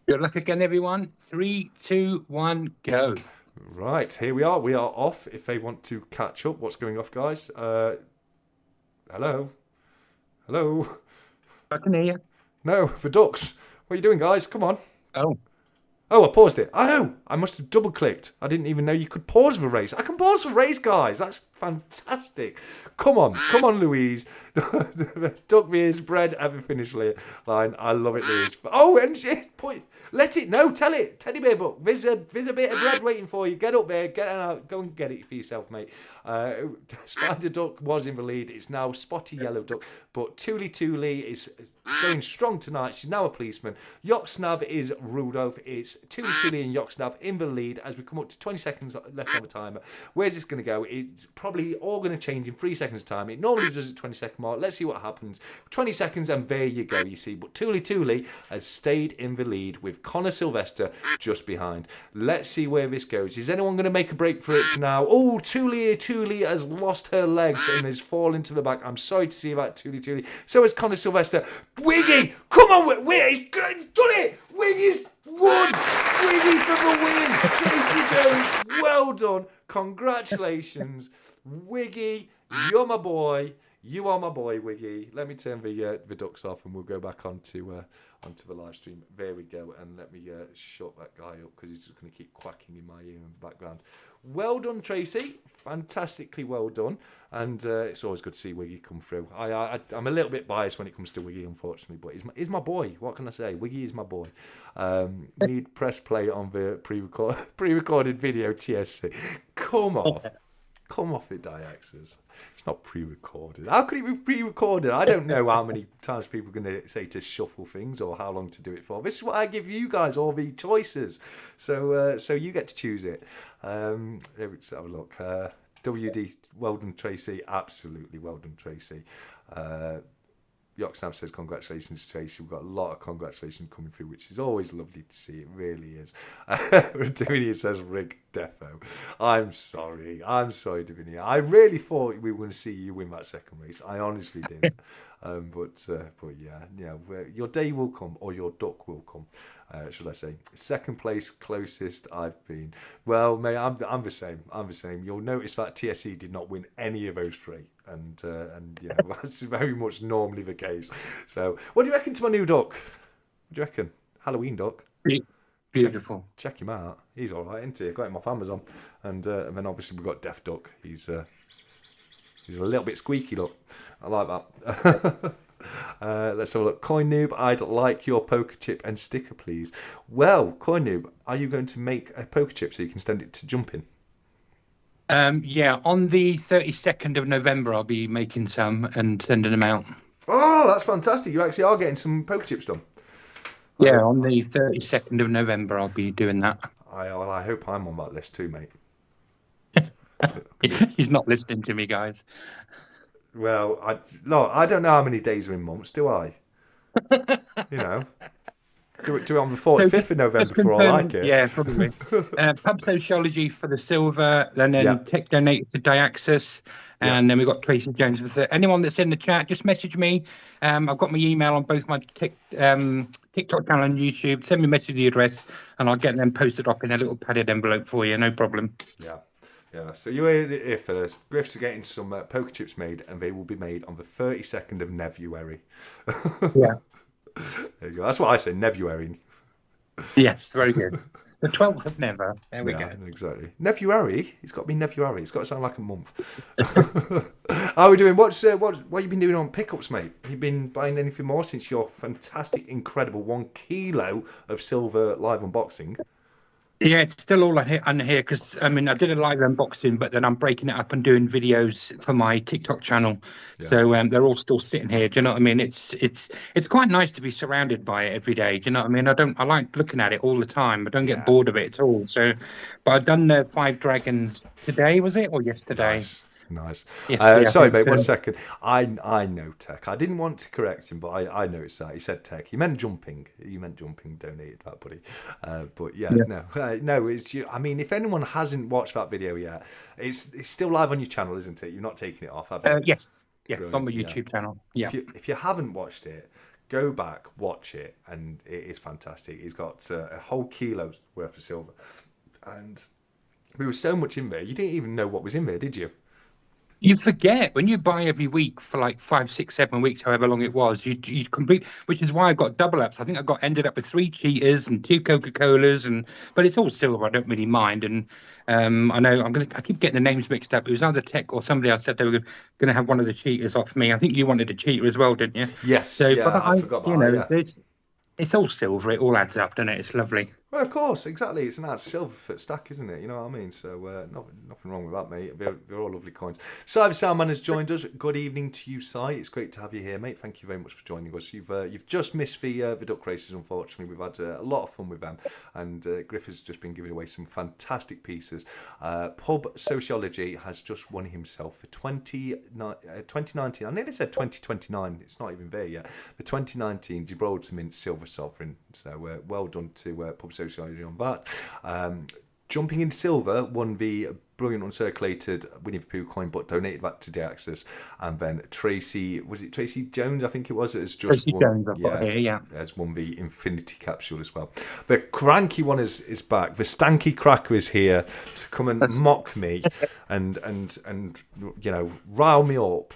Good luck again, everyone. 3, 2, 1, go. Right, here we are. We are off. If they want to catch up, what's going off, guys? Hello? I can hear you. No, for ducks. What are you doing, guys? Come on. Oh, I paused it. Oh, I must have double clicked. I didn't even know you could pause the race. I can pause the race, guys. That's fantastic. Come on, Louise. Duck beers, bread at the finish line. I love it, Louise. Oh, and shit. Let it know. Tell it. Teddy bear book. There's a bit of bread waiting for you. Get up there. Get out. Go and get it for yourself, mate. Spider Duck was in the lead. It's now Spotty Yellow Duck. But Toolie is going strong tonight. She's now a policeman. Yoksnav is Rudolph. It's Toolie and Yoksnav in the lead as we come up to 20 seconds left on the timer. Where's this going to go? It's probably all going to change in 3 seconds time. It normally does at 20 second mark. Let's see what happens. 20 seconds and there you go, you see. But Toolie has stayed in the lead with Connor Sylvester just behind. Let's see where this goes. Is anyone going to make a break for it now? Oh, Toolie has lost her legs and has fallen to the back. I'm sorry to see that, Toolie. So has Connor Sylvester. Wiggy, come on, he's done it. Wiggy's won. Wiggy for the win. Tracy Jones, well done. Congratulations. Wiggy, you're my boy. You are my boy, Wiggy. Let me turn the ducks off and we'll go back onto the live stream. There we go. And let me shut that guy up because he's just going to keep quacking in my ear in the background. Well done, Tracy. Fantastically well done. And it's always good to see Wiggy come through. I'm a little bit biased when it comes to Wiggy, unfortunately, but he's my boy. What can I say? Wiggy is my boy. Need press play on the pre-recorded video, TSC. Come on. Come off it, Diaxes. It's not pre-recorded. How could it be pre-recorded? I don't know how many times people are going to say to shuffle things or how long to do it for. This is what I give you guys all the choices. So you get to choose it. Let's have a look. WD, well done, Tracy. Absolutely well done, Tracy. Yoxnab says, congratulations, Tracy. We've got a lot of congratulations coming through, which is always lovely to see. It really is. Davinia says, Rig Defo. I'm sorry, Davinia. I really thought we were going to see you win that second race. I honestly did. But yeah, your day will come, or your duck will come, should I say. Second place, closest I've been. Well, mate, I'm the same. You'll notice that TSE did not win any of those three. And yeah, that's very much normally the case. So, what do you reckon to my new duck? What do you reckon? Halloween duck. Beautiful. Check him out. He's all right, isn't he? I got him off Amazon. And then obviously we've got Deaf Duck. He's a little bit squeaky, look. I like that. Let's have a look. CoiNoob, I'd like your poker chip and sticker, please. Well, CoiNoob, are you going to make a poker chip so you can send it to Jumping? Yeah, on the 32nd of November, I'll be making some and sending them out. Oh, that's fantastic. You actually are getting some poker chips done. Yeah, on the 32nd of November, I'll be doing that. I hope I'm on that list too, mate. He's not listening to me, guys. Well, I don't know how many days are in months, do I? You know. Do it on the 45th of November for all I like it. Yeah, probably. Pub Sociology for the silver, and then Tech donated to Diaxis, and then we've got Tracy Jones for the. Anyone that's in the chat, just message me. I've got my email on both my TikTok channel and YouTube. Send me a message the address, and I'll get them posted up in a little padded envelope for you. No problem. Yeah. So you heard it here first. Griff's are getting some poker chips made, and they will be made on the 32nd of Nevuary. Yeah. There you go. That's what I say, Nevuary. Yes, very good. The 12th of Never. There we go. Exactly. Nevuary? It's got to be Nevuary. It's got to sound like a month. How are we doing? What have you been doing on pickups, mate? Have you been buying anything more since your fantastic, incredible 1 kilo of silver live unboxing? Yeah, it's still all on here because I did a live unboxing, but then I'm breaking it up and doing videos for my TikTok channel. Yeah. So they're all still sitting here. Do you know what I mean? It's quite nice to be surrounded by it every day. Do you know what I mean? I like looking at it all the time. I don't get bored of it at all. So, but I've done the 5 dragons today, was it, or yesterday? Nice. Yes, sorry, mate. 1 second. I know Tech. I didn't want to correct him, but I noticed that he said Tech. He meant Jumping. Donated that, buddy. But no. It's you. I mean, if anyone hasn't watched that video yet, it's still live on your channel, isn't it? You're not taking it off, have you? Yes, on my YouTube channel. Yeah. If you haven't watched it, go back, watch it, and it is fantastic. He's got a whole kilo's worth of silver, and there was so much in there. You didn't even know what was in there, did you? You forget when you buy every week for like 5, 6, 7 weeks, however long it was. You complete, which is why I got double ups. I think ended up with 3 Cheetahs and 2 Coca-Colas, but it's all silver. I don't really mind. And I know I keep getting the names mixed up. It was either Tech or somebody else said they were going to have one of the Cheetahs off me. I think you wanted a Cheetah as well, didn't you? Yes. So, but I forgot that. It's all silver. It all adds up, doesn't it? It's lovely. Well, of course, exactly. It's a nice silver foot stack, isn't it? You know what I mean? So nothing wrong with that, mate. They're all lovely coins. Cyber Soundman has joined us. Good evening to you, Cy. It's great to have you here, mate. Thank you very much for joining us. You've just missed the duck races, unfortunately. We've had a lot of fun with them, and Griff has just been giving away some fantastic pieces. Pub Sociology has just won himself the 2019. I nearly said 2029. It's not even there yet. The 2019 Gibraltar Mint Silver Sovereign. So well done to Pub Sociology on that. Jumping in Silver won the brilliant uncirculated Winnie the Pooh coin, but donated that to Deaxis. And then Tracy Jones? I think it was. It's just Tracy Jones. Has won the Infinity Capsule as well. The cranky one is back. The stanky cracker is here to come and mock me and rile me up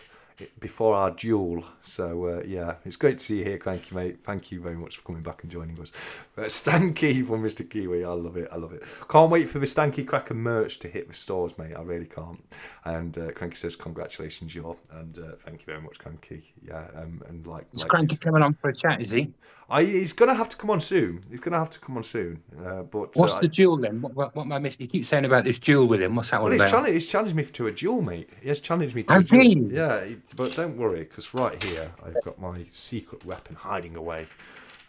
before our duel. So yeah, it's great to see you here, Cranky mate. Thank you very much for coming back and joining us. Stanky from Mr. Kiwi, I love it. Can't wait for the Stanky Cracker merch to hit the stores, mate. I really can't. And Cranky says congratulations, Yor, and thank you very much, Cranky. Yeah, and Is Cranky coming on for a chat? Is he? He's gonna have to come on soon. But What's the duel then? What am I missing? You keep saying about this duel with him. What's that all about? He's challenged me to a duel, mate. He has challenged me to Has a duel. he? Yeah, but don't worry, because right here I've got my secret weapon hiding away,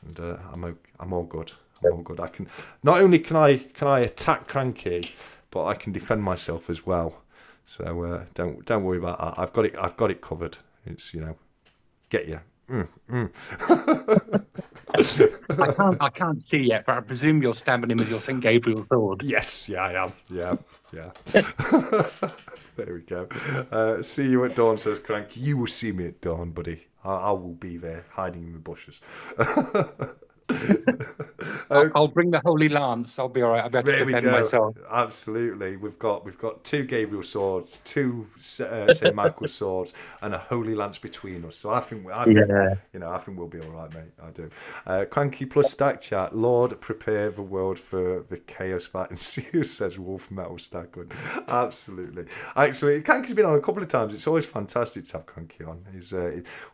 and I'm all good. I'm all good. I can not only can I attack Cranky, but I can defend myself as well. So don't worry about that. I've got it covered. It's get you. I can't see yet, but I presume you're stabbing him with your St. Gabriel sword. Yes, yeah, I am. Yeah. There we go. See you at dawn, says Cranky. You will see me at dawn, buddy. I will be there, hiding in the bushes. I'll bring the Holy Lance. I'll be all right. I'll be able to defend myself. Absolutely. We've got 2 Gabriel swords, 2 St. Michael's swords, and a Holy Lance between us. So I think we'll be all right, mate. I do. Cranky plus stack chat. Lord, prepare the world for the chaos that ensues, says Wolf Metal Stackwood. Absolutely. Actually, Cranky's been on a couple of times. It's always fantastic to have Cranky on.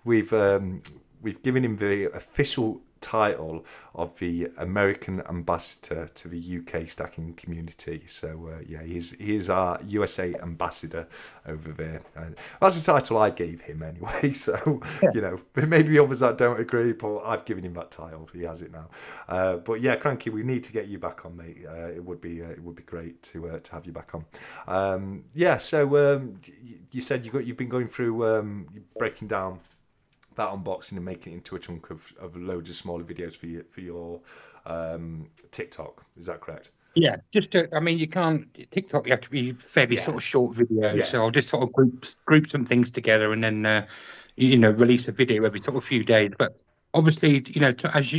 We've given him the official title of the American ambassador to the UK stacking community. So yeah, he is our USA ambassador over there. And that's the title I gave him anyway. So yeah. Maybe others that don't agree, but I've given him that title. He has it now. But yeah, Cranky, we need to get you back on, mate. It would be great to have you back on. Yeah. So you said you've been going through breaking down that unboxing and making it into a chunk of loads of smaller videos for your TikTok. Is that correct? Yeah, you can't TikTok. You have to be fairly sort of short videos. Yeah. So I'll just sort of group some things together and then release a video every sort of few days. But obviously,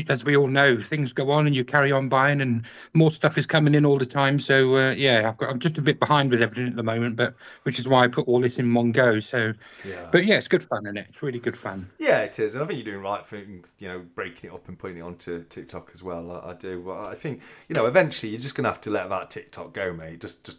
as we all know, things go on and you carry on buying, and more stuff is coming in all the time. So I'm just a bit behind with everything at the moment, but which is why I put all this in one go. So, but yeah, it's good fun, isn't it? It's really good fun. Yeah, it is, and I think you're doing right for breaking it up and putting it onto TikTok as well. I do. Well, I think eventually you're just gonna have to let that TikTok go, mate. Just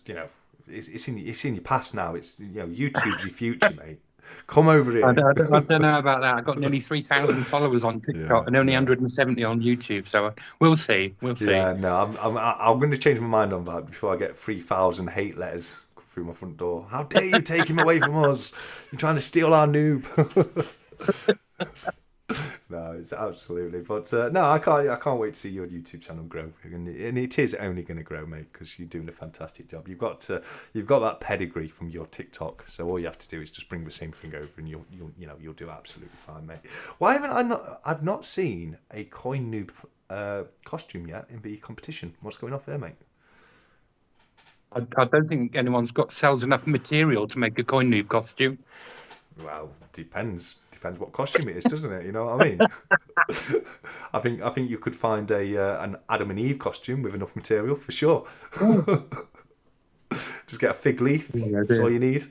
it's in your past now. It's YouTube's your future, mate. Come over here. I don't know about that. I've got nearly 3,000 followers on TikTok and only 170 on YouTube. So we'll see. Yeah, no, I'm going to change my mind on that before I get 3,000 hate letters through my front door. How dare you take him away from us? You're trying to steal our noob. No, it's absolutely. But no, I can't wait to see your YouTube channel grow, and it is only going to grow, mate, because you're doing a fantastic job. You've got that pedigree from your TikTok, so all you have to do is just bring the same thing over, and you'll do absolutely fine, mate. Why haven't I've not seen a CoiNoob costume yet in the competition? What's going off there, mate? I don't think anyone's sells enough material to make a CoiNoob costume. Well, depends what costume it is, doesn't it? You know what I mean? I think you could find an Adam and Eve costume with enough material for sure. Just get a fig leaf. That's all you need.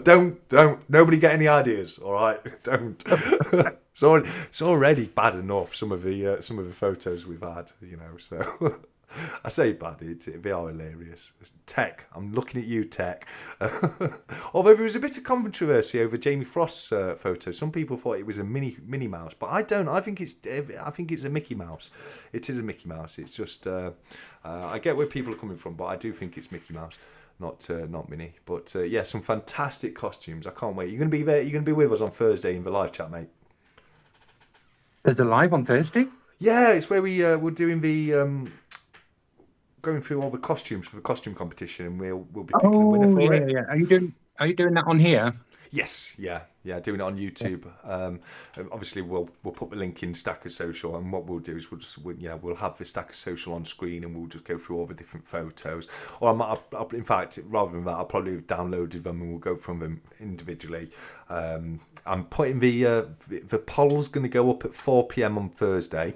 Don't nobody get any ideas. All right, don't. It's already bad enough. Some of the photos we've had, So. I say bad, they are hilarious. Tech, I'm looking at you, Tech. Although there was a bit of controversy over Jamie Frost's photo. Some people thought it was a Minnie Mouse, but I don't. I think it's a Mickey Mouse. It is a Mickey Mouse. It's just I get where people are coming from, but I do think it's Mickey Mouse, not Minnie. But yeah, some fantastic costumes. I can't wait. You're going to be there. You're going to be with us on Thursday in the live chat, mate. There's a live on Thursday? Yeah, it's where we're doing the. Going through all the costumes for the costume competition, and we'll be picking a winner for it. Yeah. Are you doing that on here? Yes, yeah, doing it on YouTube. Obviously, we'll put the link in Stacker Social, and what we'll do is we'll have the Stacker Social on screen, and we'll just go through all the different photos. Or in fact, rather than that, I'll probably have downloaded them, and we'll go from them individually. I'm putting the poll's going to go up at 4 p.m. on Thursday.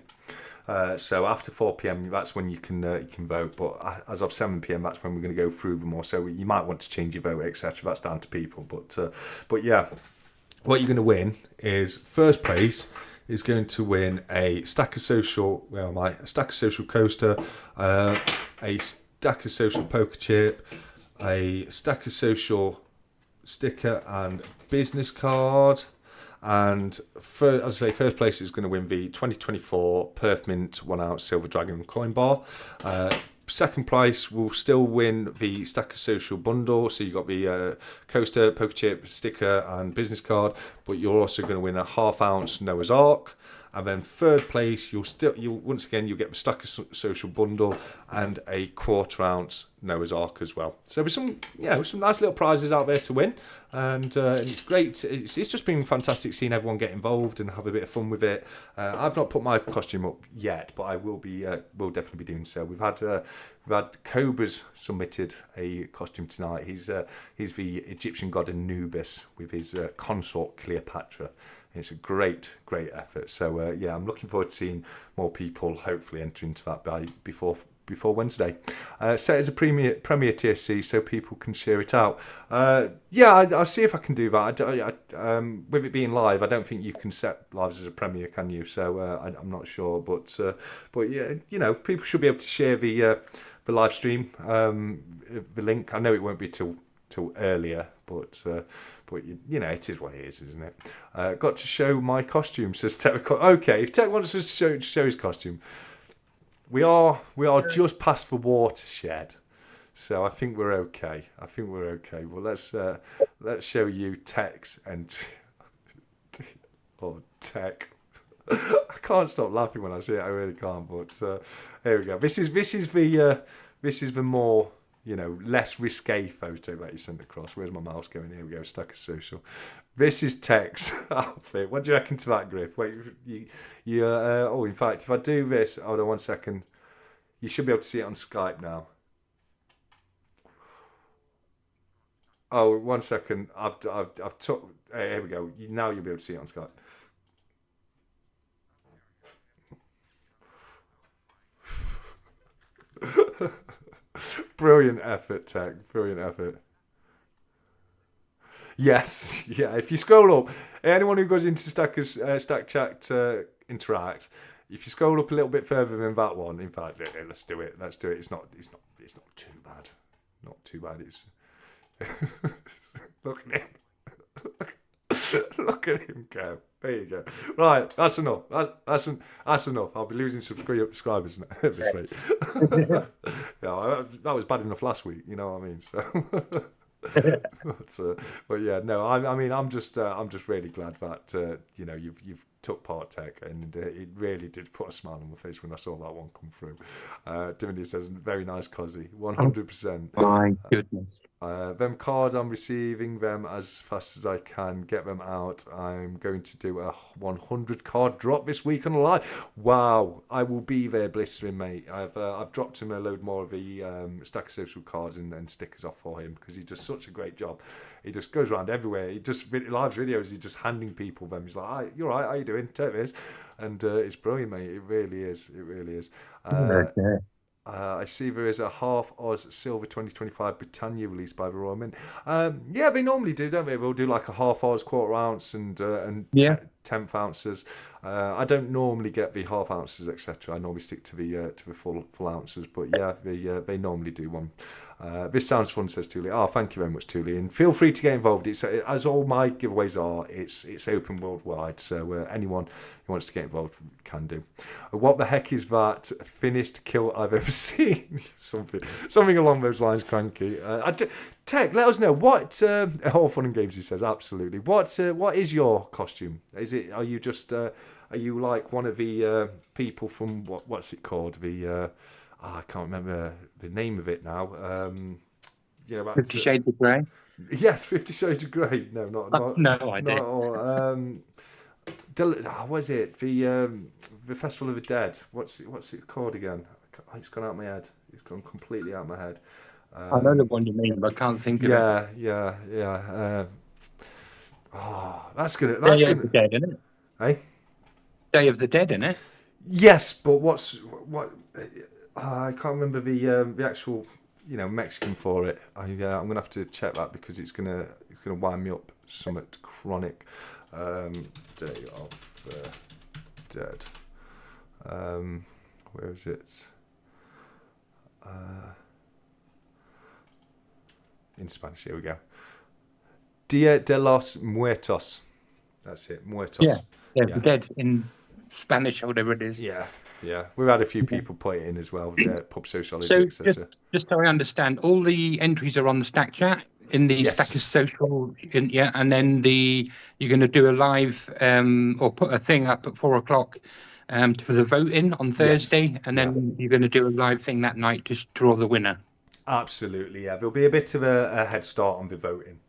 So after 4 p.m, that's when you can vote. But as of 7 p.m, that's when we're going to go through them more. So you might want to change your vote, etc. That's down to people. But yeah, what you're going to win is first place is going to win a Stack of Social. Where am I? A Stack of Social coaster, a Stack of Social poker chip, a Stack of Social sticker and business card. And as I say, first place is going to win the 2024 Perth Mint 1 ounce Silver Dragon coin bar. Second prize will still win the Stack of Social bundle. So you've got the coaster, poker chip, sticker, and business card. But you're also going to win a ½ ounce Noah's Ark. And then third place, you'll once again you'll get the Stack of Social bundle and a ½ ounce Noah's Ark as well. So there's some some nice little prizes out there to win, and it's great. It's just been fantastic seeing everyone get involved and have a bit of fun with it. I've not put my costume up yet, but I will definitely be doing so. We've had Cobra's submitted a costume tonight. He's the Egyptian god Anubis with his consort Cleopatra. It's a great effort. So I'm looking forward to seeing more people hopefully enter into that before Wednesday. Set as a premier TSC so people can share it out. I'll see if I can do that. With it being live, I don't think you can set lives as a premier, can you? So I'm not sure, but yeah, people should be able to share the live stream, the link. I know it won't be till earlier, but it is what it is, isn't it? Got to show my costume, says Tech. Okay, if Tech wants to show his costume, we are just past the watershed, so I think we're okay. Well, let's show you Tech's and Tech. I can't stop laughing when I see it. I really can't. But here we go. This is the more less risque photo that you sent across. Where's my mouse going? Here we go. Stack of Social. This is Tech's outfit. What do you reckon to that, Griff? Wait, in fact, if I do this, hold on 1 second. You should be able to see it on Skype now. Oh, 1 second. I've took. Here we go. Now you'll be able to see it on Skype. Brilliant effort, Tech. Brilliant effort. Yes, yeah. If you scroll up, anyone who goes into Stack Chat to interact, if you scroll up a little bit further than that one, in fact, let's do it. It's not too bad. Not too bad. It's look at him. Look at him go. There you go. Right, that's enough. That's enough. I'll be losing subscribers at this rate. That was bad enough last week. You know what I mean? So, but yeah, no. I'm just really glad that you've took part, Tech, and it really did put a smile on my face when I saw that one come through. Divinity says, very nice, Cozzy. 100%. My goodness. Them card, I'm receiving them as fast as I can. Get them out. I'm going to do a 100 card drop this week on live. Wow, I will be there blistering, mate. I've dropped him a load more of the Stack of Social cards and stickers off for him because he does such a great job. He just goes around everywhere. He just live videos. He's just handing people them. He's like, "You're right. How you doing? Take this," and it's brilliant, mate. It really is. It really is. Okay. I see there is a half Oz Silver 2025 Britannia released by the Royal Mint. Yeah, they normally do, don't they? They'll do like a half Oz, quarter ounce, and 10th ounces. I don't normally get the half ounces, etc. I normally stick to the full ounces. But yeah, they normally do one. This sounds fun, says Thule. Oh, thank you very much, Thule. And feel free to get involved. It's as all my giveaways are. It's open worldwide, so anyone who wants to get involved can do. What the heck is that thinnest kill I've ever seen? Something along those lines, Cranky. Tech, let us know what. All fun and games, he says. Absolutely. What is your costume? Are you just? Are you like one of the people from what's it called? The I can't remember the name of it now. 50 Shades of Grey. Yes, 50 Shades of Grey. No, not no idea. What is it? The Festival of the Dead. What's it called again? It's gone out of my head. It's gone completely out of my head. I know the one you mean, but I can't think of it. Yeah. That's good. Day of the Dead, isn't it? Hey? Day of the Dead, isn't it? Yes, but what? I can't remember the actual Mexican for it. I'm gonna have to check that because it's gonna wind me up Summit Chronic. Day of the Dead. Where is it? In Spanish, here we go. Dia de los Muertos. That's it, Muertos. Yeah, the dead in Spanish or whatever it is. Yeah. We've had a few people put it in as well, pub sociology, So etc. just so I understand, all the entries are on the Stack Chat in the Yes. Stackers Social, and then you're going to do a live or put a thing up at 4:00 for the voting on Thursday, and then you're going to do a live thing that night to draw the winner. Absolutely, yeah. There'll be a bit of a head start on the voting,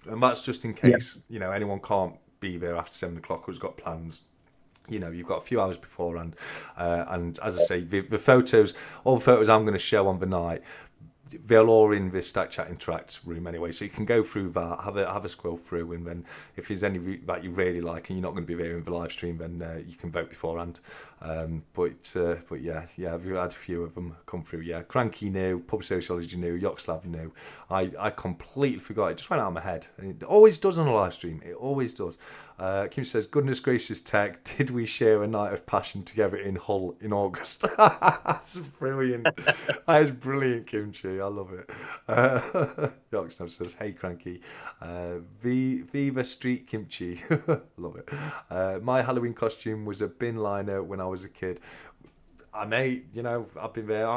and that's just in case anyone can't be there after 7:00 who's got plans. You've got a few hours beforehand, and as I say, the photos, all the photos I'm going to show on the night, they're all in the Stack Chat Interact room anyway, so you can go through that, have a scroll through, and then if there's any that you really like and you're not going to be there in the live stream, then you can vote beforehand. But yeah, we've had a few of them come through. Yeah, Cranky new, Pub Sociology new, Yoxlav new. I completely forgot. It just went out of my head. It always does on a live stream. It always does. Kim says, goodness gracious, Tech, did we share a night of passion together in Hull in August? That's brilliant. That is brilliant, Kimchi. I love it. Yoxlav says, hey, Cranky. Viva Street Kimchi. Love it. My Halloween costume was a bin liner when I was a kid. I've been there.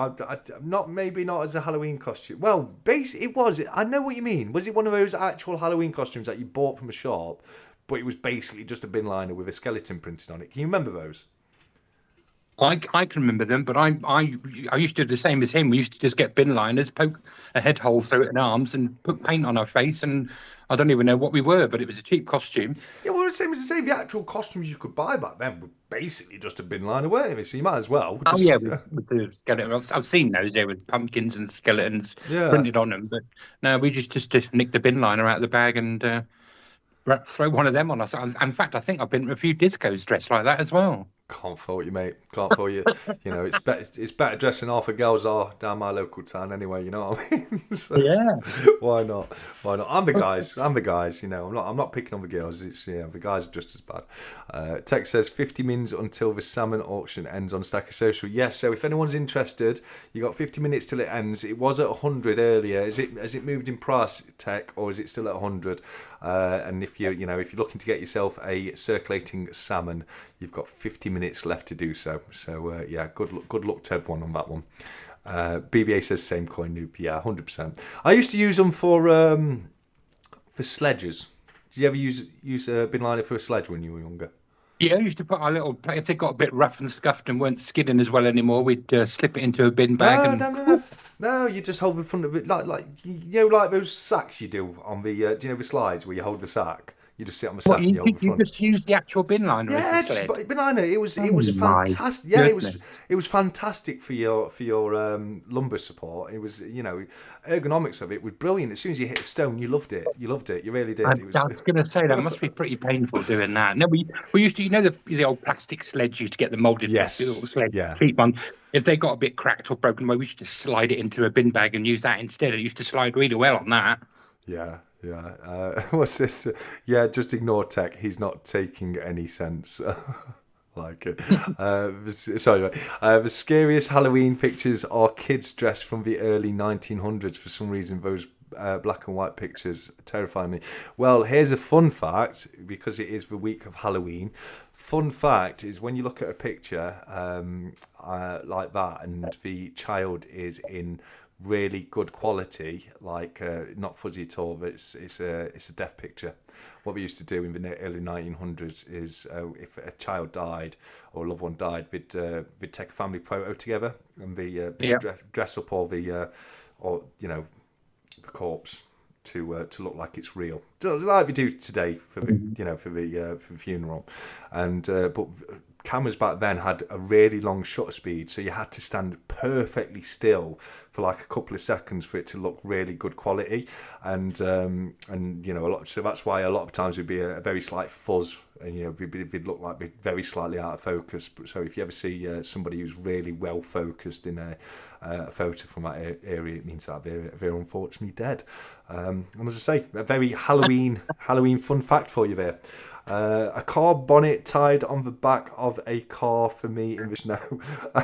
Maybe not as a Halloween costume. Well, it was. I know what you mean. Was it one of those actual Halloween costumes that you bought from a shop, but it was basically just a bin liner with a skeleton printed on it? Can you remember those? I can remember them, but I used to do the same as him. We used to just get bin liners, poke a head hole through it in arms, and put paint on our face, and I don't even know what we were, but it was a cheap costume. Yeah, well, the same as I say, the actual costumes you could buy back then were basically just a bin liner, weren't they? So you might as well. With the skeleton. I've seen those there with pumpkins and skeletons printed on them, but no, we just nicked the bin liner out of the bag and throw one of them on us. In fact, I think I've been to a few discos dressed like that as well. Can't fault you, mate. Can't fault you. It's better dressing half the girls are down my local town anyway. You know what I mean? So, yeah. Why not? I'm the guys. I'm not picking on the girls. It's the guys are just as bad. Tech says 50 mins until the salmon auction ends on Stacker Social. Yes. So if anyone's interested, you got 50 minutes till it ends. It was at 100 earlier. Has it moved in price, Tech, or is it still at 100? And if you're looking to get yourself a circulating salmon, you've got 50 minutes left to do so. So good luck to everyone on that one. BBA says same CoiNoob. Yeah, 100%. I used to use them for sledges. Did you ever use a bin liner for a sledge when you were younger? Yeah, I used to put our little. If they got a bit rough and scuffed and weren't skidding as well anymore, we'd slip it into a bin bag. No, you just hold the front of it like those sacks you do on the the slides where you hold the sack. You just sit on the sack and you hold the front. You just use the actual bin liner. Yeah, just bin liner. It was fantastic. Yeah, it was fantastic for your lumbar support. It was ergonomics of it was brilliant. As soon as you hit a stone, you loved it. You really did. I was going to say that must be pretty painful doing that. No, we used to the old plastic sleds used to get the moulded sled, cheap one. If they got a bit cracked or broken away, we used to slide it into a bin bag and use that instead. It used to slide really well on that. Yeah. What's this? Yeah, just ignore Tech. He's not taking any sense. Like it. The scariest Halloween pictures are kids dressed from the early 1900s. For some reason, those black and white pictures terrify me. Well, here's a fun fact, because it is the week of Halloween. Fun fact is when you look at a picture like that and the child is in really good quality, like not fuzzy at all, but it's a deaf picture. What we used to do in the early 1900s is if a child died or a loved one died, we'd take a family photo together and dress up all the corpse to look like it's real, like we do today for the for the funeral. And but cameras back then had a really long shutter speed, so you had to stand perfectly still for like a couple of seconds for it to look really good quality, and you know, so that's why a lot of times it'd be a very slight fuzz, and you know, it'd look like we're very slightly out of focus. So if you ever see somebody who's really well focused in a photo from that area, it means that they're unfortunately dead. And as I say, a very Halloween fun fact for you there. A car bonnet tied on the back of a car for me in the snow.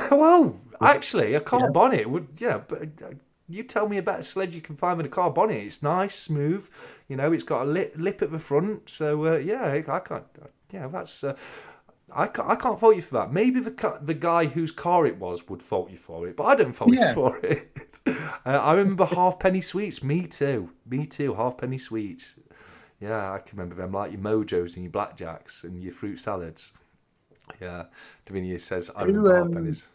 Well, actually, a car bonnet would, yeah, but you tell me about a sled you can find with a car bonnet. It's nice, smooth, you know, it's got a lip at the front. So, yeah, I can't, yeah, that's, I can't fault you for that. Maybe the guy whose car it was would fault you for it, but I don't fault you for it. I remember halfpenny sweets. Me too, halfpenny sweets. Yeah, I can remember them, like your Mojos and your Blackjacks and your fruit salads. Yeah, Davinia says, I remember halfpennies.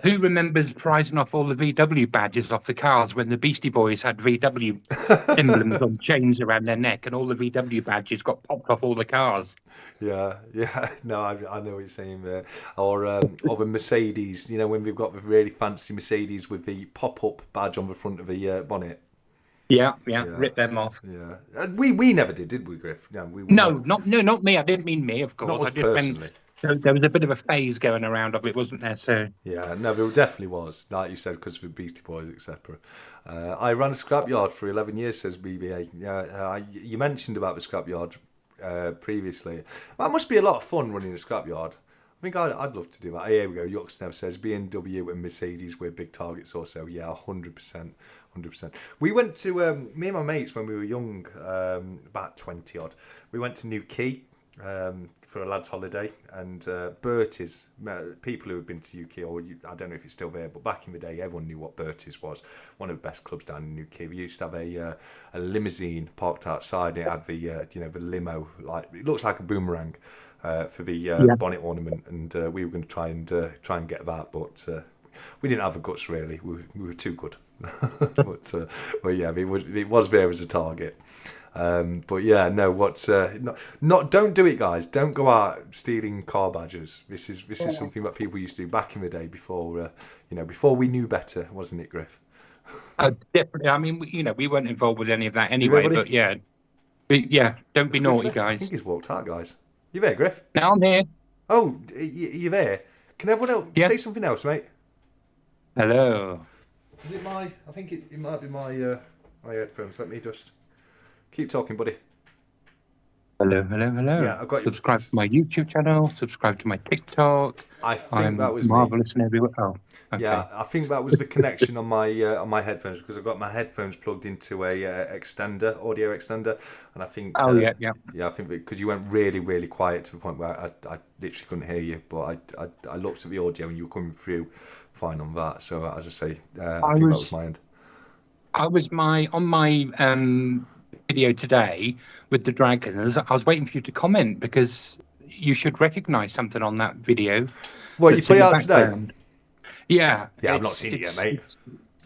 Who remembers prizing off all the VW badges off the cars when the Beastie Boys had VW emblems on chains around their neck, and all the VW badges got popped off all the cars? Yeah, no, I know what you're saying there. Or the Mercedes, you know, when we've got the really fancy Mercedes with the pop-up badge on the front of the bonnet. Yeah, rip them off. Yeah, we never did we, Griff? Yeah, not me. I didn't mean me, of course. Not us I just personally. There was a bit of a phase going around of it, wasn't there? So yeah, no, there definitely was, like you said, because of the Beastie Boys, etc. I ran a scrapyard for 11 years, says BBA. Yeah, you mentioned about the scrapyard previously. That must be a lot of fun running a scrapyard. I think I'd love to do that. Oh, here we go. Yuxnev says BMW and Mercedes were big targets also. Yeah, 100%. 100%. We went to, me and my mates when we were young, about 20 odd, we went to New Quay for a lad's holiday, and Bertie's, people who have been to New Quay, or I don't know if it's still there, but back in the day everyone knew what Bertie's was, one of the best clubs down in New Quay. We used to have a limousine parked outside. It had the you know, the limo, like it looks like a boomerang for the bonnet ornament, and we were going to try and get that, but we didn't have the guts really. We were too good. but yeah, it was there as a target. But yeah, no, not don't do it, guys. Don't go out stealing car badges. This is something that people used to do back in the day before before we knew better, wasn't it, Griff? Definitely. I mean, we weren't involved with any of that anyway. But yeah, don't be naughty, guys. I think he's walked out, guys. You there, Griff? No, I'm here. Oh, you there? Can everyone else say something else, mate? Hello. Is it I think it might be my headphones. Let me just keep talking, buddy. Hello. Yeah, I've got you. Subscribe to my YouTube channel. Subscribe to my TikTok. I'm that was marvelous and everywhere. Oh, okay. Yeah, I think that was the connection on my headphones, because I've got my headphones plugged into a audio extender, and I think. Yeah. I think because you went really, really quiet to the point where I literally couldn't hear you, but I looked at the audio and you were coming through fine on that. So as I say, I think that was my end. I was on my video today with the dragons. I was waiting for you to comment, because you should recognise something on that video. Well, you put it out today. Yeah, I've not seen it yet, mate.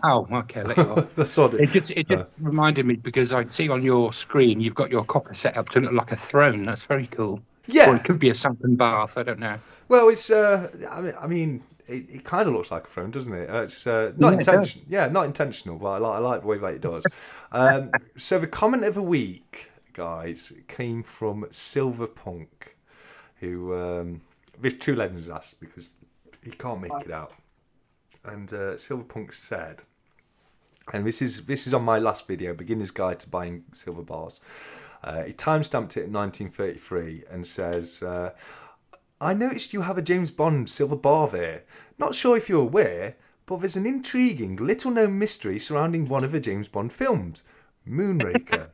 Oh, okay, let you off. That's odd. It just reminded me, because I see on your screen you've got your copper set up to look like a throne. That's very cool. Yeah, or it could be a sunken bath. I don't know. Well, it's I mean. It kind of looks like a throne, doesn't it? It's not intentional. Yeah, not intentional, but I like the way that it does. So the comment of the week, guys, came from Silverpunk, who this True Legends asked, because he can't make it out. And Silverpunk said, and this is on my last video, Beginner's Guide to Buying Silver Bars. He timestamped it in 1933 and says, I noticed you have a James Bond silver bar there. Not sure if you're aware, but there's an intriguing, little-known mystery surrounding one of the James Bond films, Moonraker.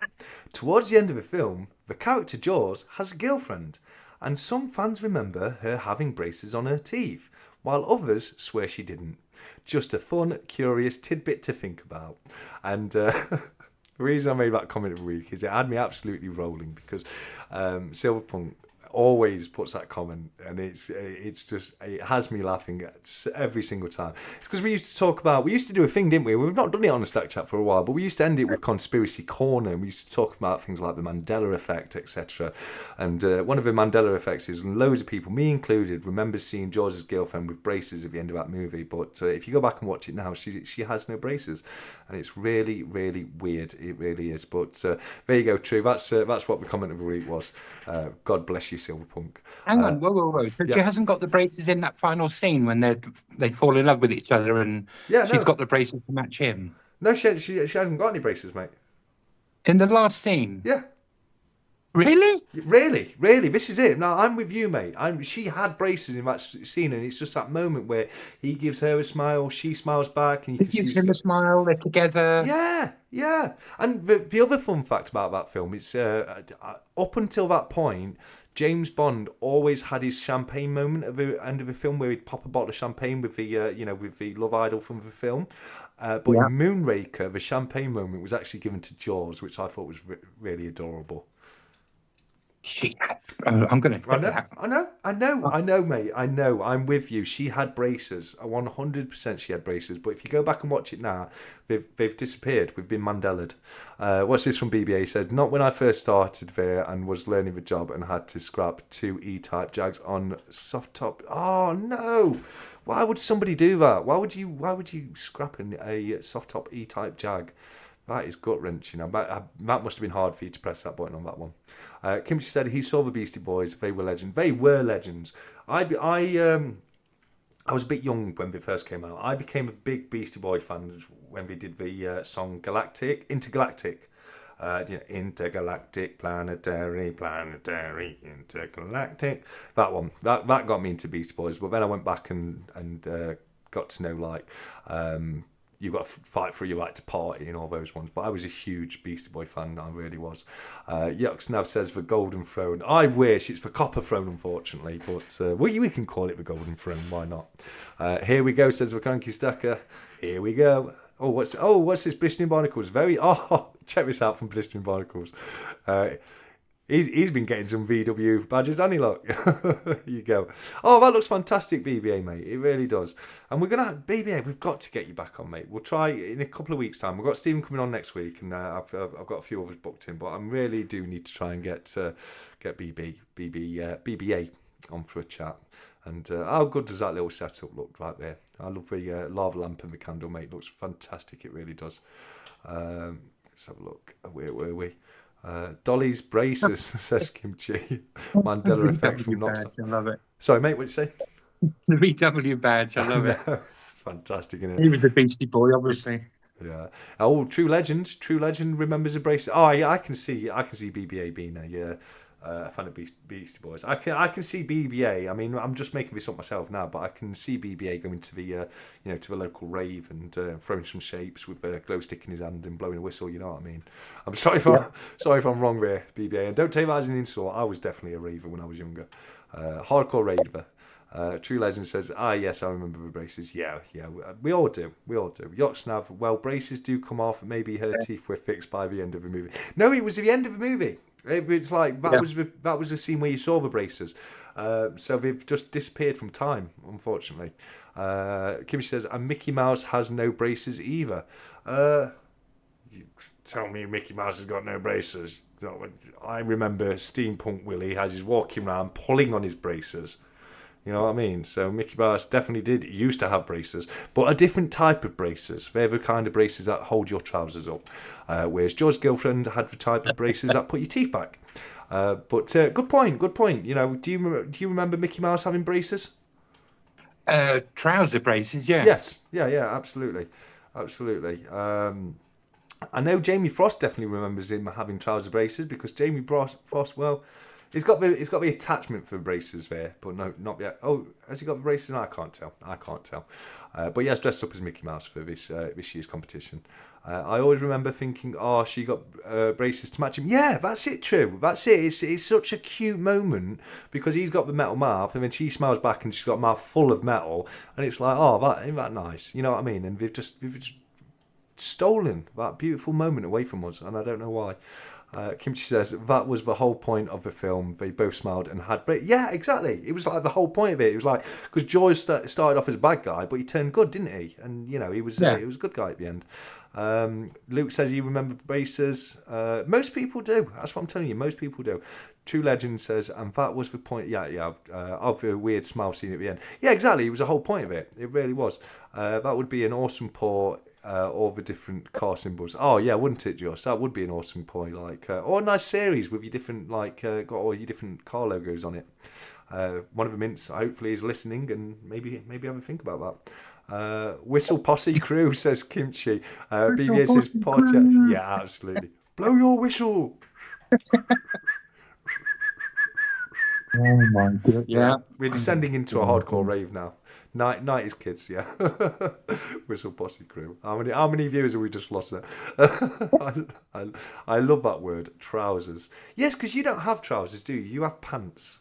Towards the end of the film, the character Jaws has a girlfriend, and some fans remember her having braces on her teeth, while others swear she didn't. Just a fun, curious tidbit to think about. And the reason I made that comment of the week is it had me absolutely rolling, because Silverpunk always puts that comment, and it has me laughing every single time. It's because we used to do a thing, didn't we? We've not done it on a Stack Chat for a while, but we used to end it with Conspiracy Corner, and we used to talk about things like the Mandela effect, etc. And one of the Mandela effects is loads of people, me included, remember seeing George's girlfriend with braces at the end of that movie. But if you go back and watch it now, she has no braces, and it's really, really weird. It really is. But there you go, True. That's what the comment of the week was. God bless you, Silverpunk. Hang on, whoa. So she hasn't got the braces in that final scene when they fall in love with each other, and she's got the braces to match him. No, she hasn't got any braces, mate. In the last scene? Yeah. Really? Really. This is it. No, I'm with you, mate. She had braces in that scene, and it's just that moment where he gives her a smile, she smiles back, and he gives him a smile. They're together. Yeah. And the other fun fact about that film is, up until that point, James Bond always had his champagne moment at the end of the film, where he'd pop a bottle of champagne with the, with the Love Idol from the film. But in Moonraker, the champagne moment was actually given to Jaws, which I thought was really adorable. I'm going to. I know, mate. I know. I'm with you. She had braces. 100% she had braces. But if you go back and watch it now, they've disappeared. We've been Mandelaed. What's this from BBA? He said, not when I first started there and was learning the job and had to scrap 2 E-type Jags on soft top. Oh, no. Why would somebody do that? Why would you scrap a soft top E-type Jag? That is gut wrenching. That must have been hard for you to press that button on that one. Kimchi said he saw the Beastie Boys. They were legends. They were legends. I was a bit young when they first came out. I became a big Beastie Boy fan when they did the song Intergalactic. Intergalactic, planetary, intergalactic. That one. That got me into Beastie Boys. But then I went back and got to know, like, You've Got to Fight for Your Right to Party and all those ones. But I was a huge Beastie Boy fan. I really was. Yucksnav says the Golden Throne. I wish. It's the Copper Throne, unfortunately. But we can call it the Golden Throne. Why not? Here we go, says the Cranky Stacker. Here we go. What's this? Blistering Barnacles. Check this out from Blistering Barnacles. He's been getting some VW badges, hasn't he, look? Here you go. Oh, that looks fantastic, BBA, mate. It really does. And BBA, we've got to get you back on, mate. We'll try in a couple of weeks' time. We've got Stephen coming on next week, and I've got a few others booked in, but I really do need to try and get BBA on for a chat. And how good does that little setup look right there? I love the lava lamp and the candle, mate. It looks fantastic. It really does. Let's have a look. Where were we? Dolly's braces, says Kimchi. Mandela effect from Knox. I love it. Sorry, mate, what'd you say? The VW badge, I love it. It's fantastic, isn't it? He was a Beastie Boy, obviously. Yeah. Oh, True Legend remembers the braces. Oh, yeah, I can see BBA being a fan of Beastie Boys. I can see BBA. I mean, I'm just making this up myself now, but I can see BBA going to the to the local rave and throwing some shapes with a glow stick in his hand and blowing a whistle. You know what I mean? I'm sorry if I'm wrong there, BBA, and don't take that as an insult. I was definitely a raver when I was younger, hardcore raver. True Legend says, yes, I remember the braces. Yeah, we all do. Yoxnav, well, braces do come off. Maybe her teeth were fixed by the end of the movie. No, it was at the end of the movie. It's like that was the scene where you saw the braces. So they've just disappeared from time, unfortunately. Kim says, and Mickey Mouse has no braces either. You tell me Mickey Mouse has got no braces. I remember Steampunk Willie as he's walking around pulling on his braces. You know what I mean? So Mickey Mouse definitely used to have braces, but a different type of braces. They're the kind of braces that hold your trousers up. Whereas George's girlfriend had the type of braces that put your teeth back. But good point. Do you remember Mickey Mouse having braces? Trouser braces, yeah. Yes, yeah, absolutely. I know Jamie Frost definitely remembers him having trouser braces because Jamie Frost, well, he's got the attachment for braces there, but no, not yet. Oh, has he got the braces? No, I can't tell. But he has dressed up as Mickey Mouse for this year's competition. I always remember thinking, she got braces to match him. Yeah, that's it, True. That's it. It's such a cute moment because he's got the metal mouth and then she smiles back and she's got a mouth full of metal. And it's like, isn't that nice? You know what I mean? And we've just stolen that beautiful moment away from us, and I don't know why. Kimchi says that was the whole point of the film. They both smiled and had yeah, exactly. It was like the whole point of it. It was like because George started off as a bad guy, but he turned good, didn't he? And he was Yeah. he was a good guy at the end. Luke says he remembered Bracers. Most people do. That's what I'm telling you. Most people do. True Legend says, and that was the point. Yeah. Of the weird smile scene at the end. Yeah, exactly. It was the whole point of it. It really was. That would be an awesome pour. All the different car symbols. Oh yeah, wouldn't it, Josh? That would be an awesome point. Like, or a nice series with your different got all your different car logos on it. One of the mints hopefully is listening and maybe have a think about that. Whistle Posse Crew says Kimchi. BBA says Portia. Yeah, absolutely. Blow your whistle. Oh my god. Yeah. We're descending into a hardcore rave now. 90s kids, yeah. Whistle Posse Crew. How many viewers have we just lost there? I love that word, trousers. Yes, because you don't have trousers, do you? You have pants.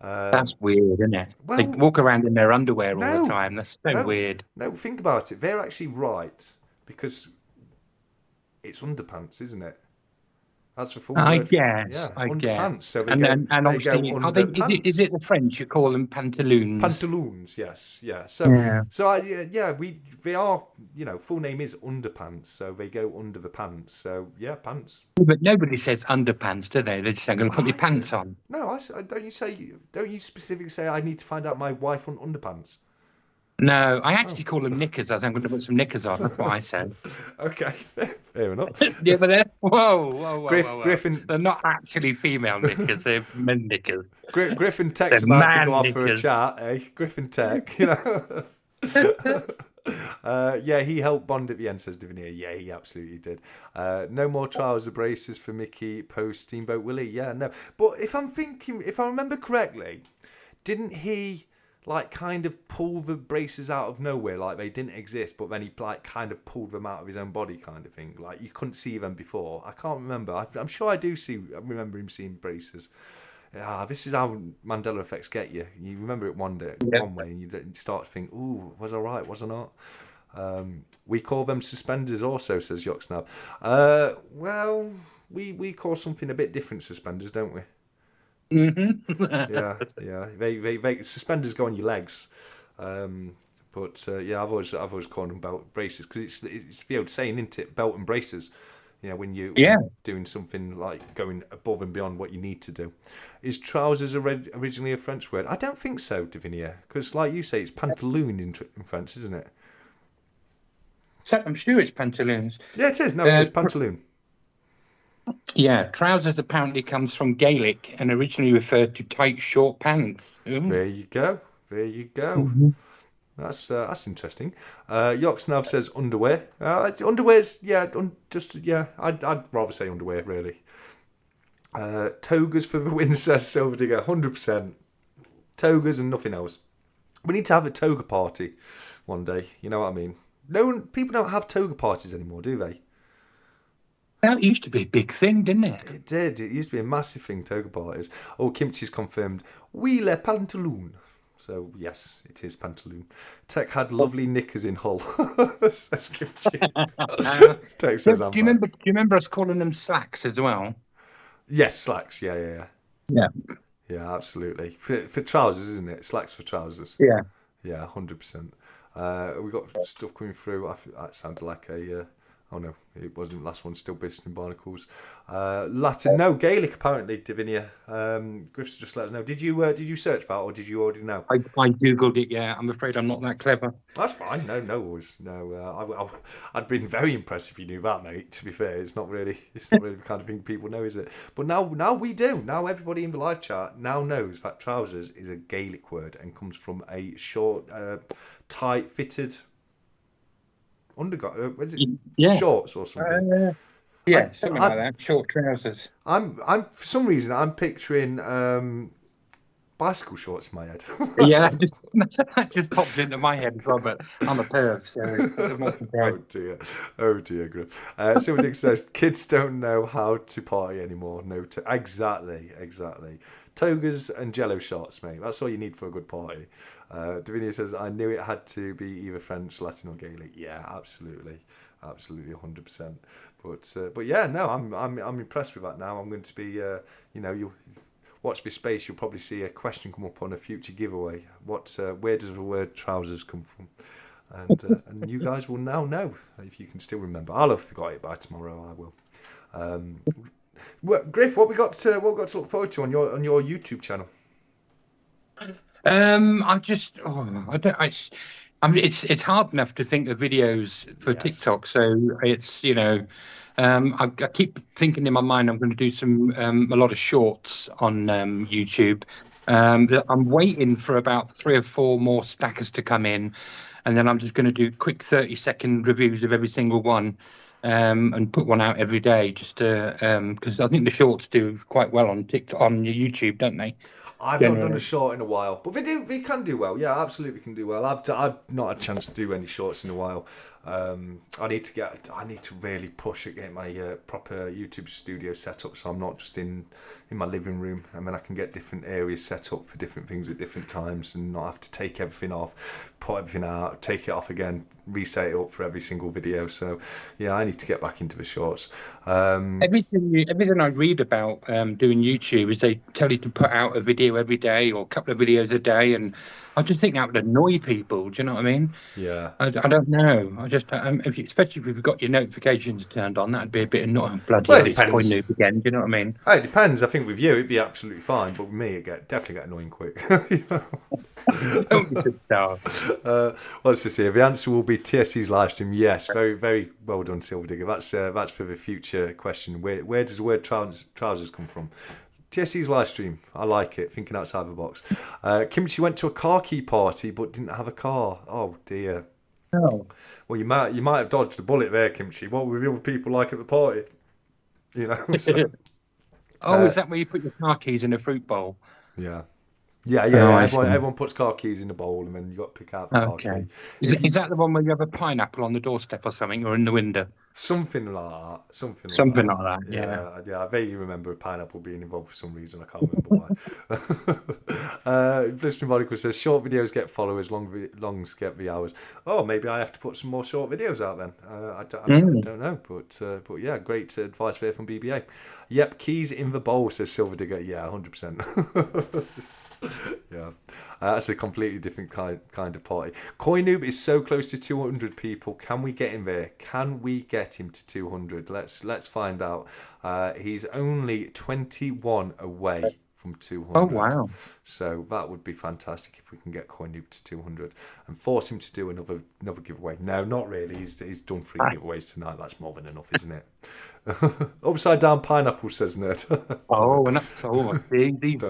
That's weird, isn't it? Well, they walk around in their underwear all no, the time. That's so weird. No, think about it. They're actually right because it's underpants, isn't it? That's the full I word. guess. Yeah, I underpants. guess. So And obviously, is it the French you call them pantaloons? Pantaloons, yes, yeah. So they are. Full name is underpants, so they go under the pants. So yeah, pants. But nobody says underpants, do they? They just say, "I'm going to put your pants on." No, don't you specifically say I need to find out my wife on underpants? No, I actually call them knickers. I was going to put some knickers on. That's what I said. Okay, fair enough. Yeah, but they're whoa. Griffin. They're not actually female knickers. They're men knickers. Griffin Tech's about to go off for a chat, eh? Griffin Tech, yeah, he helped Bond at the end, says Divinia. Yeah, he absolutely did. No more trouser braces for Mickey post Steamboat Willie. Yeah, no. But if I remember correctly, didn't he kind of pull the braces out of nowhere, like they didn't exist, but then he kind of pulled them out of his own body, kind of thing. Like you couldn't see them before. I can't remember. I'm sure I remember him seeing braces. This is how Mandela effects get you. You remember it one way, and you start to think, "Ooh, was I right? Was I not?" We call them suspenders, also, says Yoxnab. Well, we call something a bit different suspenders, don't we? Mm-hmm. yeah. They suspenders go on your legs, but I've always called them belt braces because it's the old saying, isn't it? Belt and braces. When you're doing something like going above and beyond what you need to do. Is trousers originally a French word? I don't think so, Davinia, because like you say, it's pantaloon in French, isn't it? I'm sure it's pantaloons. Yeah, it is. No, it's pantaloon. Yeah, trousers apparently comes from Gaelic and originally referred to tight, short pants. Ooh. There you go. Mm-hmm. That's interesting. Yoxnav says underwear. Underwear's I'd rather say underwear really. Togas for the win, says Silver Digger. 100%. Togas and nothing else. We need to have a toga party one day. You know what I mean? People don't have toga parties anymore, do they? That used to be a big thing, didn't it? It did. It used to be a massive thing, toga parties. Oh, Kimchi's confirmed. Oui, le pantaloon. So, yes, it is pantaloon. Tech had lovely knickers in Hull. Says Kimchi. Tech says do you remember us calling them slacks as well? Yes, slacks. Yeah. Yeah, absolutely. For trousers, isn't it? Slacks for trousers. Yeah. Yeah, 100%. We got stuff coming through. That sounded like a... Oh no, it wasn't. Last one, still Biston Barnacles. Latin, no, Gaelic apparently. Divinia. Griff's just let us know. Did you search that, or did you already know? I googled it. Yeah, I'm afraid I'm not that clever. That's fine. I'd been very impressed if you knew that, mate. To be fair, it's not really the kind of thing people know, is it? But now we do. Now everybody in the live chat now knows that trousers is a Gaelic word and comes from a short, tight fitted. What is it? Shorts or something? Something like that. Short trousers. I'm for some reason I'm picturing bicycle shorts in my head. Yeah, that just popped into my head as well, but I'm a perv, so it mustn't be. Oh dear, Griff. Silver Dick says kids don't know how to party anymore. No, exactly. Togas and Jello shots, mate. That's all you need for a good party. Davinia says I knew it had to be either French, Latin, or Gaelic. Yeah, absolutely. absolutely 100%. But yeah, no, I'm impressed with that. Now I'm going to be, you watch this space. You'll probably see a question come up on a future giveaway. Where does the word trousers come from? And you guys will now know if you can still remember. I'll have forgot it by tomorrow. I will. Griff, what we got to look forward to on your YouTube channel? I just, oh, I don't, I mean, it's hard enough to think of videos for Yes. TikTok. So it's, I keep thinking in my mind I'm going to do a lot of shorts on YouTube. I'm waiting for about 3 or 4 more stackers to come in, and then I'm just going to do quick 30-second reviews of every single one, and put one out every day, just to because I think the shorts do quite well on TikTok, on YouTube, don't they? I've not done a short in a while, but they can do well. Yeah, absolutely can do well. I've not had a chance to do any shorts in a while. I need to really push at getting my proper YouTube studio set up, so I'm not just in my living room. I mean, I can get different areas set up for different things at different times, and not have to take everything off, put everything out, take it off again, reset it up for every single video. So yeah, I need to get back into the shorts. Everything I read about doing YouTube is they tell you to put out a video every day or a couple of videos a day, and I just think that would annoy people. Do you know what I mean? Yeah. I don't know. I just, especially if you've got your notifications turned on, that'd be a bit annoying. Bloody Well, hell, it it's depends. CoiNoob again. Do you know what I mean? It depends. I think with you it'd be absolutely fine, but with me it definitely get annoying quick. Don't be so daft. Let's just see. The answer will be TSC's live stream. Yes, very, very well done, Silver Digger. That's for the future question. Where does the word trousers come from? TSC's live stream. I like it. Thinking outside the box. Kimchi went to a car key party but didn't have a car. Oh dear. No. Well, you might have dodged a bullet there, Kimchi. What were the other people like at the party? So, Oh, is that where you put your car keys in a fruit bowl? yeah. Oh, I see. Everyone puts car keys in the bowl, and then you got to pick out the car Okay. key. Is that the one where you have a pineapple on the doorstep or something, or in the window? Something like that. Something like that. Yeah. Yeah. I vaguely remember a pineapple being involved for some reason. I can't remember why. Blistering Vodka says short videos get followers, longs get the hours. Oh, maybe I have to put some more short videos out then. I don't know, but yeah, great advice there from BBA. Yep, keys in the bowl, says Silver Digger. Yeah, 100%. Yeah, that's a completely different kind of party. CoiNoob is so close to 200 people. Can we get him there? Can we get him to 200? Let's find out. He's only 21 away from 200. Oh wow! So that would be fantastic if we can get CoiNoob to 200 and force him to do another giveaway. No, not really. He's done 3 giveaways tonight. That's more than enough, isn't it? Upside down pineapple, says Nerd.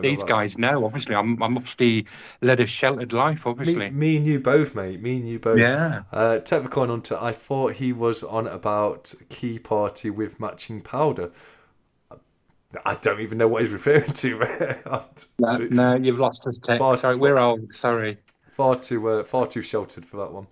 These guys know. Obviously, I'm obviously led a sheltered life. Obviously, me and you both, mate. Me and you both. Yeah. Take the coin Hunter. I thought he was on about key party with matching powder. I don't even know what he's referring to. No, you've lost us. Sorry, we're old. Sorry. Far too sheltered for that one.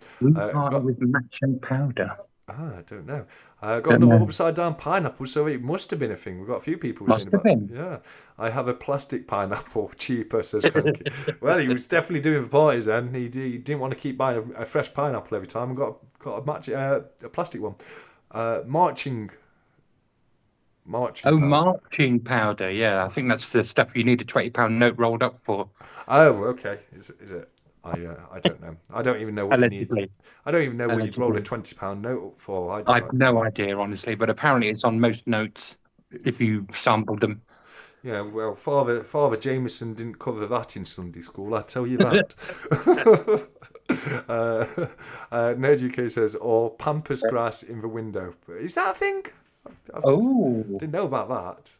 With matching powder. I don't know. Got another upside down pineapple, so it must have been a thing. We've got a few people saying about it. Yeah. I have a plastic pineapple, cheaper, says Cranky. Well, he was definitely doing the parties then. He didn't want to keep buying a fresh pineapple every time and got a plastic one. Marching powder. Marching powder. Yeah, I think that's the stuff you need a £20 note rolled up for. Oh, okay. Is it? I don't know. I don't even know what Allegedly. you need. I don't even know what you'd roll a £20 note up for. I've no idea, honestly, but apparently it's on most notes if you sampled them. Yeah, well, Father Jameson didn't cover that in Sunday school, I tell you that. Nerd UK says, or pampas grass in the window. Is that a thing? I didn't know about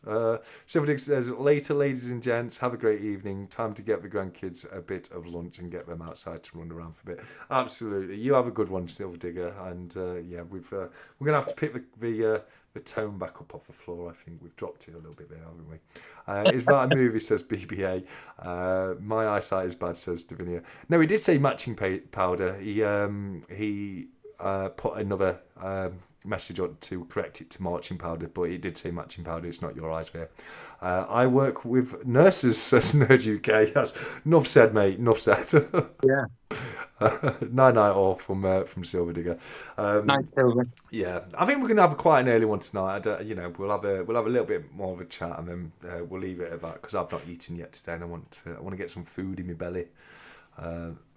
that. Silver Dick says, later, ladies and gents, have a great evening. Time to get the grandkids a bit of lunch and get them outside to run around for a bit. Absolutely. You have a good one, Silver Digger. And yeah, we're going to have to pick the tone back up off the floor. I think we've dropped it a little bit there, haven't we? Is that a movie, says BBA. My eyesight is bad, says Davinia. No, he did say matching powder. He put another message on to correct it to marching powder, but it did say matching powder. It's not your eyes there. I work with nurses, says Nerd UK. That's enough said, mate. Enough said. Yeah. Night night all from Silver Digger. Nice children. Yeah, I think we're gonna have quite an early one tonight. We'll have a little bit more of a chat, and then we'll leave it at that because I've not eaten yet today, and I want to get some food in my belly.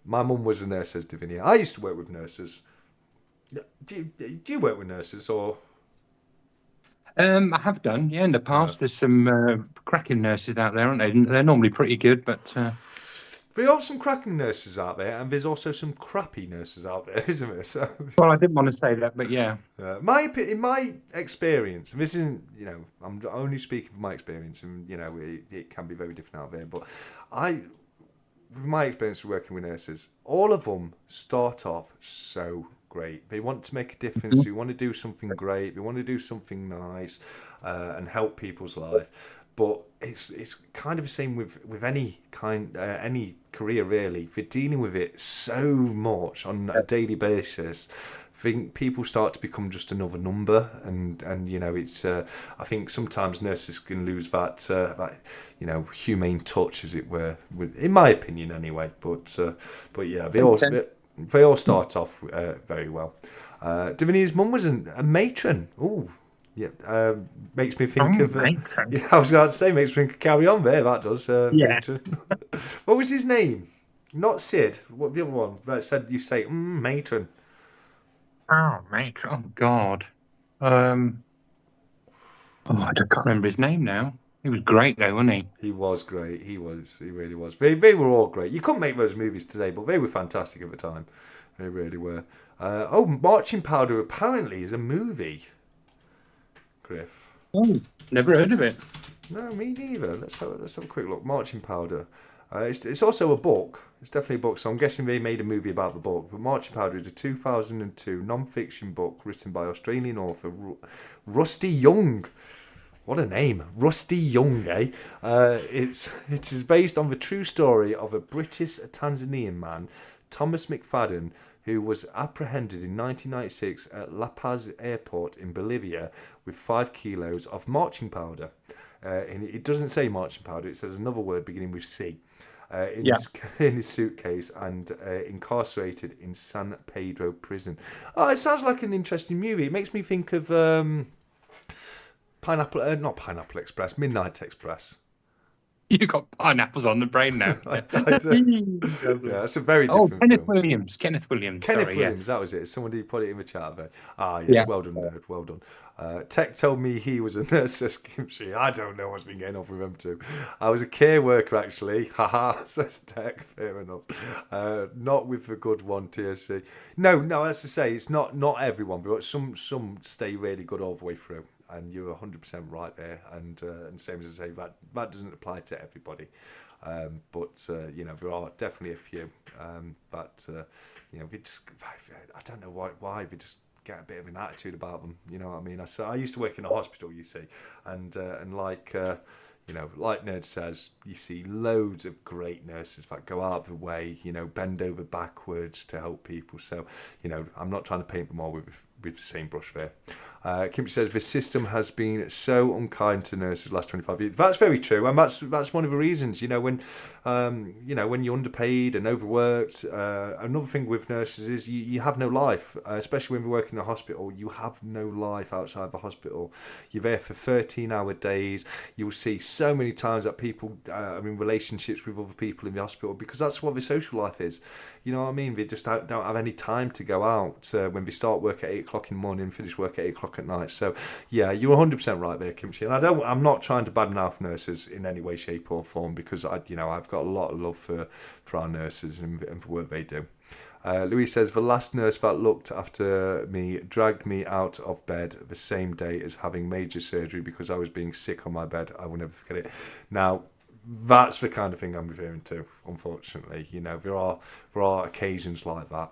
My mum was a nurse, says Divinia. I used to work with nurses. Do you work with nurses or? I have done, yeah, in the past. There's some cracking nurses out there, aren't they? They're normally pretty good, but There are some cracking nurses out there, and there's also some crappy nurses out there, isn't there? So, well, I didn't want to say that, but yeah. in my experience, and this isn't, I'm only speaking from my experience, and it can be very different out there. But with my experience of working with nurses, all of them start off so great. They want to make a difference. They want to do something great. They want to do something nice and help people's life. But it's kind of the same with any any career really. If you're dealing with it so much on a daily basis, I think people start to become just another number, and it's I think sometimes nurses can lose that humane touch, as it were, in my opinion anyway. But yeah, they all start off very well. Davinia's mum was a matron. Oh. Yeah, makes me think of. Yeah, I was going to say, makes me think of Carry On there. That does. Yeah. What was his name? Not Sid. What the other one? That said, you say matron. Oh, matron. Oh, God. I can't remember his name now. He was great, though, wasn't he? He was great. He was. He really was. They were all great. You couldn't make those movies today, but they were fantastic at the time. They really were. Marching Powder apparently is a movie. Griff. Oh, never heard of it. No, me neither. Let's have a quick look. Marching Powder. It's also a book. It's definitely a book. So I'm guessing they made a movie about the book. But Marching Powder is a 2002 non-fiction book written by Australian author Rusty Young. What a name, Rusty Young, eh? It is based on the true story of a British Tanzanian man, Thomas McFadden, who was apprehended in 1996 at La Paz airport in Bolivia with 5 kilos of marching powder. And it doesn't say marching powder, it says another word beginning with C. In his suitcase and incarcerated in San Pedro prison. Oh, it sounds like an interesting movie. It makes me think of not Pineapple Express, Midnight Express. You got pineapples on the brain now. I do. Yeah, that's a very different Kenneth film. Williams. Kenneth Williams. Yes. That was it. Somebody put it in the chat there. Yes, well done, nerd. Well done. Tech told me he was a nurse, says Kimchi. I don't know what's been getting off with him too. I was a care worker, actually. Haha, says Tech. Fair enough. Not with the good one, TSC. No, as I say, it's not everyone, but some stay really good all the way through. And you're 100% right there, and same as I say, that doesn't apply to everybody, but there are definitely a few we just, I don't know why we just get a bit of an attitude about them. You know what I mean? I used to work in a hospital, you see, and like like Nerd says, you see loads of great nurses that go out of the way, bend over backwards to help people. So, I'm not trying to paint them all with the same brush there. Kimchi says the system has been so unkind to nurses the last 25 years. That's very true, and that's one of the reasons. When you're underpaid and overworked. Another thing with nurses is you have no life, especially when we work in a hospital. You have no life outside the hospital. You're there for 13-hour days. You will see so many times that people are in relationships with other people in the hospital because that's what their social life is. You know what I mean? They just don't have any time to go out when they start work at 8 o'clock in the morning and finish work at 8 o'clock at night. So, yeah, you're 100% right there, Kimchi. And I'm not trying to badmouth nurses in any way, shape, or form because I've got a lot of love for our nurses and the work they do. Louis says, the last nurse that looked after me dragged me out of bed the same day as having major surgery because I was being sick on my bed. I will never forget it. Now, that's the kind of thing I'm referring to, unfortunately. There are occasions like that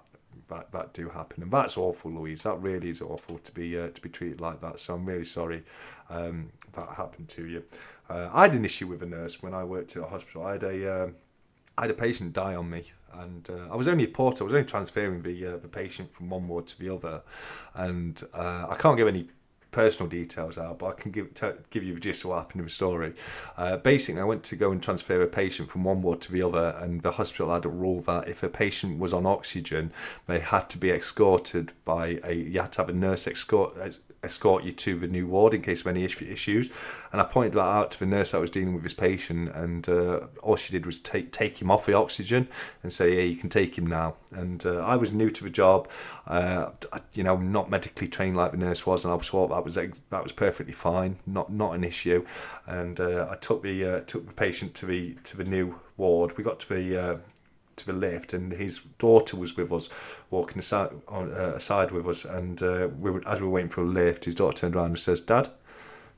do happen, and that's awful, Louise. That really is awful to be treated like that. So I'm really sorry that happened to you. I had an issue with a nurse when I worked at a hospital. I had a patient die on me, and I was only a porter. I was only transferring the patient from one ward to the other, and I can't give any personal details out, but I can give you the gist of what happened in the story. Basically, I went to go and transfer a patient from one ward to the other, and the hospital had a rule that if a patient was on oxygen, they had to be escorted by you had to have a nurse escort you to the new ward in case of any issues. And I pointed that out to the nurse that was dealing with this patient, and all she did was take him off the oxygen and say, yeah, you can take him now. And I was new to the job, not medically trained like the nurse was, and I thought that was perfectly fine, not an issue. And I took the patient to the new ward. We got to the lift, and his daughter was with us, walking aside with us, and as we were waiting for a lift, his daughter turned around and says, "Dad,"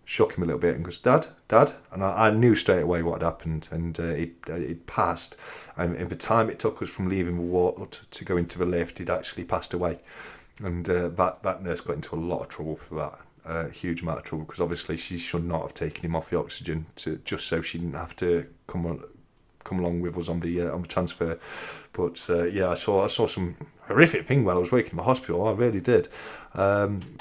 shook him a little bit and goes, "Dad," and I knew straight away what had happened, and it passed, and in the time it took us from leaving the ward to go into the lift, he'd actually passed away, and that nurse got into a lot of trouble for that. A huge amount of trouble, because obviously she should not have taken him off the oxygen just so she didn't have to come along with us on the transfer. But I saw some horrific thing while I was working in the hospital. I really did.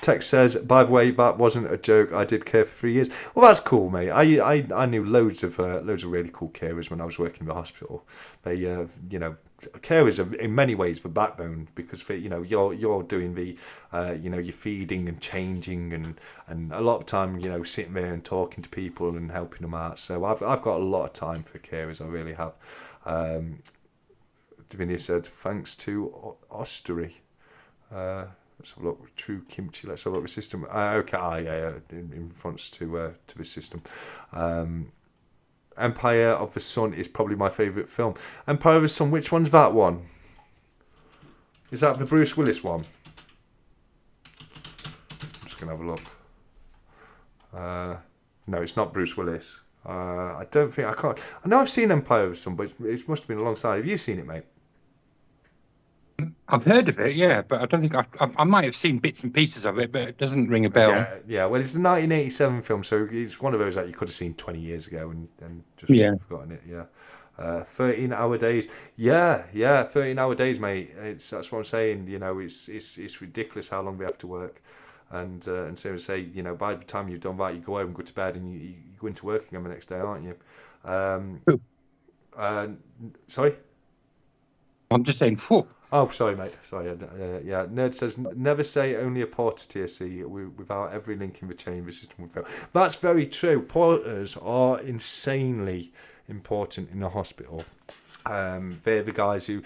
Tex says, by the way, that wasn't a joke. I did care for 3 years. Well, that's cool, mate. I knew loads of really cool carers when I was working in the hospital. They carers are in many ways the backbone, because you're doing the you're feeding and changing, and a lot of time sitting there and talking to people and helping them out. So I've got a lot of time for carers. I really have. Davinia said, thanks to Ostery. Let's have a look. True Kimchi. Let's have a look at the system. In front to the system. Empire of the Sun is probably my favourite film. Empire of the Sun, which one's that one? Is that the Bruce Willis one? I'm just going to have a look. No, it's not Bruce Willis. I don't think, I can't. I know I've seen Empire of the Sun, but it must have been alongside. Have you seen it, mate? I've heard of it, yeah, but I don't think I might have seen bits and pieces of it, but it doesn't ring a bell. Yeah. Well, it's a 1987 film, so it's one of those that you could have seen 20 years ago and just forgotten it. Yeah. 13-hour days. Yeah, 13-hour days, mate. That's what I'm saying. It's ridiculous how long we have to work. And so say, by the time you've done that, you go home, go to bed, and you go into work again the next day, aren't you? Sorry? I'm just saying, phew. Oh, sorry, mate. Sorry. Nerd says, never say only a porter TSC without every link in the chain. The system will fail. That's very true. Porters are insanely important in a hospital. They're the guys who,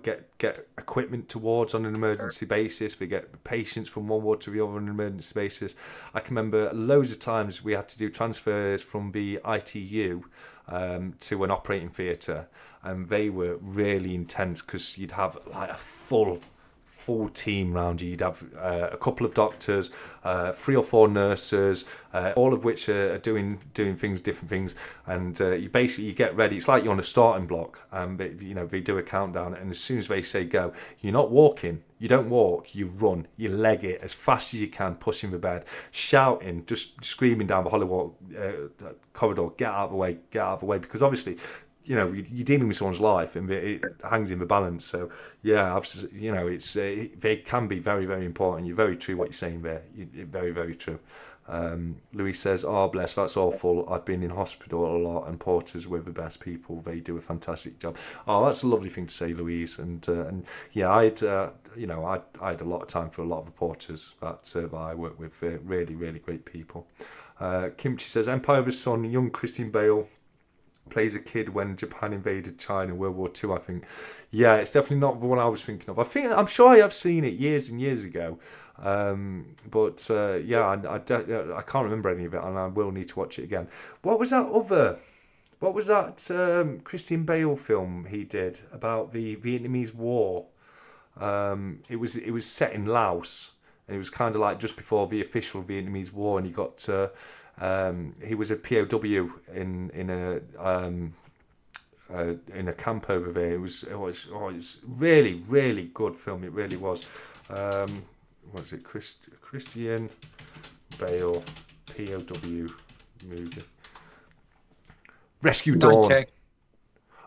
get equipment towards on an emergency basis. They get patients from one ward to the other on an emergency basis. I can remember loads of times we had to do transfers from the ITU to an operating theatre, and they were really intense because you'd have like a full team round you. You'd have a couple of doctors, 3 or 4 nurses, all of which are doing different things, and you get ready. It's like you're on a starting block. They do a countdown, and as soon as they say go, you're not walking. You don't walk. You run. You leg it as fast as you can, pushing the bed, shouting, just screaming down the corridor, get out of the way, get out of the way, because obviously, you're dealing with someone's life, and it hangs in the balance. So yeah, it's they can be very, very important. You're very true what you're saying there. Very, very true. Louis says, "Oh bless, that's awful. I've been in hospital a lot, and porters were the best people. They do a fantastic job." Oh, that's a lovely thing to say, Louise. And yeah, I had a lot of time for a lot of the porters that I work with. Really, really great people. Kimchi says, "Empire of the Sun, young Christian Bale plays a kid when Japan invaded China in World War II, I think." Yeah, it's definitely not the one I was thinking of. I'm sure I have seen it years and years ago. I can't remember any of it, and I will need to watch it again. What was that Christian Bale film he did about the Vietnamese War? It was set in Laos, and it was kind of like just before the official Vietnamese War, and he got he was a POW in a camp over there. It was really, really good film. It really was. What is it? Christian Bale POW movie. Rescue Dawn. Tech.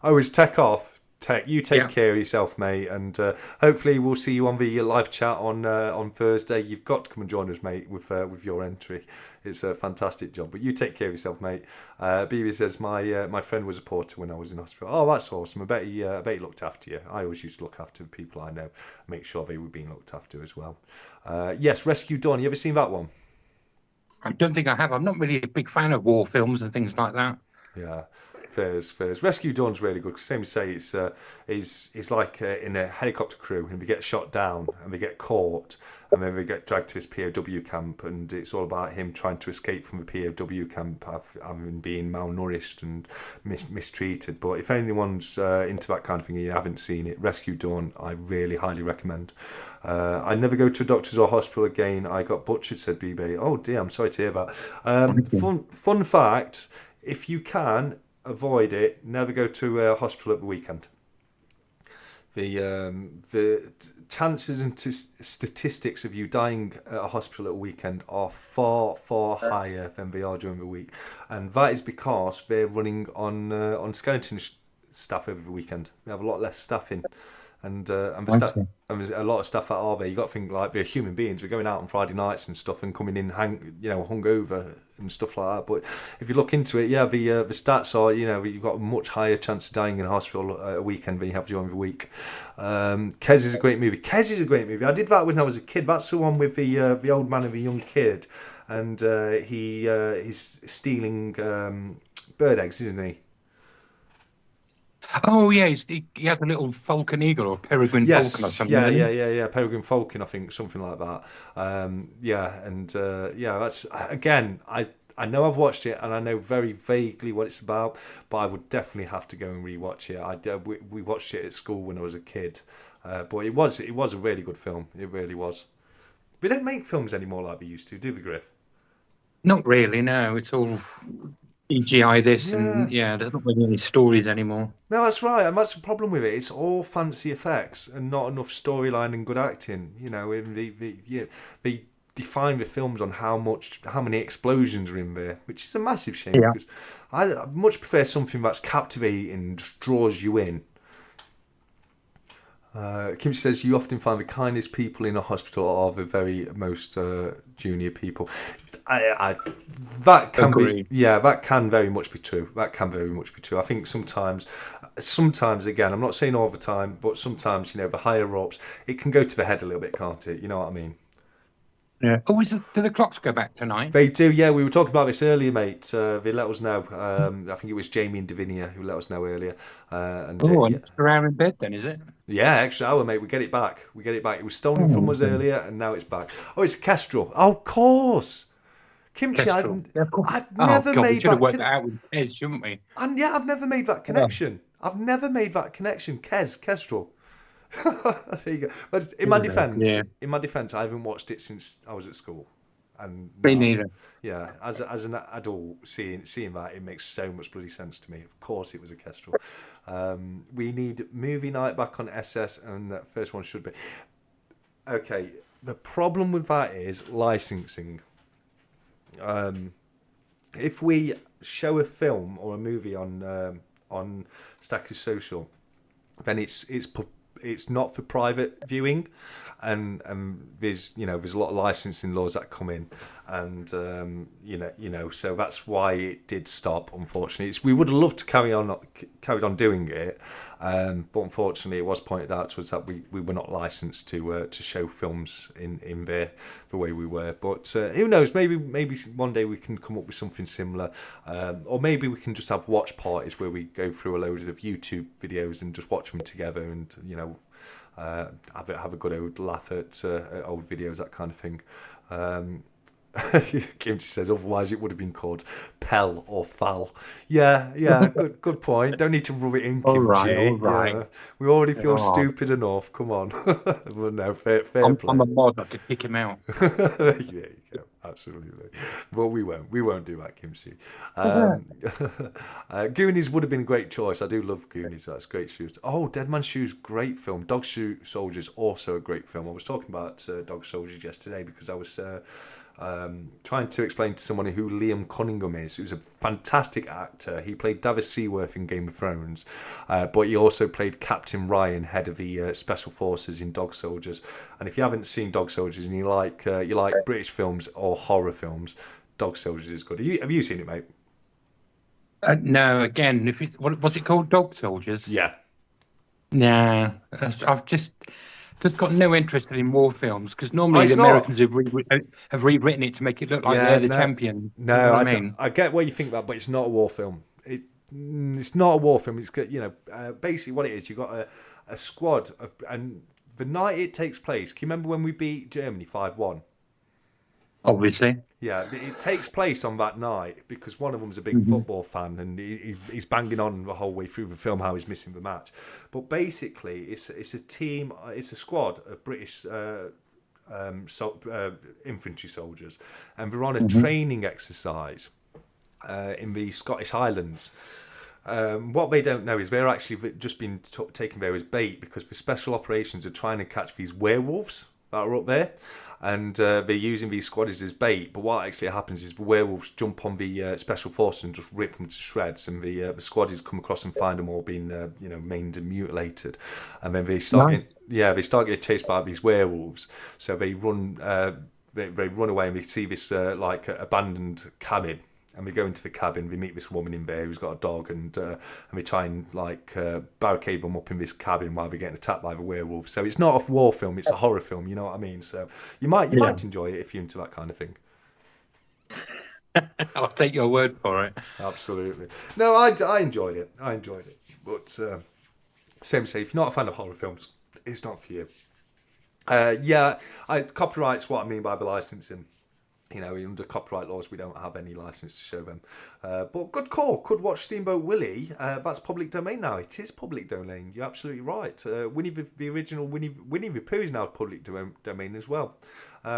Oh, it's Tech Off. Take care of yourself, mate, and hopefully we'll see you on the live chat on Thursday. You've got to come and join us, mate, with your entry. It's a fantastic job. But you take care of yourself, mate. BB says my friend was a porter when I was in hospital. Oh, that's awesome. I bet he looked after you. I always used to look after the people I know, make sure they were being looked after as well. Yes, Rescue Dawn. You ever seen that one? I don't think I have. I'm not really a big fan of war films and things like that. Yeah, fairs. Rescue Dawn's really good. Same as say, it's like in a helicopter crew, and they get shot down, and they get caught, and then they get dragged to this POW camp, and it's all about him trying to escape from the POW camp, having been malnourished and mistreated. But if anyone's into that kind of thing and you haven't seen it, Rescue Dawn, I really highly recommend. I never go to a doctor's or hospital again. I got butchered, said BB. Oh dear, I'm sorry to hear that. Fun fact. If you can avoid it, never go to a hospital at the weekend. The chances and statistics of you dying at a hospital at a weekend are far higher than they are during the week, and that is because they're running on skeleton staff over the weekend. They have a lot less staff in. And there's a lot of stuff that are there. You got to think like they're human beings. We're going out on Friday nights and stuff, and coming in hungover and stuff like that. But if you look into it, yeah, the stats are you've got a much higher chance of dying in a hospital a weekend than you have during the week. Kes is a great movie. I did that when I was a kid. That's the one with the old man and the young kid, and he's stealing bird eggs, isn't he? Oh yeah, he has a little falcon eagle or peregrine falcon or something. Yeah, peregrine falcon, I think, something like that. That's again. I know I've watched it and I know very vaguely what it's about, but I would definitely have to go and rewatch it. We watched it at school when I was a kid, but it was a really good film. It really was. We don't make films anymore like we used to, do we, Griff? Not really. No, it's all CGI this, and there's not really any stories anymore. No, that's right, and that's the problem with it. It's all fancy effects and not enough storyline and good acting. They define the films on how many explosions are in there, which is a massive shame. Yeah. Because I much prefer something that's captivating and just draws you in. Kim says you often find the kindest people in a hospital are the very most junior people. That can very much be true. I think sometimes again, I'm not saying all the time, but sometimes the higher ups, it can go to the head a little bit, can't it? You know what I mean? Yeah. Oh, do the clocks go back tonight? They do, yeah. We were talking about this earlier, mate. They let us know. I think it was Jamie and Davinia who let us know earlier. An extra hour in bed then, is it? Yeah, extra hour, mate. We get it back. It was stolen from us earlier, and now it's back. Oh, it's a Kestrel. Oh, of course. Kimchi, I've never made we should have worked that out with Kes, shouldn't we? And yeah, I've never made that connection. Kestrel. There you go. But in my defence, I haven't watched it since I was at school. And me neither. Yeah, as an adult, seeing that, it makes so much bloody sense to me. Of course, it was a Kestrel. We need movie night back on SS, and that first one should be. Okay, the problem with that is licensing. If we show a film or a movie on Stackers Social, then it's not for private viewing, and there's a lot of licensing laws that come in, and so that's why it did stop. Unfortunately, we would have loved to carry on doing it, but unfortunately, it was pointed out to us that we were not licensed to show films in there the way we were. But who knows? Maybe one day we can come up with something similar, or maybe we can just have watch parties where we go through a load of YouTube videos and just watch them together, and have a good old laugh at old videos, that kind of thing. Kimchi says otherwise it would have been called Pell or Fal. Yeah, good point. Don't need to rub it in, Kimchi. All right. Yeah. We already feel stupid enough. Come on. Well, no, fair play. I'm a mod. I could kick him out. There you go. Absolutely. But we won't do that, Kimchi. Goonies would have been a great choice. I do love Goonies. That's great shoes. Oh, Dead Man's Shoes, great film. Dog Soldiers, also a great film. I was talking about Dog Soldiers yesterday because I trying to explain to someone who Liam Cunningham is, who's a fantastic actor. He played Davos Seaworth in Game of Thrones, but he also played Captain Ryan, head of the Special Forces in Dog Soldiers. And if you haven't seen Dog Soldiers and you like British films or horror films, Dog Soldiers is good. Have you seen it, mate? No, again, if it, what was it called? Dog Soldiers? Yeah. Nah, I've just got no interest in war films because normally It's the not. Americans have rewritten it to make it look like they're the champion. No, You know what I mean? I get what you think about, but it's not a war film. It's not a war film. It's got, basically what it is. You've got a squad of, and the night it takes place. Can you remember when we beat Germany 5-1? Obviously. Yeah, it takes place on that night because one of them's a big football fan and he's banging on the whole way through the film how he's missing the match. But basically, it's a team, it's a squad of British infantry soldiers, and they're on a training exercise in the Scottish Highlands. What they don't know is they're actually just been taken there as bait because the special operations are trying to catch these werewolves that are up there. And they're using these squaddies as bait, but what actually happens is the werewolves jump on the special forces and just rip them to shreds, and the squaddies come across and find them all being maimed and mutilated, and then they start getting chased by these werewolves. So they run away, and they see this abandoned cabin. And we go into the cabin, we meet this woman in there who's got a dog, and we try and barricade them up in this cabin while they're getting attacked by the werewolves. So it's not a war film, it's a horror film, you know what I mean? So you might enjoy it if you're into that kind of thing. I'll take your word for it. Absolutely. No, I enjoyed it. But same to say, if you're not a fan of horror films, it's not for you. Copyright's what I mean by the licensing. Under copyright laws, we don't have any license to show them. But good call. Could watch Steamboat Willie. That's public domain now. It is public domain. You're absolutely right. The original Winnie the Pooh is now public domain as well,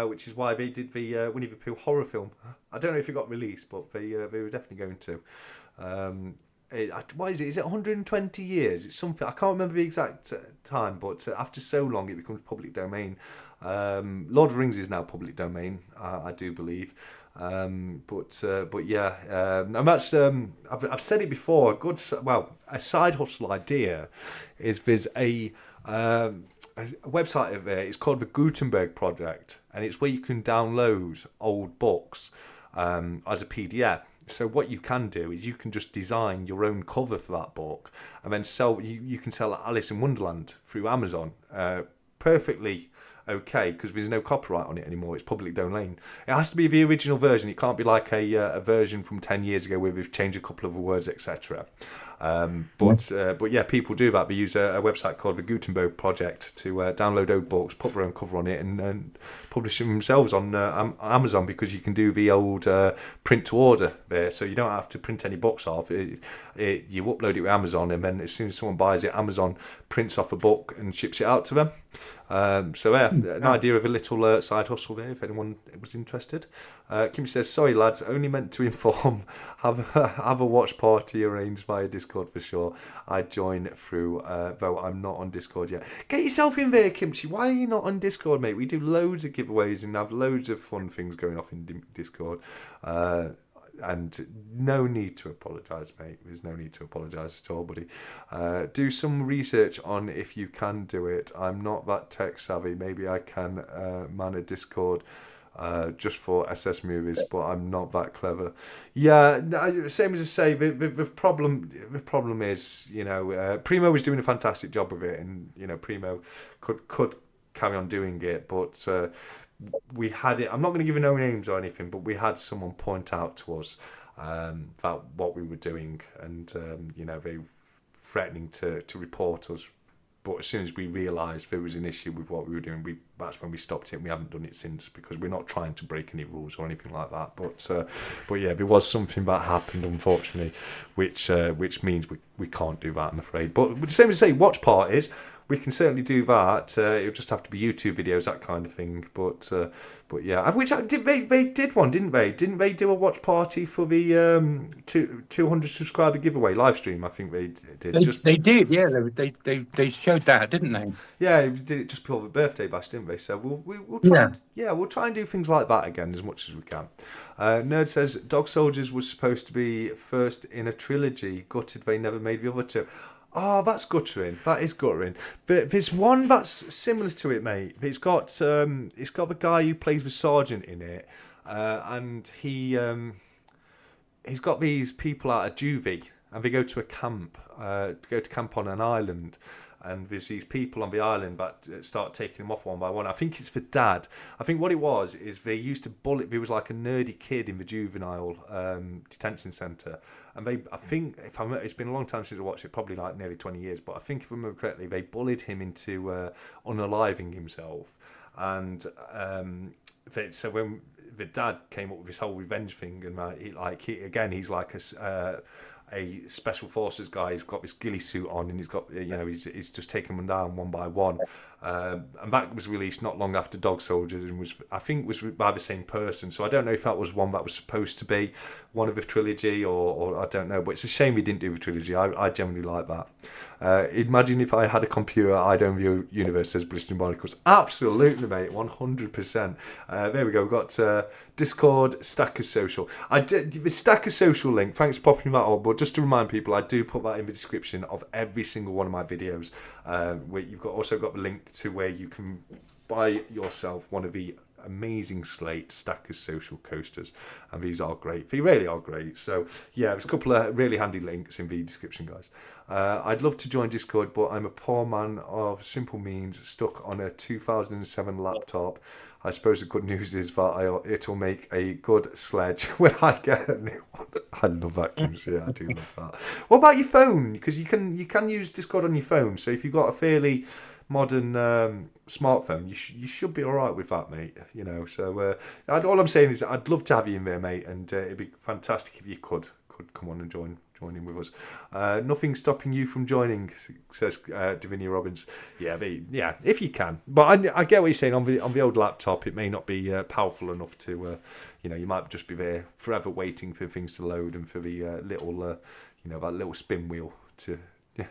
which is why they did the Winnie the Pooh horror film. I don't know if it got released, but they were definitely going to. What is it? Is it 120 years? It's something. I can't remember the exact time, but after so long, it becomes public domain. Lord of the Rings is now public domain, I do believe. But yeah, and that's I've said it before. A side hustle idea is there's a website of it. It's called the Gutenberg Project, and it's where you can download old books as a PDF. So what you can do is you can just design your own cover for that book, and then sell. You can sell Alice in Wonderland through Amazon perfectly. Okay, because there's no copyright on it anymore. It's public domain. It has to be the original version. It can't be like a version from 10 years ago where we've changed a couple of the words, etc. But yeah, people do that. They use a website called the Gutenberg Project to download old books, put their own cover on it, and publish them themselves on Amazon, because you can do the old print to order there, so you don't have to print any books off. You upload it with Amazon, and then as soon as someone buys it, Amazon prints off a book and ships it out to them. An idea of a little side hustle there if anyone was interested. Kim says, sorry lads, only meant to inform. Have a watch party arranged via Discord for sure. I'd join through, though I'm not on Discord yet. Get yourself in there, Kimchi. Why are you not on Discord, mate? We do loads of giveaways and have loads of fun things going off in Discord. And no need to apologise, mate. There's no need to apologise at all, buddy. Do some research on if you can do it. I'm not that tech savvy. Maybe I can man a Discord just for SS movies, but I'm not that clever. Yeah, same as I say. The problem is, Primo was doing a fantastic job of it, and Primo could carry on doing it, but. We had it. I'm not going to give you no names or anything, but we had someone point out to us about what we were doing, and they were threatening to report us. But as soon as we realised there was an issue with what we were doing, that's when we stopped it. And we haven't done it since, because we're not trying to break any rules or anything like that. But yeah, there was something that happened, unfortunately, which means we can't do that, I'm afraid. But the same as say, watch parties. We can certainly do that. It'll just have to be YouTube videos, that kind of thing. But yeah, which they did one, didn't they? Didn't they do a watch party for the 200 subscriber giveaway live stream? I think they did. They did, yeah. They showed that, didn't they? Yeah, we did it just before the birthday bash, didn't they? So we'll try. Yeah. We'll try and do things like that again as much as we can. Nerd says Dog Soldiers was supposed to be first in a trilogy. Gutted they never made the other two. Oh, that's guttering. That is guttering. But there's one that's similar to it, mate. It's got the guy who plays the sergeant in it, and he's got these people out of juvie, and they go to a camp, on an island, and there's these people on the island that start taking them off one by one. I think it's the dad. I think what it was is they used to bully. There was like a nerdy kid in the juvenile detention centre, and I think it's been a long time since I watched it, probably like nearly 20 years, but I think if I remember correctly, they bullied him into unaliving himself, and so when the dad came up with this whole revenge thing, and he's like a special forces guy. He's got this ghillie suit on, and he's just taking them down one by one. And that was released not long after Dog Soldiers, and was by the same person. So I don't know if that was one that was supposed to be one of the trilogy, or I don't know. But it's a shame he didn't do the trilogy. I generally like that. Imagine if I had a computer, I'd own the universe, says Blistering Barnacles. Absolutely, mate, 100%. There we go. We've got Discord, Stacker Social. The Stacker Social link, thanks for popping that on, but just to remind people, I do put that in the description of every single one of my videos. Where you've also got the link to where you can buy yourself one of the amazing Slate Stackers Social coasters, and these are great. They really are great. So yeah, there's a couple of really handy links in the description, guys. I'd love to join Discord, but I'm a poor man of simple means, stuck on a 2007 laptop. I suppose the good news is that it'll make a good sledge when I get a new one. I love that, Kimsey. Yeah, I do love that. What about your phone? Because you can use Discord on your phone. So if you've got a fairly modern smartphone, you should be all right with that, mate. So all I'm saying is I'd love to have you in there, mate, and it'd be fantastic if you could come on and join in with us. Nothing stopping you from joining, says Davinia Robbins. Yeah, if you can. But I get what you're saying. On the old laptop, it may not be powerful enough to, you might just be there forever waiting for things to load and for the that little spin wheel to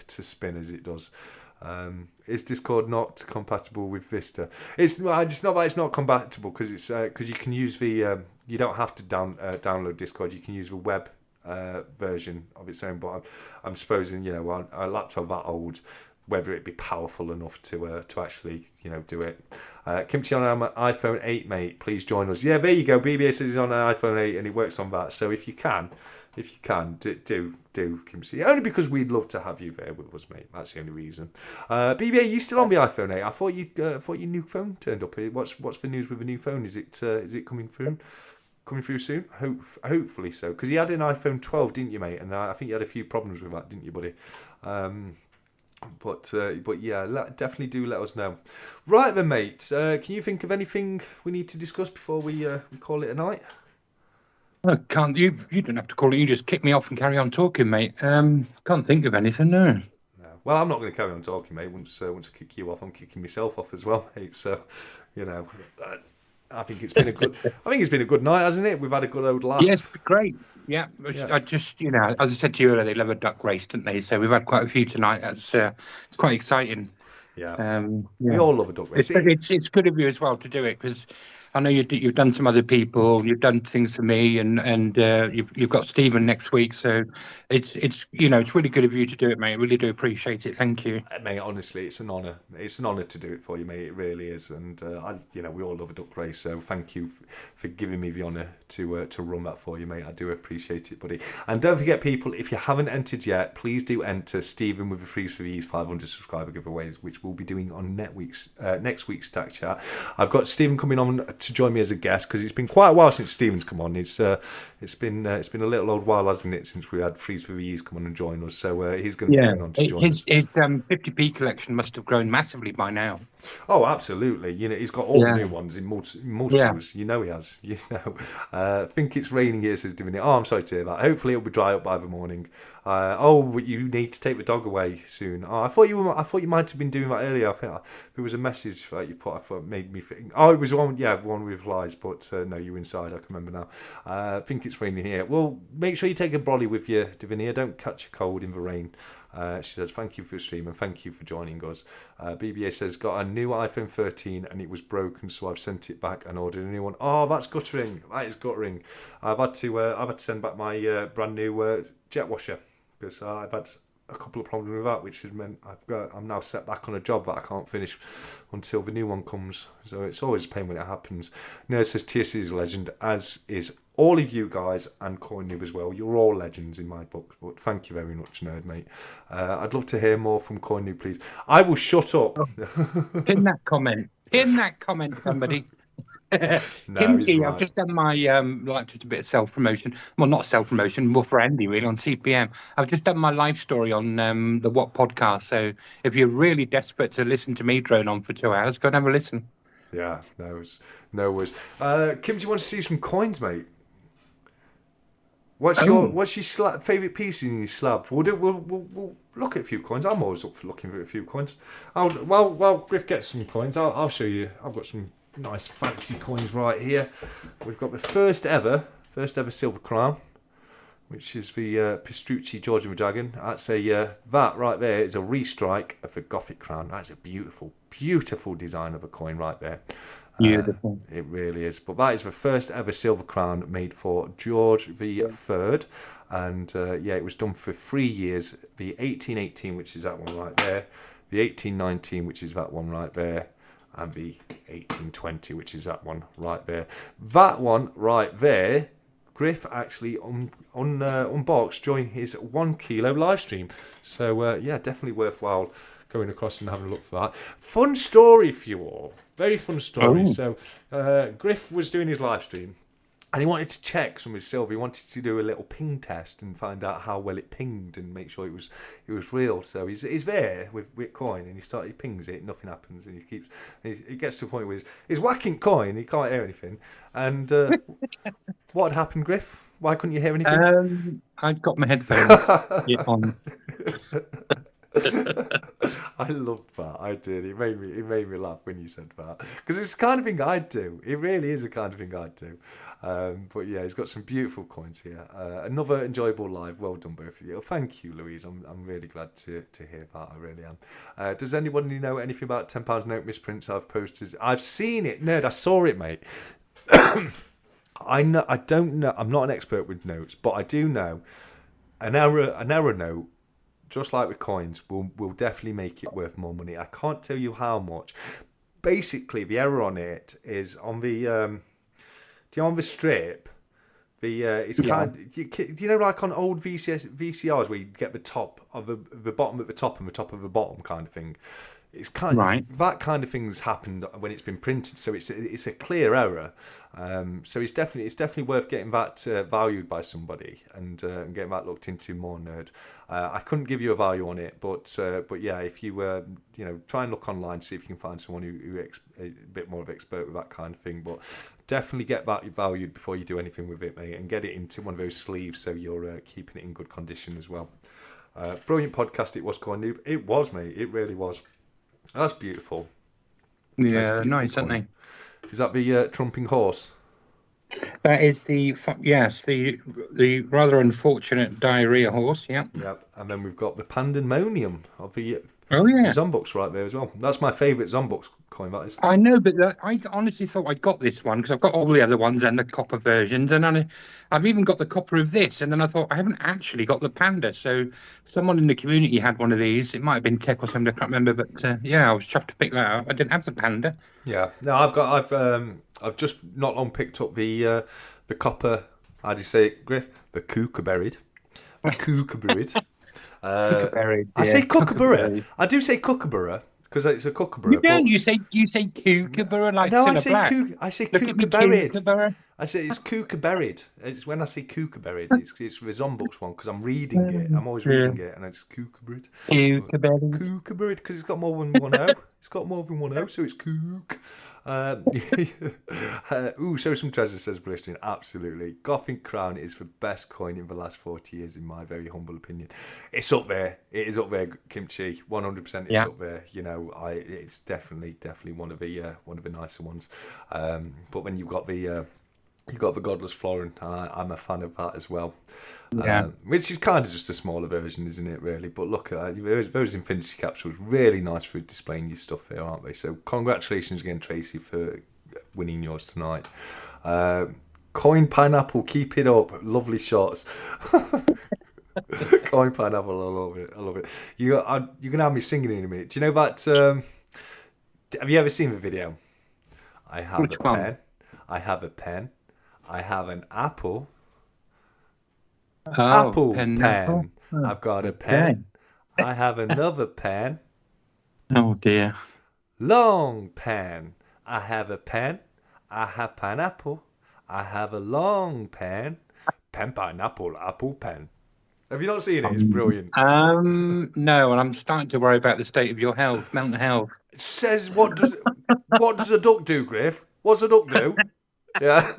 spin as it does. Is Discord not compatible with Vista? It's not that it's not compatible, because you can use the you don't have to download Discord. You can use the web version of its own, but I'm supposing on a laptop that old, whether it be powerful enough to actually do it. Kimchi on an iPhone 8, mate, please join us. Yeah, there you go. BBA says he's on an iPhone 8 and he works on that. So if you can do Kimchi, only because we'd love to have you there with us, mate. That's the only reason. BBA, you still on the iPhone 8? I thought your new phone turned up. What's the news with the new phone? Is it coming through? Coming through soon? Hopefully so. Because you had an iPhone 12, didn't you, mate? And I think you had a few problems with that, didn't you, buddy? But yeah, definitely do let us know. Right then, mate. Can you think of anything we need to discuss before we call it a night? I can't. You don't have to call it. You just kick me off and carry on talking, mate. Can't think of anything. No. Well, I'm not going to carry on talking, mate. Once I kick you off, I'm kicking myself off as well, mate. So, I think it's been a good. I think it's been a good night, hasn't it? We've had a good old laugh. Yes, great. Yeah. I just, as I said to you earlier, they love a duck race, don't they? So we've had quite a few tonight. That's it's quite exciting. Yeah. We all love a duck race. It's good of you as well to do it, because I know you've done some other people, you've done things for me, and you've got Stephen next week. So it's it's really good of you to do it, mate. I really do appreciate it. Thank you, mate. Honestly, it's an honour. It's an honour to do it for you, mate. It really is. And we all love a duck race. So thank you for giving me the honour to run that for you, mate. I do appreciate it, buddy. And don't forget, people, if you haven't entered yet, please do enter Stephen with the Freeze for These 500 subscriber giveaways, which we'll be doing on next week's Stack Chat. I've got Stephen coming on to join me as a guest, because it's been quite a while since Stephen's come on. It's been a little old while, hasn't it, since we had Freeze for These come on and join us. So he's going to be coming on to join us. His 50p collection must have grown massively by now. Oh, absolutely. He's got all the new ones in multiples. He has. I think it's raining here, says Divinity. Oh, I'm sorry to hear that. Hopefully it'll be dry up by the morning. You need to take the dog away soon. Oh, I thought you might have been doing that earlier. I think there was a message that you put. I thought made me think. Oh, it was one with lies, but no, you're inside. I can remember now. I think it's raining here. Well, make sure you take a brolly with you, Divinia. Don't catch a cold in the rain. She says, thank you for the stream and thank you for joining us. BBA says, got a new iPhone 13 and it was broken, so I've sent it back and ordered a new one. Oh, that's guttering. That is guttering. I've had to send back my brand new jet washer because I've had a couple of problems with that, which has meant I'm now set back on a job that I can't finish until the new one comes. So it's always a pain when it happens. Nerd says TSC is a legend, as is all of you guys and CoiNoob as well. You're all legends in my book. But thank you very much, Nerd mate. I'd love to hear more from CoiNoob, please. I will shut up. Pin that comment. Pin that comment, somebody. No, Kimchi, right. I've just done my just a bit of self-promotion. Well, not self-promotion, more for Andy really on CPM. I've just done my live story on the What podcast. So if you're really desperate to listen to me drone on for 2 hours, go and have a listen. Yeah, no worries. Kim, do you want to see some coins, mate? What's your favourite piece in your slab? We'll look at a few coins. I'm always up for looking at a few coins. While Griff gets some coins, I'll show you. I've got some nice fancy coins right here. We've got the first ever silver crown, which is the Pistrucci Georgian Dragon. That's that right there is a restrike of the Gothic crown. That's a beautiful design of a coin right there. Beautiful. It really is. But that is the first ever silver crown made for George III. And it was done for 3 years. The 1818, which is that one right there. The 1819, which is that one right there. And the 1820, which is that one right there. That one right there, Griff actually unboxed during his 1 kilo live stream. So, definitely worthwhile going across and having a look for that. Fun story for you all. Very fun story. Oh. So, Griff was doing his live stream and he wanted to check some of his silver. He wanted to do a little ping test and find out how well it pinged and make sure it was real. So he's there with coin and he pings it, nothing happens, and he gets to a point where he's whacking coin, he can't hear anything. And what had happened, Griff? Why couldn't you hear anything? I've got my headphones on. I loved that. I did. It made me laugh when you said that, because it's the kind of thing I'd do. It really is the kind of thing I'd do. But yeah, he's got some beautiful coins here. Another enjoyable live. Well done, both of you. Thank you, Louise. I'm really glad to hear that. I really am. Does anybody know anything about £10 note misprints I've posted? I've seen it. Nerd, I saw it, mate. I don't know. I'm not an expert with notes, but I do know an error note, just like with coins, will definitely make it worth more money. I can't tell you how much. Basically, the error on it is on the on the strip. It's kind of, like on old VCRs where you get the top of the bottom at the top and the top of the bottom kind of thing. It's kind of that kind of thing's happened when it's been printed, so it's a clear error. So it's definitely worth getting that valued by somebody and getting that looked into more, Nerd. I couldn't give you a value on it, but yeah, if you try and look online, see if you can find someone who a bit more of an expert with that kind of thing. But definitely get that valued before you do anything with it, mate, and get it into one of those sleeves so you're keeping it in good condition as well. Brilliant podcast it was, CoiNoob. It was, mate. It really was. That's beautiful. Yeah, nice, isn't they? Is that the trumping horse? That is the rather unfortunate diarrhea horse. Yeah. Yep. And then we've got the pandemonium of the Zombux right there as well. That's my favourite Zombux coin. That is. I know, but I honestly thought I got this one because I've got all the other ones and the copper versions, and I've even got the copper of this. And then I thought I haven't actually got the panda. So someone in the community had one of these. It might have been Tech or something. I can't remember, but I was chuffed to pick that up. I didn't have the panda. Yeah. No, I've just not long picked up the copper. How do you say it, Griff? The kookaberried. Kookaberried. I say kookaburra. I do say kookaburra because it's a kookaburra. You don't. You say kookaburra like no. I say kookaberried. I say it's kookaberried. It's when I say kookaberried. It's the Zombux one because I'm reading it. I'm always reading it, and it's kookaberried. Kookaberried because it's got more than one O. It's got more than one O, so it's kook. Show some treasure, says Blistering. Absolutely. Gothic Crown is the best coin in the last 40 years, in my very humble opinion. It's up there. It is up there, Kimchi. 100% it's up there. It's definitely one of the nicer ones. But when you've got the You got the Godless Florin, and I'm a fan of that as well. Yeah. Which is kind of just a smaller version, isn't it, really? But look, those Infinity Capsules, really nice for displaying your stuff here, aren't they? So congratulations again, Tracy, for winning yours tonight. Coin Pineapple, keep it up. Lovely shots. Coin Pineapple, I love it. I love it. You're going to have me singing in a minute. Do you know that? Have you ever seen the video? I have Which a one? pen. I have a pen. I have an apple. Oh, Apple pen. pen. I've got a pen. I have another pen. Oh dear. Long pen. I have a pen. I have pineapple. I have a long pen. Pen, pineapple, apple, pen. Have you not seen it? It's brilliant. No, and I'm starting to worry about the state of your health, mental health. It says what does a duck do, Griff? What's a duck do? Yeah.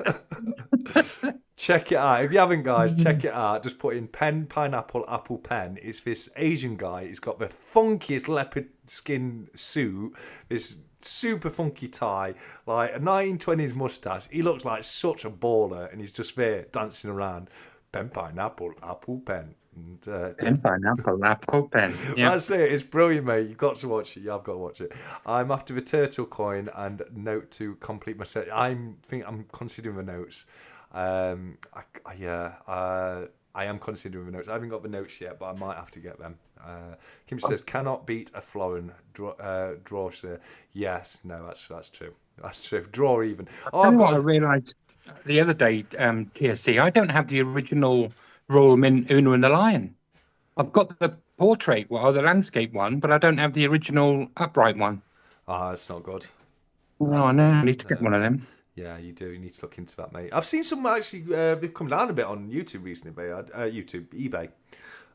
Check it out. If you haven't, guys, check it out. Just put in pen, pineapple, apple, pen. It's this Asian guy. He's got the funkiest leopard skin suit, this super funky tie, like a 1920s mustache. He looks like such a baller, and he's just there dancing around. Pen, pineapple, apple, pen. And, Pen, pineapple, apple, pen. Yeah. That's it. It's brilliant, mate. You've got to watch it. Yeah, I've got to watch it. I'm after the turtle coin and note to complete my set. I'm considering the notes. I am considering the notes. I haven't got the notes yet, but I might have to get them. Kim says, cannot beat a Florin. Draw, sir. Yes, no, that's true. That's true. Draw even. Oh, I realised the other day, TSC, I don't have the original Royal Mint Uno and the Lion. I've got the portrait or the landscape one, but I don't have the original upright one. that's not good. No, I know. I need to get one of them. Yeah, you do. You need to look into that, mate. I've seen some actually. They've come down a bit on YouTube recently, eBay,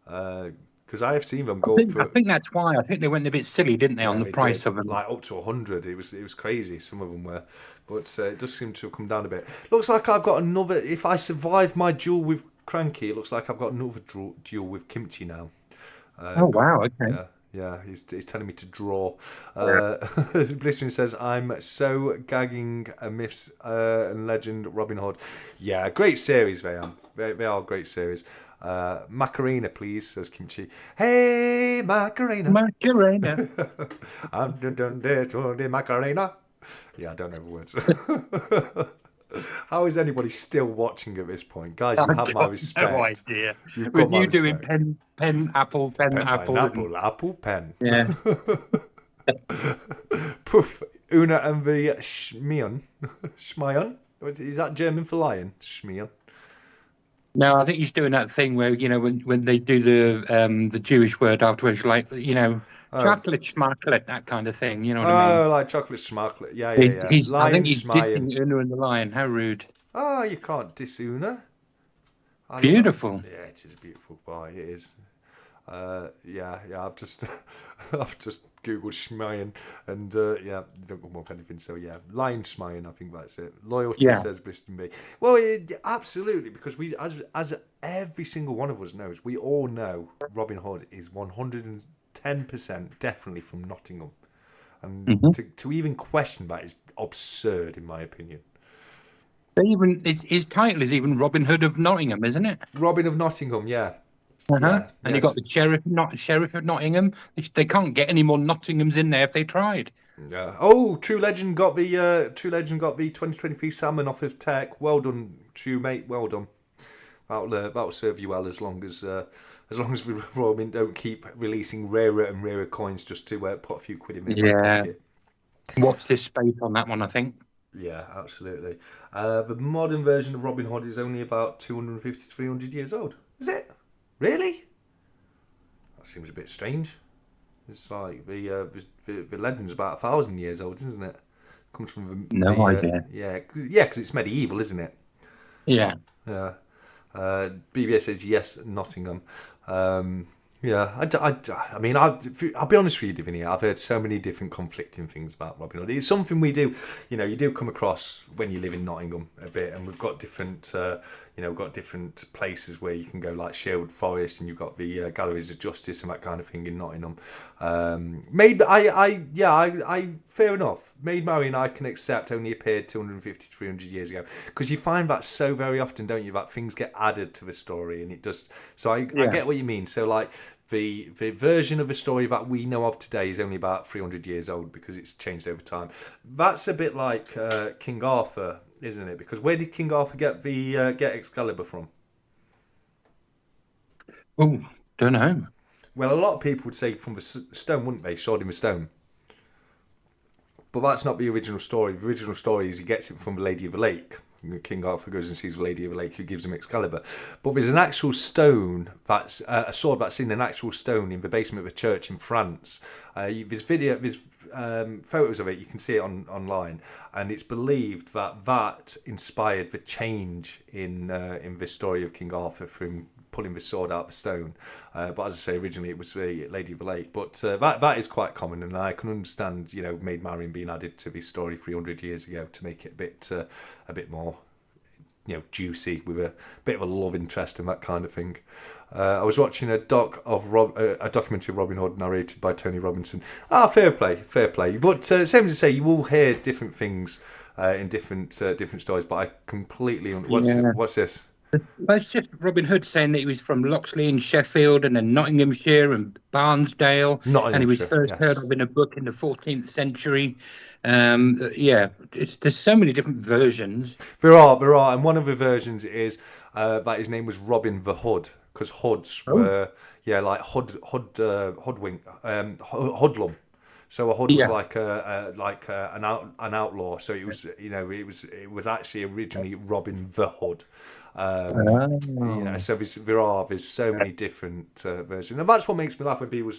because I have seen them go. I think that's why. I think they went a bit silly, didn't they, on the price of them? Like up to 100. It was crazy. Some of them were, but it does seem to have come down a bit. Looks like I've got another. If I survive my duel with Cranky, it looks like I've got another duel with Kimchi now. Oh wow! Okay. Yeah, he's telling me to draw. Blistering says, I'm so gagging a myths and legend Robin Hood. Yeah, great series they are. They are great series. Macarena, please, says Kimchi. Hey, Macarena. Macarena. I'm done the Macarena. Yeah, I don't know the words. How is anybody still watching at this point? Guys, you have my respect. No idea. With you doing pen, apple, apple. Apple, pen. Yeah. Poof. Una and the Schmion. Schmion? Is that German for lion? Schmion. No, I think he's doing that thing where, when they do the Jewish word afterwards, like, chocolate, schmarklet, that kind of thing. You know what I mean? Oh, like chocolate schmarklet. Yeah. I think he's dissing Una and the Lion. How rude. Oh, you can't diss Una. Beautiful. Yeah, it is a beautiful boy. It is. Yeah. I've just googled Schmeyen and don't come up anything. So yeah, Lion Schmeyen. I think that's it. Loyalty says Briston B. Well, absolutely, because we, as every single one of us knows, we all know Robin Hood is 110% definitely from Nottingham, and to even question that is absurd in my opinion. His title is even Robin Hood of Nottingham, isn't it? Robin of Nottingham, yeah. And you got the sheriff of Nottingham. They can't get any more Nottinghams in there if they tried. Yeah. Oh, True Legend got the 2023 salmon off of Tech. Well done, True mate. Well done. That'll serve you well as long as the Royal Mint don't keep releasing rarer and rarer coins just to put a few quid in your pocket. Watch this space on that one, I think. Yeah, absolutely. The modern version of Robin Hood is only about 250 to 300 years old. Is it? Really? That seems a bit strange. It's like the legend's about 1,000 years old, isn't it? Comes from no idea. Yeah, because it's medieval, isn't it? Yeah. Yeah. BBS says yes, Nottingham. I mean, I'll be honest with you, Divinia. I've heard so many different conflicting things about Robin Hood. It's something we do, you do come across when you live in Nottingham a bit, and we've got different, got different places where you can go, like Sherwood Forest, and you've got the Galleries of Justice and that kind of thing in Nottingham. Fair enough. Maid Marian, I can accept, only appeared 250 to 300 years ago, because you find that so very often, don't you, that things get added to the story, and it does. So I get what you mean. So like the version of the story that we know of today is only about 300 years old because it's changed over time. That's a bit like King Arthur, isn't it? Because where did King Arthur get get Excalibur from? Oh, don't know. Well, a lot of people would say from the stone, wouldn't they? Sword in the stone. But that's not the original story. The original story is he gets it from the Lady of the Lake. King Arthur goes and sees the Lady of the Lake, who gives him Excalibur. But there's an actual stone, that's a sword that's in an actual stone in the basement of a church in France. There's photos of it. You can see it online, and it's believed that inspired the change in the story of King Arthur from pulling the sword out of the stone. But as I say, originally it was the Lady of the Lake. But that is quite common, and I can understand, Maid Marian being added to this story 300 years ago to make it a bit more, juicy, with a bit of a love interest and that kind of thing. I was watching a documentary of Robin Hood narrated by Tony Robinson. Fair play. But same as I say, you will hear different things in different stories. But I completely what's this? Well, it's just Robin Hood saying that he was from Loxley in Sheffield and then Nottinghamshire and Barnsdale, and he was first heard of in a book in the 14th century. There's so many different versions. There are, and one of the versions is that his name was Robin the Hood, because hoods were like hoodwink, hoodlum. So a hood was like an outlaw. So it was actually originally Robin the Hood. So there's so many different versions, and that's what makes me laugh when people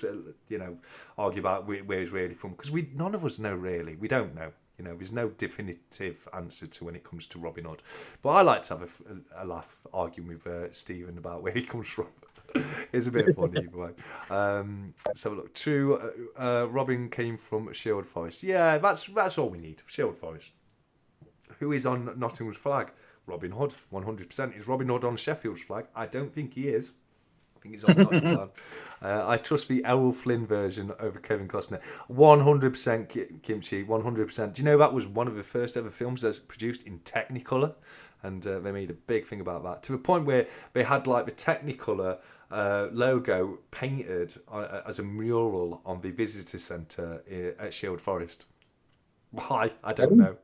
argue about where he's really from, because none of us know really. We don't know. There's no definitive answer to when it comes to Robin Hood. But I like to have a laugh arguing with Stephen about where he comes from. It's a bit funny either way. So look, true. Robin came from Sherwood Forest. Yeah, that's all we need. Sherwood Forest. Who is on Nottingham's flag? Robin Hood, 100%. Is Robin Hood on Sheffield's flag? I don't think he is. I think he's on Nottingham flag. I trust the Errol Flynn version over Kevin Costner. 100% Kimchi, 100%. Do you know that was one of the first ever films that's produced in Technicolor? And they made a big thing about that, to the point where they had like the Technicolor logo painted as a mural on the visitor centre at Sherwood Forest. Why? I don't know.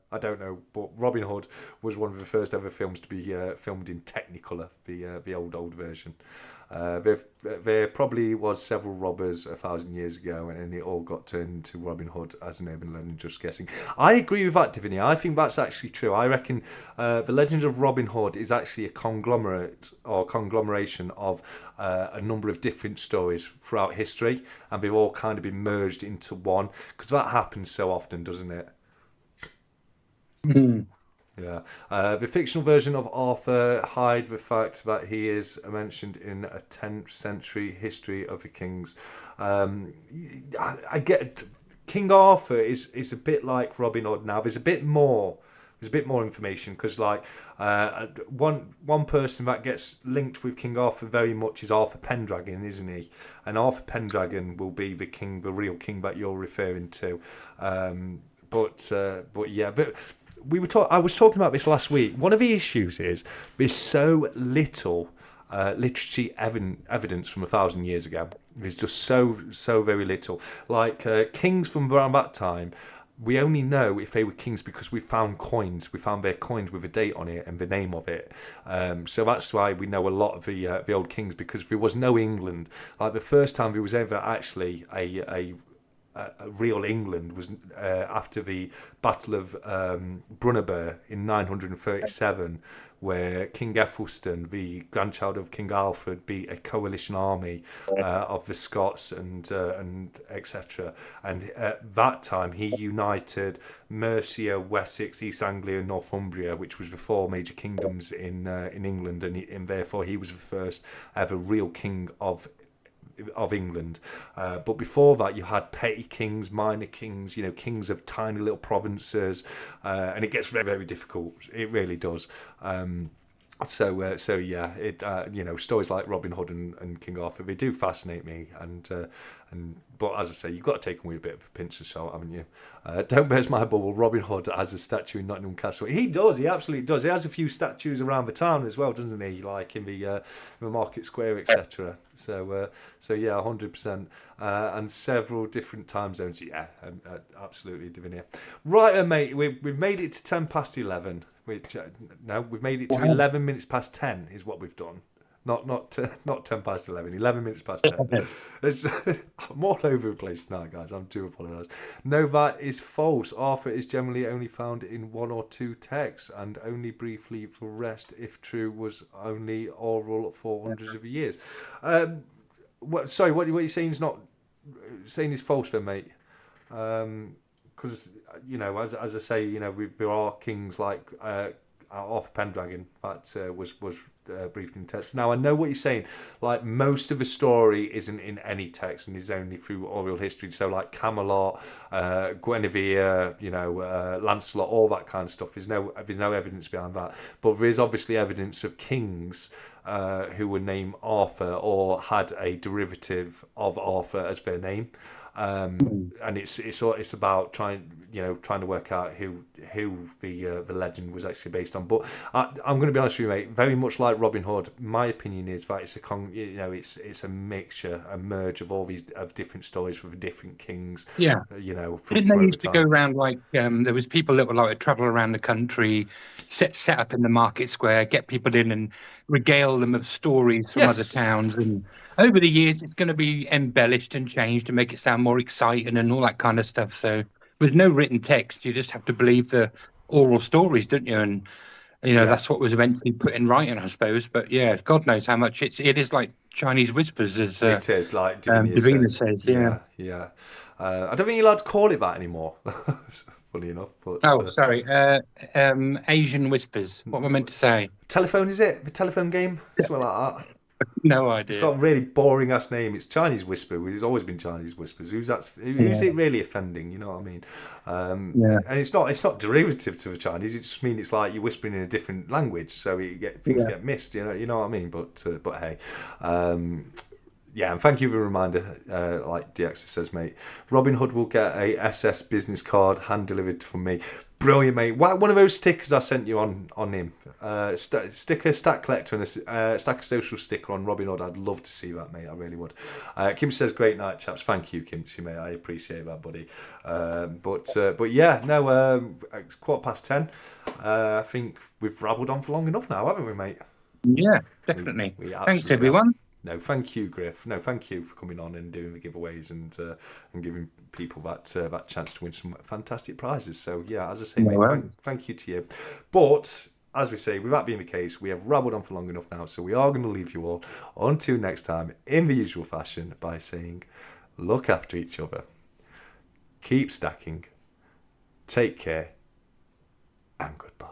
But Robin Hood was one of the first ever films to be filmed in Technicolor, the old version. There probably was several robbers 1,000 years ago, and it all got turned into Robin Hood as an urban legend. Just guessing. I agree with that, Divinity. I think that's actually true. I reckon the legend of Robin Hood is actually a conglomeration of a number of different stories throughout history, and they've all kind of been merged into one, because that happens so often, doesn't it? Mm. Yeah. The fictional version of Arthur hide the fact that he is mentioned in a 10th century history of the kings. I get King Arthur is a bit like Robin Hood now. There's a bit more information, because like one person that gets linked with King Arthur very much is Arthur Pendragon, isn't he? And Arthur Pendragon will be the real king that you're referring to. But I was talking about this last week. One of the issues is there's so little literary evidence from 1,000 years ago. There's just so very little. Like kings from around that time, we only know if they were kings because we found coins. We found their coins with a date on it and the name of it. So that's why we know a lot of the old kings, because there was no England. Like the first time there was ever actually a real England was after the Battle of Brunanburh in 937, where King Ethelstan, the grandchild of King Alfred, beat a coalition army of the Scots and etc. And at that time, he united Mercia, Wessex, East Anglia, and Northumbria, which was the four major kingdoms in England, and therefore he was the first ever real king of England. But before that, you had petty kings, minor kings, kings of tiny little provinces, and it gets very, very difficult. It really does. So yeah, stories like Robin Hood and King Arthur, they do fascinate me, and but as I say, you've got to take them with a bit of a pinch of salt, haven't you? Don't burst my bubble. Robin Hood has a statue in Nottingham Castle. He does. He absolutely does. He has a few statues around the town as well, doesn't he? Like in the Market Square, etc. So yeah, 100%, and several different time zones. Yeah, absolutely, Divinia. Right, mate, we've made it to 10 past 11. Which no, we've made it to 11 minutes past 10 is what we've done. Not 10 past 11. 11 minutes past 10. It's, I'm all over the place tonight, guys. I do apologise. No, that is false. Arthur is generally only found in one or two texts, and only briefly for rest, if true, was only oral for hundreds of years. Sorry, what you're saying is not saying is false, then, mate. Because as I say, there are kings like Arthur Pendragon that was briefed in text. Now I know what you're saying. Like most of the story isn't in any text and is only through oral history. So like Camelot, Guinevere, Lancelot, all that kind of stuff. There's no evidence behind that. But there is obviously evidence of kings who were named Arthur or had a derivative of Arthur as their name. And it's about trying to work out who the legend was actually based on. But I'm going to be honest with you, mate. Very much like Robin Hood, my opinion is that it's a mixture, a merge of all these different stories with different kings. Yeah. Didn't they used to go around like there was people that were like travel around the country, set up in the market square, get people in and regale them of stories from other towns, and over the years it's going to be embellished and changed to make it sound more exciting and all that kind of stuff. So with no written text, you just have to believe the oral stories, don't you? And that's what was eventually put in writing, I suppose. But yeah, God knows how much it is like Chinese whispers, as it is like Davina says. Yeah. I don't think you're allowed to call it that anymore. Funny enough, but sorry. Asian whispers. What am I meant to say? Telephone, is it? The telephone game? Something like that. No idea. It's got a really boring ass name. It's Chinese Whisper. It's always been Chinese Whispers. Who's it really offending? You know what I mean? And it's not derivative to the Chinese. It just means it's like you're whispering in a different language, so things get missed. You know what I mean? But hey. Yeah, and thank you for the reminder. Like DX says, mate, Robin Hood will get a SS business card hand delivered from me. Brilliant, mate. One of those stickers I sent you on him. Sticker, Stack Collector, and a Stack of Social sticker on Robin Hood. I'd love to see that, mate. I really would. Kim says, great night, chaps. Thank you, Kimchi, mate. I appreciate that, buddy. But yeah, no, it's 10:15. I think we've rabbled on for long enough now, haven't we, mate? Yeah, definitely. Thanks, everyone. No, thank you, Griff. No, thank you for coming on and doing the giveaways and giving people that chance to win some fantastic prizes. So yeah, as I say, mate, thank you to you. But as we say, with that being the case, we have rabbled on for long enough now. So we are going to leave you all until next time in the usual fashion by saying, look after each other, keep stacking, take care, and goodbye.